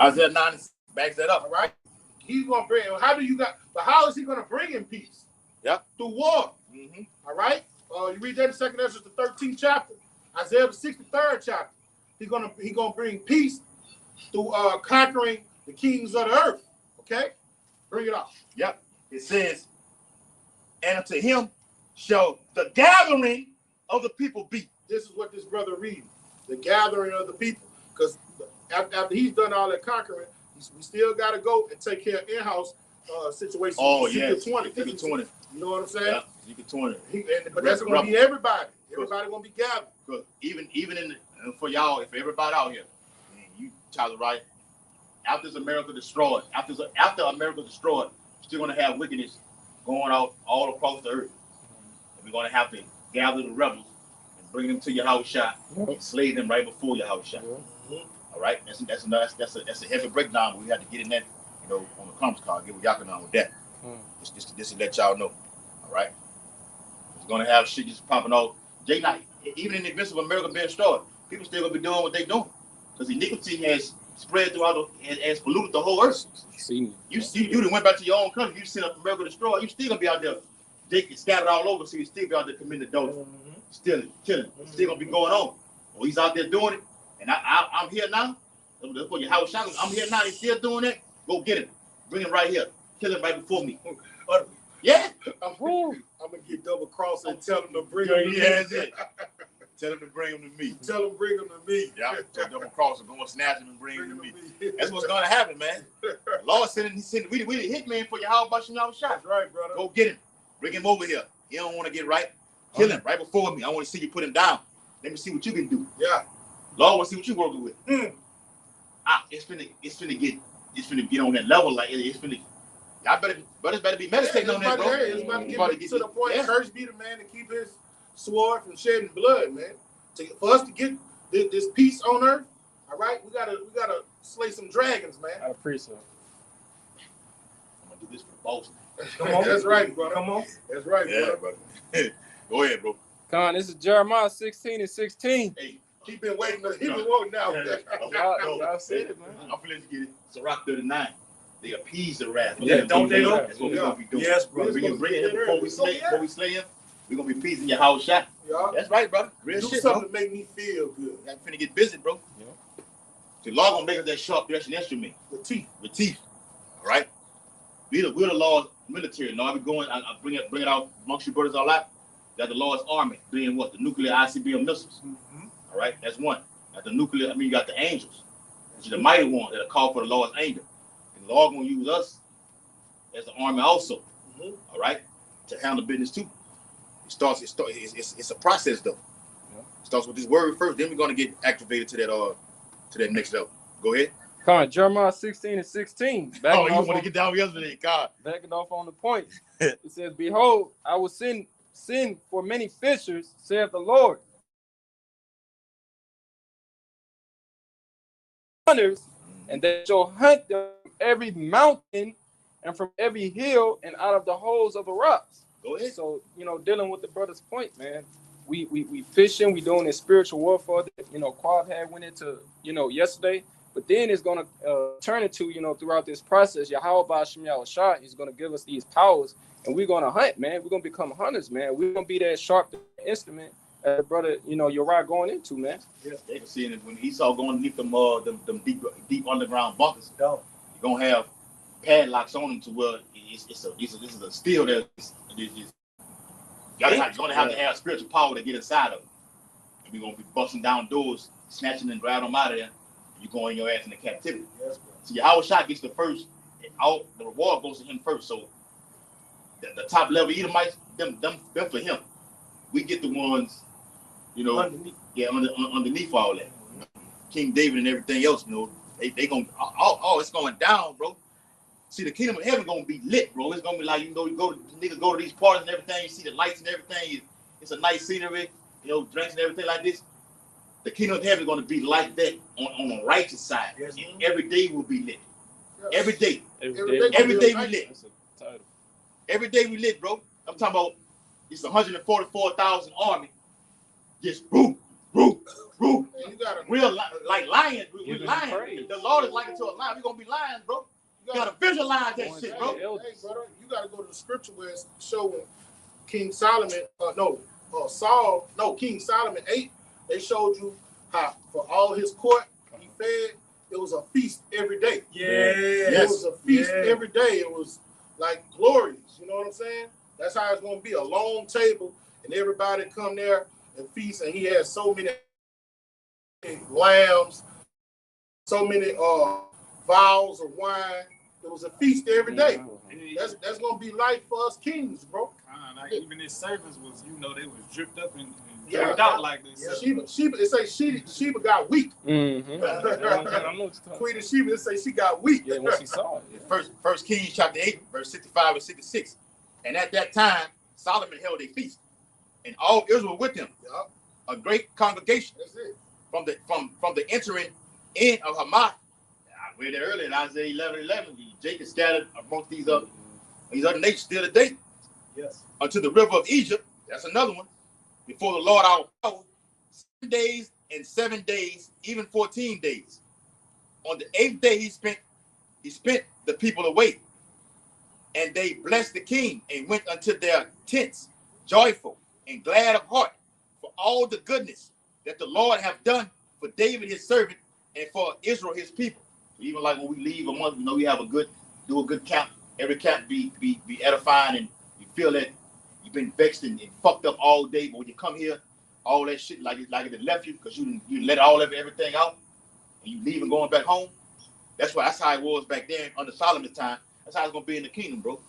Isaiah 9 backs that up. All right. He's gonna bring. But how is he gonna bring in peace? Yep. Through war. Mm-hmm. All right. You read that in 2nd Ezra, the 13th chapter. Isaiah the 63rd chapter. He's gonna bring peace through conquering the kings of the earth. Okay. Bring it up. Yep. It says, and unto him shall the gathering of the people be. This is what this brother reading. The gathering of the people. Because after he's done all that conquering, we still got to go and take care of in-house situations. Oh, Ezekiel yes. 20. Ezekiel 20. You know what I'm saying? Yeah. Ezekiel 20. But that's going to be everybody. Everybody going to be gathered. Good. Even in for y'all, if everybody out here, man, you Tyler, right? After America destroyed, after America destroyed, we're still gonna have wickedness going out all across the earth. And we're gonna have to gather the rebels and bring them to Yahushua and slay them right before Yahushua. All right, that's a heavy breakdown. But we have to get in that, on the conference call. Get with Yakanan with that. Just to let y'all know. All right, we're gonna have shit just popping off. Even in the midst of America being destroyed, people still gonna be doing what they doing because iniquity has spread throughout has polluted the whole earth. You done went back to your own country. You seen America destroyed. You still gonna be out there, Jake scattered all over. So you still be out there committing adultery, stealing, killing. It's still gonna be going on. Well, he's out there doing it, and I'm here now. That's what your house shot. I'm here now. He's still doing it. Go get him. Bring him right here. Kill him right before me. Yeah. I'm gonna get double cross and tell him to bring him to me. That's it. Tell him to bring him to me. Tell him bring him to me. Yeah, so double cross him, go and snatch him and bring him to me. That's what's gonna happen, man. The Lord said, we the hitman for your house, Bashim shot. That's right, brother. Go get him. Bring him over here. He don't want to get right. Kill him right before me. I want to see you put him down. Let me see what you can do. Yeah. Lord want to see what you working with. It's finna get on that level. Like it's finna. Y'all better be meditating on that, bro. It's about to get to the point. Curse be the man to keep his sword from shedding blood, man. For us to get this peace on earth, all right, we gotta slay some dragons, man. I appreciate it. I'm gonna do this for the boss. Come on. That's right, brother. Come on. That's right, brother. Go ahead, bro. Come on, this is Jeremiah 16:16. Hey, He been waiting. He been waiting now. Y'all said it, man. I'm finna get it. It's a rock 39. They appease the wrath. Yeah, don't they, though? That's what we're gonna be doing. Yes, brother. We're gonna bring him before we slay him. We're gonna be appeasing your house shot. Yeah. That's right, brother. Real Do shit, something bro. to make me feel good. I'm finna get busy, bro. Yeah. The Lord gonna make us that sharp dressing instrument. The teeth. With teeth. All right? We're the Lord's military. Now we going, I bring it out amongst your brothers all that. That the Lord's army, being what? The nuclear ICBM missiles. All right? that's one. At the nuclear, you got the angels. Which is the mighty one that are called for the Lord's anger. And the Lord gonna use us as the army also. All right? To handle business too. It's a process though. Yeah. It starts with this word first, then we're gonna get activated to that next level. Go ahead. Come on, Jeremiah 16:16. You want to get down yesterday, God. Backing off on the point. It says, "Behold, I will send for many fishers, saith the Lord, hunters, and they shall hunt them from every mountain and from every hill and out of the holes of the rocks. Go ahead. So, dealing with the brother's point, man, we fishing, we doing this spiritual warfare that, Quab had went into, yesterday, but then it's going to turn into, throughout this process, Yahweh Ba'ashem Yahushua is going to give us these powers, and we're going to hunt, man. We're going to become hunters, man. We're going to be that sharp instrument as brother, Uriah going into, man. Yeah, they can see it when Esau going underneath them deep underground bunkers. Don't. You're going to have padlocks on them to where this is a steel that you're going to have spiritual power to get inside of them. And we're going to be busting down doors, snatching and grabbing them out of there. And you're going your ass into captivity. Yes, so Yahushua gets the first, all the reward goes to him first. So the top level Edomites, them for him. We get the ones, underneath all that. King David and everything else, they going it's going down, bro. See, the kingdom of heaven gonna be lit, bro. It's gonna be like, niggas go to these parties and everything, you see the lights and everything, it's a nice scenery, drinks and everything like this. The kingdom of heaven is gonna be like that on the righteous side. Yes, and every day will be lit. Yes. Every day. Every day we lit. Every day we lit, bro. I'm talking about it's 144,000 army. Just boom. We're like lions. We're lions. The Lord is likened to a lion. We're gonna be lions, bro. You gotta visualize that shit, bro. Hey, brother, you gotta go to the scripture where it's showing King Solomon, King Solomon 8, they showed you how for all his court he fed, it was a feast every day. Yeah. It was a feast every day. It was like glorious, you know what I'm saying? That's how it's gonna be, a long table, and everybody come there and feast, and he had so many lambs, so many vials of wine. It was a feast every day. That's gonna be life for us kings, bro. Like even his servants was, they was dripped up and dripped out like this. Yeah, Sheba, it say Sheba got weak. Mm-hmm. Queen of Sheba, it say she got weak. Yeah, when she saw it. Yeah. First Kings chapter 8, verse 65 and 66. And at that time, Solomon held a feast, and all Israel with him, a great congregation. That's it. From the entering in of Hamath. I read it earlier in Isaiah 11:11. Jacob scattered amongst these other nations still today. Yes. Unto the river of Egypt. That's another one. Before the Lord our power, 7 days and 7 days, even 14 days. On the 8th day he spent the people away, and they blessed the king and went unto their tents, joyful and glad of heart, for all the goodness that the Lord have done for David his servant and for Israel his people. Even like when we leave a month, we have do a good camp. Every camp be edifying, and you feel that you've been vexed and fucked up all day. But when you come here, all that shit like it left you because you let all of everything out, and you leave and going back home. That's how it was back then under Solomon's time. That's how it's gonna be in the kingdom, bro.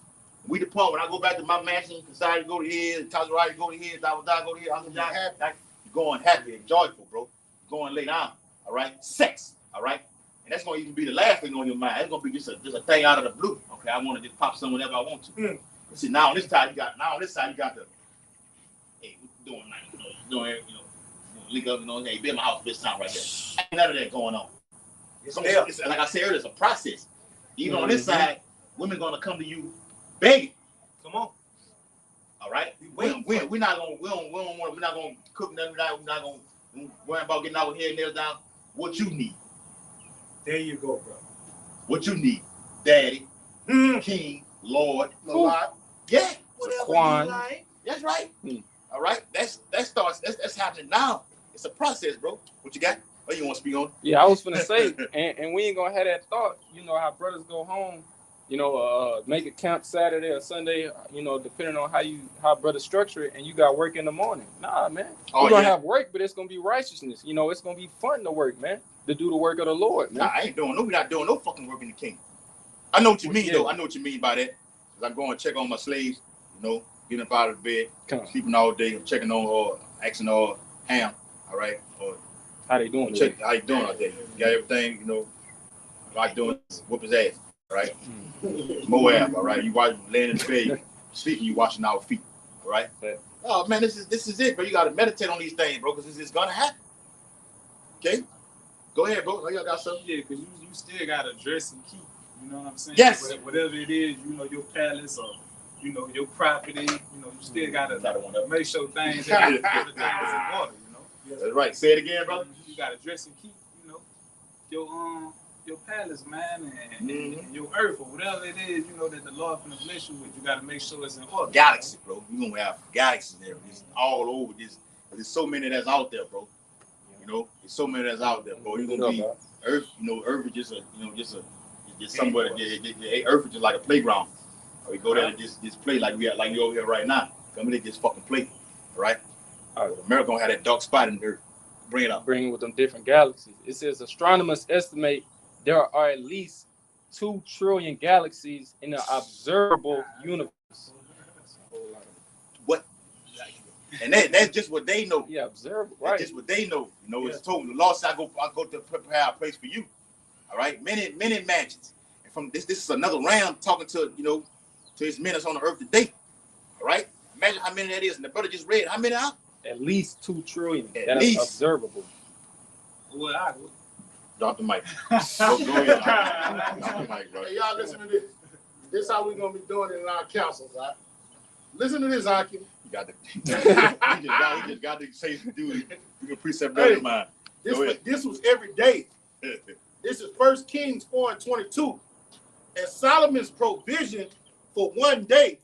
We depart when I go back to my mansion, decided to go to here, Tazariah go to here, Dawadah go to here, you're going happy and joyful, bro. You're going lay down, all right? Sex, all right? And that's gonna even be the last thing on your mind. It's gonna be just a thing out of the blue. Okay, I want to just pop some whenever I want to. See, now on this side you got the, hey, what you doing, man? Link up, hey, be in my house, bitch, time right there. Ain't none of that going on. It's like I said earlier, it's a process. Even on this side, women gonna come to you begging. Come on. All right? We're not gonna cook nothing. We're not gonna worry about getting our hair and nails down. What you need. There you go, bro. What you need, Daddy, King, Lord, yeah, Quan. Like. that's right. All right, that's happening now. It's a process, bro. What you got? What you want to speak on? Yeah, I was gonna say, and we ain't gonna have that thought. How brothers go home, make a camp Saturday or Sunday, depending on how brothers structure it, and you got work in the morning. Nah, man. We're gonna have work, but it's gonna be righteousness. It's gonna be fun to work, man. To do the work of the Lord, man. Nah, we're not doing no fucking work in the kingdom. I know what you mean, though. I know what you mean by that. I'm going to check on my slaves, getting up out of the bed, sleeping all day, I'm checking on or asking Ham, all right? Or how they doing? How you doing all day? You got everything, like doing whoop his ass, all right? Moab, all right? You laying in the bed, sleeping, you washing our feet, all right? Oh man, this is it, bro. You got to meditate on these things, bro, because this is gonna happen. Okay? Go ahead, bro. Y'all got something? Yeah, because you still got to dress and keep. You know what I'm saying? Yes. Whatever it is, you know, your palace or, you know, your property, you know, you still got to make sure things, everything is in order, you know? That's right. Say it again, brother. You got to dress and keep, you know, your palace, man, and your earth or whatever it is, you know, that the Lord can bless you with. You got to make sure it's in order. Galaxy, bro. You're going to have galaxies there. It's all over. There's so many that's out there, bro. You know, there's so many that's out there, bro. You're going to be Earth, you know, Earth is just somewhere. Earth is just like a playground. We go there and just play like you over here right now. Come in and just fucking play. All right? America going to have that dark spot in the Earth. Bring it up. Bring with them different galaxies. It says astronomers estimate there are at least 2 trillion galaxies in the observable universe. What? And that's just what they know. Yeah, observable. Right. That's just what they know. You know, it's told me. The Lord said, I go to prepare a place for you. All right? Many mansions. And from this is another ram talking to, you know, to his men that's on the earth today. All right? Imagine how many that is. And the brother just read how many are? At least 2 trillion. At least. Observable. Well, I go. Drop the mic. Go ahead. Drop the mic, bro. Hey, y'all listen to this. This is how we're going to be doing it in our councils, right? Listen to this, Aki. You got to, he just got to say, dude, you can precept that in mind. This was every day. This is 1 Kings 4:22. And Solomon's provision for one day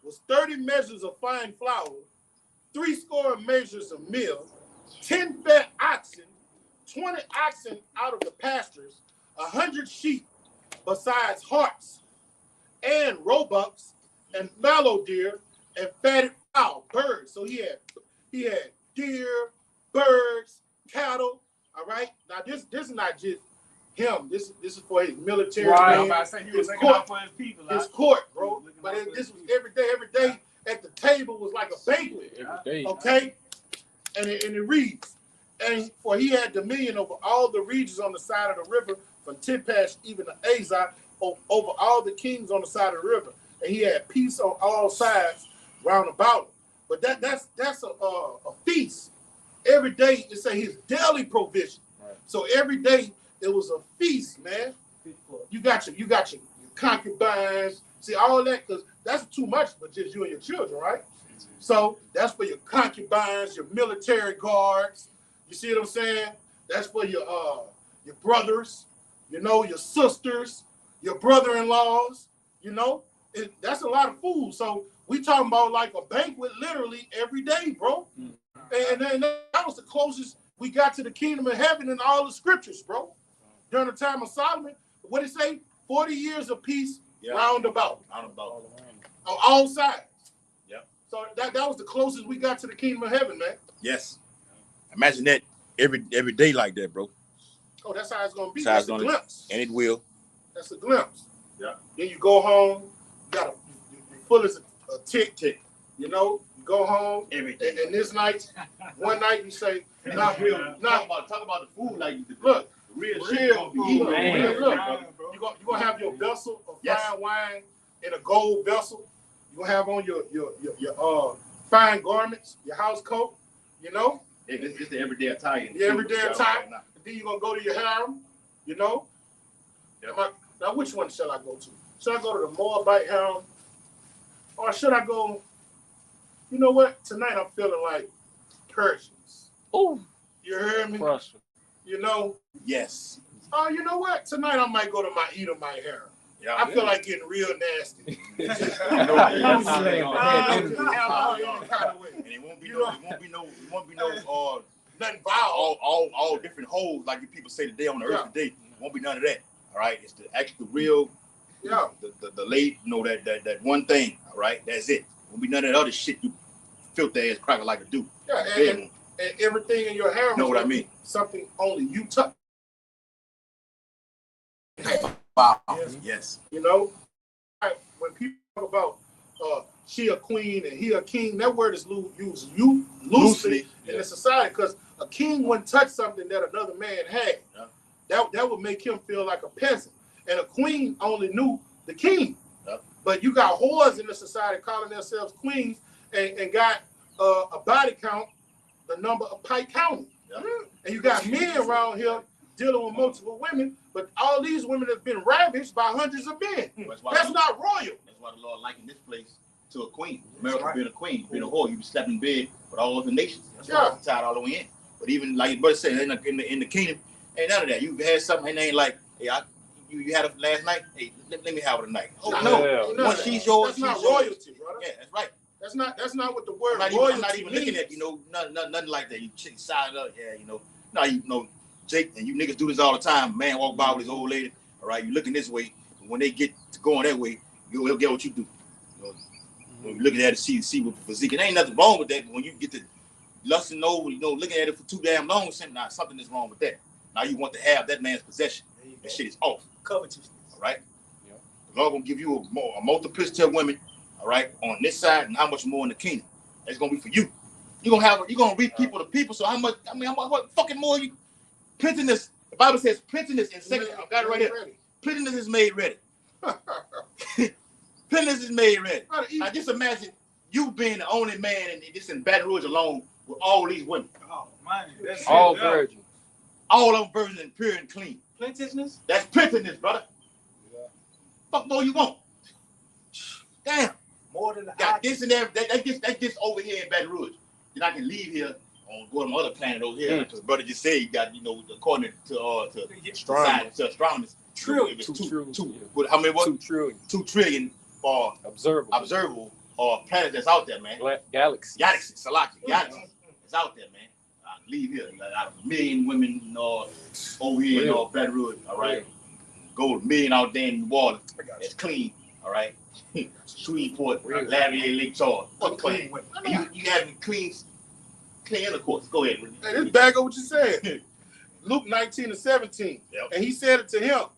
was 30 measures of fine flour, 60 measures of meal, 10 fat oxen, 20 oxen out of the pastures, 100 sheep, besides harts and roebucks and fallow deer and fatted fowl, birds. So he had deer, birds, cattle. All right. Now this is not just him. This is for his military. Right. Man. I was about to say, he was His looking court. out for his people. His court, bro. But this was every day at the table was like a banquet. Every day. Okay? And it reads, and for he had dominion over all the regions on the side of the river, from Tipash even to Azar, over all the kings on the side of the river. And he had peace on all sides round about him. But that's a feast. Every day it say his daily provision. Right. So every day it was a feast, man. You got your concubines. See all that, because that's too much for just you and your children, right? So that's for your concubines, your military guards. You see what I'm saying? That's for your brothers, you know, your sisters, your brother-in-laws, you know. That's a lot of food. So we talking about like a banquet literally every day, bro. And then that was the closest we got to the kingdom of heaven in all the scriptures, bro. During the time of Solomon, what did it say? 40 years of peace round about. On all sides. Yep. So that was the closest we got to the kingdom of heaven, man. Yes. Imagine that every day like that, bro. Oh, that's how it's going to be. That's a glimpse. And it will. That's a glimpse. Yeah. Then you go home, you're full as a tick. You know, you go home, and this night, one night you say, talk about the food like you look, real food. Man. Look, you're going to have your vessel of fine wine in a gold vessel. You're going to have on your fine garments, your house coat, you know. It's just the everyday attire. The everyday attire. And then you're going to go to your harem, you know. Yep. Now, which one shall I go to? Should I go to the Moabite harem? Or should I go, you know what? Tonight I'm feeling like Persians. Oh. You heard me? Pressure. You know? Yes. Oh, you know what? Tonight I might go to my Edomite harem. Yeah, I feel like getting real nasty. And it won't be no nothing vile. All different holes like you people say today on the earth today. Won't be none of that. All right, it's the real, the late, you know, that one thing. All right, that's it. Won't be none of that other shit you filthy ass cracker like to do. Yeah, and everything in your harem. Know what I mean? Something only you touch. Wow. Yes. You know, when people talk about she a queen and he a king, that word is used loosely in the society, because a king wouldn't touch something that another man had. Yeah. That would make him feel like a peasant. And a queen only knew the king. Yeah. But you got whores in the society calling themselves queens and got a body count, the number of Pike County. Yeah. And you got men around here dealing with multiple women, but all these women have been ravaged by hundreds of men. That's not royal. That's why the Lord likened this place to a queen. America being a queen, being a whore, you be sleeping in bed with all other nations. That's why it's tied all the way in. But even like your brother said, in the kingdom, ain't none of that. You had something, and ain't like, hey, you had it last night. Hey, let me have it tonight. Oh no, once she's yours, that's not royalty, brother. Yeah, that's right. That's not what the word I'm royalty not even means. looking at nothing like that. You side up, no, Jake, and you niggas do this all the time. Man walk by with his old lady. All right, you looking this way. When they get to going that way, you'll get what you do. When you looking at it, see with physique, and ain't nothing wrong with that. But when you get to lusting over, looking at it for too damn long, something is wrong with that. Now you want to have that man's possession. That shit is off. Covetousness. All right. Yeah. The Lord gonna give you a multiplicity of women. All right, on this side, and how much more in the kingdom? That's gonna be for you. You're gonna reap people to people. So how much? I mean, what fucking more you? Plentiness. The Bible says plentiness in second. I got it right here. Plentiness is made ready. Plentiness is made ready. I just imagine you being the only man in Baton Rouge alone with all these women. Oh man, that's all virgins. All of them virgins and pure and clean. Plenteousness? That's plentiness, brother. Yeah. Fuck more you want. Damn. More than the got this and that gets over here in Baton Rouge. Then I can leave here on go to my other planet over here. Because brother just said you got, according to astronomers, how many what? 2 trillion. 2 trillion observable planets that's out there, man. Galaxies. Galaxies it's out there, man. I leave here. Got a million women over here in Baton Rouge, all right? Go a million out there in the water. It's clean, all right? Shreveport, Lavrier, Lake Charles. What clean? You having clean intercourse. Go ahead. Hey, this back up what you said. Luke 19:17. Yep. And he said it to him,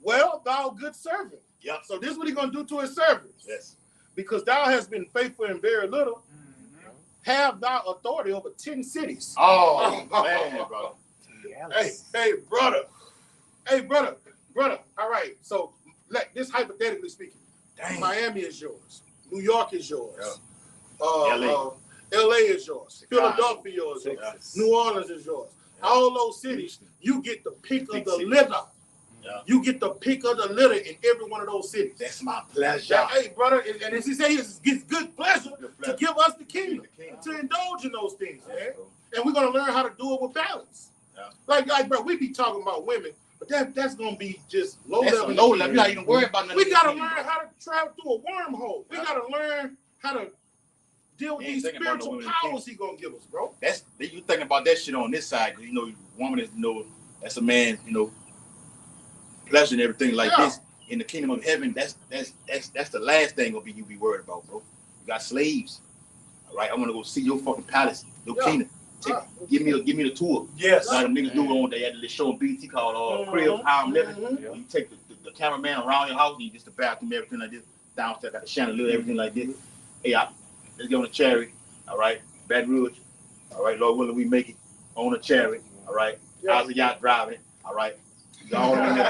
well, thou good servant. Yep. So this is what he's going to do to his servants. Yes. Because thou hast been faithful in very little, have thou authority over 10 cities. Oh, man, brother. Hey, brother. All right. So this hypothetically speaking. Dang. Miami is yours. New York is yours. Yeah. LA is yours. Philadelphia is yours. New Orleans is yours. Yeah. All those cities, you get the pick of the litter. Yeah. You get the pick of the litter in every one of those cities. That's my pleasure. Hey, brother, and as he says, it's good pleasure to give us the kingdom, to indulge in those things, man. And we're going to learn how to do it with balance. Yeah. Like, bro, we be talking about women. But that's gonna be just low level. Low level. You're not even worried about nothing. We gotta learn how to travel through a wormhole. We gotta learn how to deal with these spiritual powers he gonna give us, bro. You thinking about that shit on this side, woman is that's a man, pleasure and everything like this. In the kingdom of heaven, that's the last thing gonna be you be worried about, bro. You got slaves. All right, I wanna go see your fucking palace, your kingdom. Give me the tour. Yes. Like the niggas do on they had this show on BT called Crib How I'm Living. Yeah. You take the cameraman around your house, you just the bathroom, everything like this. Downstairs got the chandelier, everything like this. Hey, let's get on a chariot. All right, Baton Rouge. All right, Lord willing, we make it on a chariot. All right, how's the yacht driving it? All right, all on there.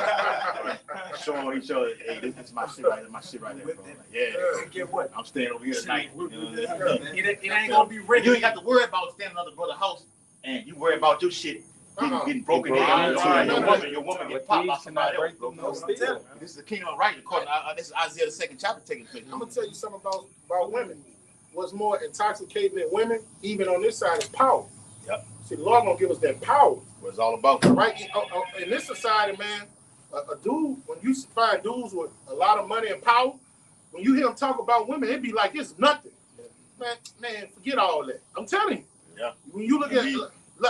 All right, showing each other. Hey, this is my shit right there. My shit right there, bro. Like, yeah. I'm staying over here tonight. It ain't gonna be ready. You ain't got to worry about staying in another brother's house, and you worry about your shit getting broken in. Your woman get popped by somebody else, bro. This is the kingdom of right. This is Isaiah the 2nd chapter taking place. I'm gonna tell you something about women. What's more intoxicating than women, even on this side, is power. Yep. See, the Lord gonna give us that power. What it's all about, right? In this society, man, a dude, when you find dudes with a lot of money and power, when you hear them talk about women, it be like it's nothing. Man, forget all that. I'm telling you. Yeah. When you look at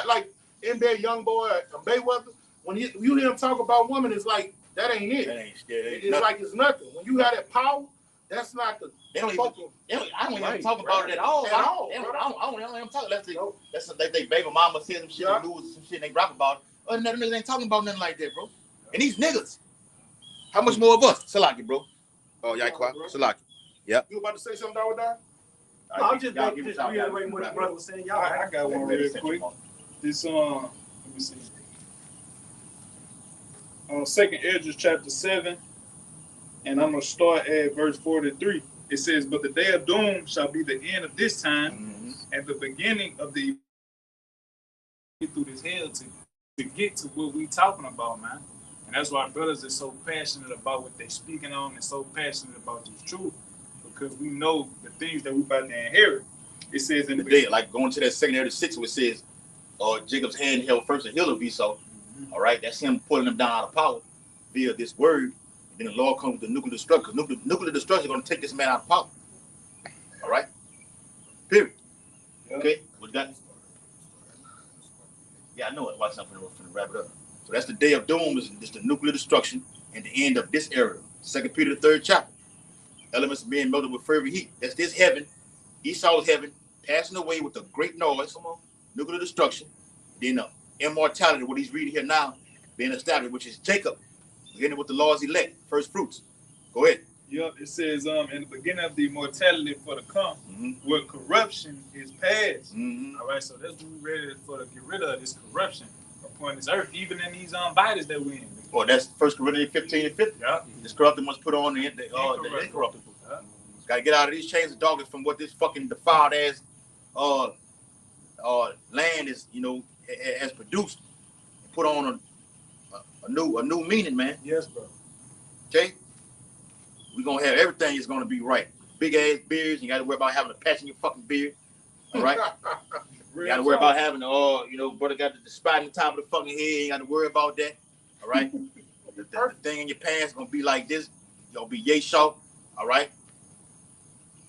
like NBA young boy Mayweather, when you hear him talk about women, it's like that ain't it. It's like it's nothing. When you have that power, that's not the. I don't even talk about it at all. I don't even talk. That's like they baby mama said some shit, they lose some shit, and they rap about it. Other than that, niggas ain't talking about nothing like that, bro. And these niggas, how much more of us? Salaki, bro. Oh, y'all quiet. Salaki. Yep. You about to say something, Dawah Dai? No, I'm just reiterating what the brother was saying. I got one real quick. This let me see. 2nd Esdras chapter 7, and I'm gonna start at verse 43. It says, "But the day of doom shall be the end of this time, and the beginning of the through this hell to to get to what we talking about, man. And that's why brothers are so passionate about what they speaking on and so passionate about this truth, because we know the things that we about to inherit. It says in the day, like going to that 2:36, where it says, Jacob's hand held first a hill of Esau. All right, that's him pulling them down out of power via this word. And then the Lord comes with the nuclear destruction. Nuclear destruction is going to take this man out of power. All right, period. Yep. Okay, what you got? Yeah, I know it. Watch something to wrap it up. So that's the day of doom. Is the nuclear destruction and the end of this era. 2 Peter, the 3rd chapter. Elements being melted with fervent heat. That's this heaven, Esau's heaven, passing away with a great noise. Nuclear destruction. Then the immortality, what he's reading here now, being established, which is Jacob, beginning with the Lord's elect, first fruits. Go ahead. Yep, it says in the beginning of the immortality for the come, where corruption is past. All right, so that's what we're ready for to get rid of, this corruption upon this earth, even in these bodies that we're in. Oh, that's 1 Corinthians 15 and 50. Yeah. This corrupted must put on the incorruptible. Got to get out of these chains of darkness from what this fucking defiled ass land is, has produced. And put on a new meaning, man. Yes, bro. Okay? We're going to have everything is going to be right. Big ass beards. You got to worry about having a patch in your fucking beard. All right? You got to worry about having, brother got the spot in the top of the fucking head. You got to worry about that. All right? the thing in your pants is going to be like this. It's going to be yay short. All right?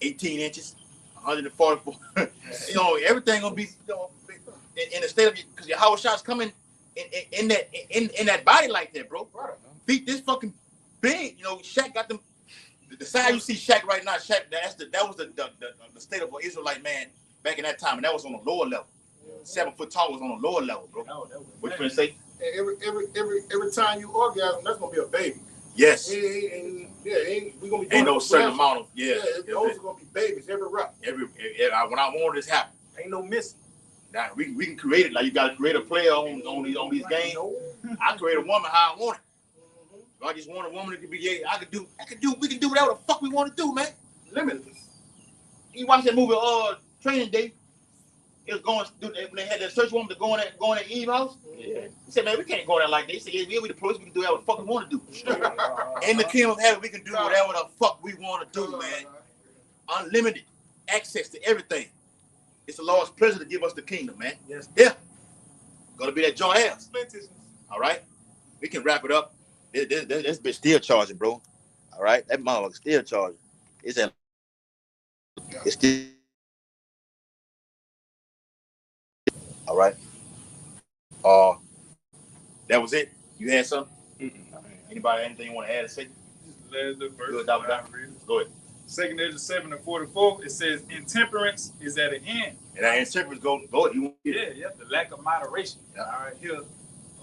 18 inches. 144. Everything going to be, in a state of, because your house shots coming in that body like that, bro. Feet this fucking big. Shaq got them. The side you see Shaq right now, Shaq, that was the state of an Israelite man back in that time, and that was on a lower level. 7 foot tall was on a lower level, bro. What you gonna say? Every time you orgasm, that's gonna be a baby. Yes. We gonna be ain't no certain amount of those are gonna be babies every rep. When I want this happen, ain't no missing. Now we can create it. Like you gotta create a player on these games. I create a woman how I want it. If I just want a woman that can be we can do whatever the fuck we want to do, man. Limitless. You watch that movie Training Day. It was going when they had that search woman to go in at Eve's house. Yeah. He said, man, we can't go there like this. He said, yeah, we the police, we can do whatever the fuck we want to do. In the kingdom of heaven, we can do whatever the fuck we want to do, man. Unlimited access to everything. It's the Lord's pleasure to give us the kingdom, man. Yes. Yeah. Gonna be that joint ass. All right. We can wrap it up. This bitch still charging, bro. All right. That motherfucker still charging. It's still. All right. That was it. You had something? Anybody, anything you want to add or say? Good, Go ahead. 2 Ezra 7:44, it says, intemperance is at an end. And that intemperance go ahead. The lack of moderation. Yeah. All right, here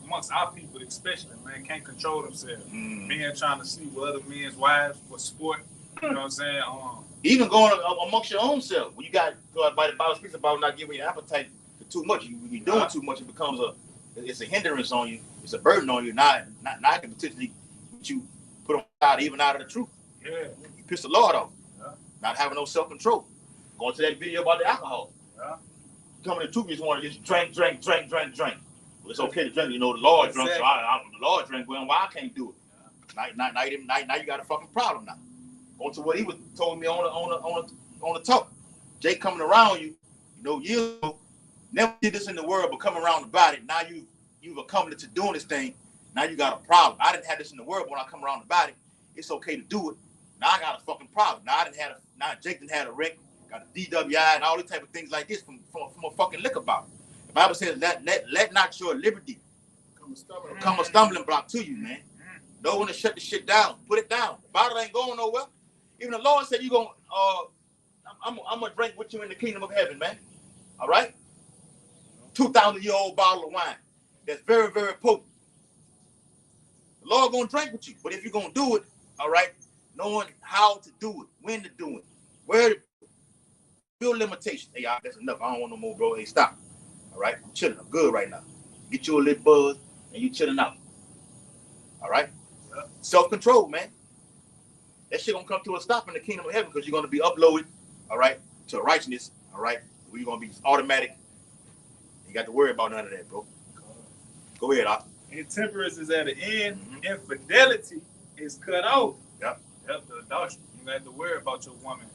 amongst our people, especially, man, can't control themselves. Men trying to sleep with other men's wives for sport. You know what I'm saying? Even going amongst your own self. When you got by the Bible speaks about not giving your appetite for too much. When you're doing too much, it becomes it's a hindrance on you. It's a burden on you. Not can potentially you put them out even out of the truth. Yeah. You piss the Lord off. Yeah. Not having no self-control. Going to that video about the alcohol. Yeah. Coming to truth, you just want to just drink. Well, it's okay to drink. The Lord drunk, so the Lord drank. Well, why I can't do it? Now you got a fucking problem now. Going to what he was told me on the talk. Jake coming around you, years ago, never did this in the world, but coming around about it. Now you've accomplished to doing this thing. Now you got a problem. I didn't have this in the world, but when I come around about it, it's okay to do it. Now I got a fucking problem. Now Jake didn't have a wreck, got a DWI and all these type of things like this from a fucking liquor bottle. The Bible says let not your liberty come a stumbling block to you, man. Know when to shut the shit down. Put it down. The bottle ain't going nowhere. Even the Lord said I'm gonna drink with you in the kingdom of heaven, man. All right? 2,000-year-old bottle of wine. That's very, very potent. The Lord gonna drink with you. But if you're gonna do it, all right, knowing how to do it, when to do it, where to build limitations. Hey, that's enough. I don't want no more, bro. Hey, stop. All right? I'm chilling. I'm good right now. Get you a little buzz and you chilling out. All right? Yeah. Self-control, man. That shit gonna come to a stop in the kingdom of heaven because you're gonna be uploaded, all right, to righteousness, all right, where you're gonna be automatic. You got to worry about none of that, bro. Go ahead, Doc. Intemperance is at an end. Infidelity is cut off. Yep. Yep, the adultery. You don't have to worry about your woman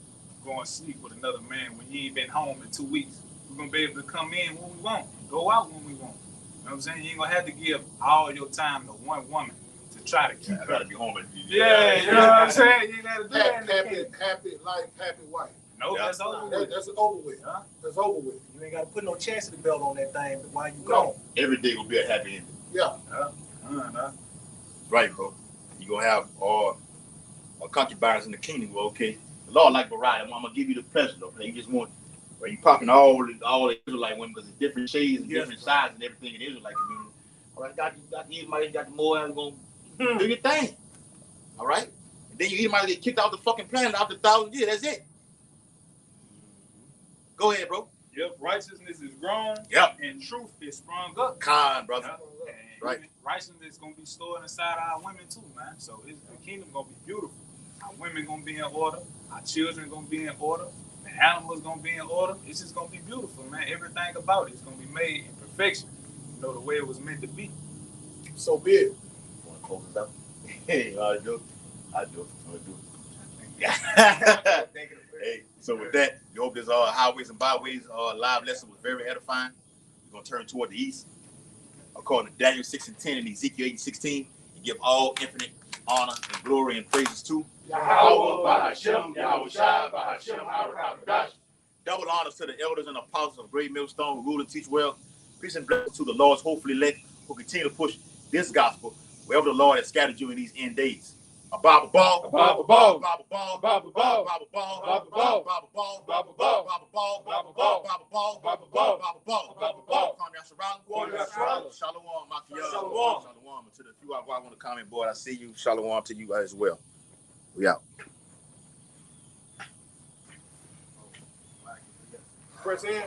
going to sleep with another man when you ain't been home in 2 weeks. We're going to be able to come in when we want, go out when we want. You know what I'm saying? You ain't going to have to give all your time to one woman to try to keep I her. gotta be home. Yeah, you know what I'm saying? You ain't got to do that. Happy life, happy wife. No, Yeah. that's over with. That's over with. Huh? That's over with. You ain't got to put no chastity belt on that thing while you gone. Every day gonna be a happy ending. Yeah. Right, bro. You gonna have concubines in the kingdom. Well, okay. The Lord like variety. I'm gonna give you the pleasure, though. You just want, where you popping all the Israelite women because it's different shades and different sizes and everything in the Israelite community. All right, got the Edomite, got the Moab, gonna do your thing. All right. And then you Edomite get kicked out the fucking planet after 1,000 years. That's it. Go ahead, bro. Yep, righteousness is grown. Yep. And truth is sprung up. Kind, brother. Yep. Right. Righteousness is gonna be stored inside our women too, man. So the kingdom gonna be beautiful. Our women gonna be in order. Our children gonna be in order. The animals gonna be in order. It's just gonna be beautiful, man. Everything about it is gonna be made in perfection. You know, the way it was meant to be. So be it. Want to close this out? Hey, I do. Hey, so with that, you hope this highways and byways live lesson was very edifying. We're gonna turn toward the east. According to Daniel 6:10 and Ezekiel 8:16, and give all infinite honor and glory and praises to Yahweh Bahashem, Yahweh Shai, Bahashem, Harakadash. double honors to the elders and apostles of Great Millstone who rule and teach well. Peace and blessings to the Lord's hopefully elect who continue to push this gospel wherever the Lord has scattered you in these end days. A Bible ball, A Bible ball. Bible ball, Bible ball. Bible ball, Bible ball. Bible ball, Bible ball. Bible ball, Bible ball. Bible ball, Bible ball. Bible ball, Bible ball. Shalom, Shalom. Shalom. To the few I want to comment, boy, I see you. Shalom to you as well. We out. Press in.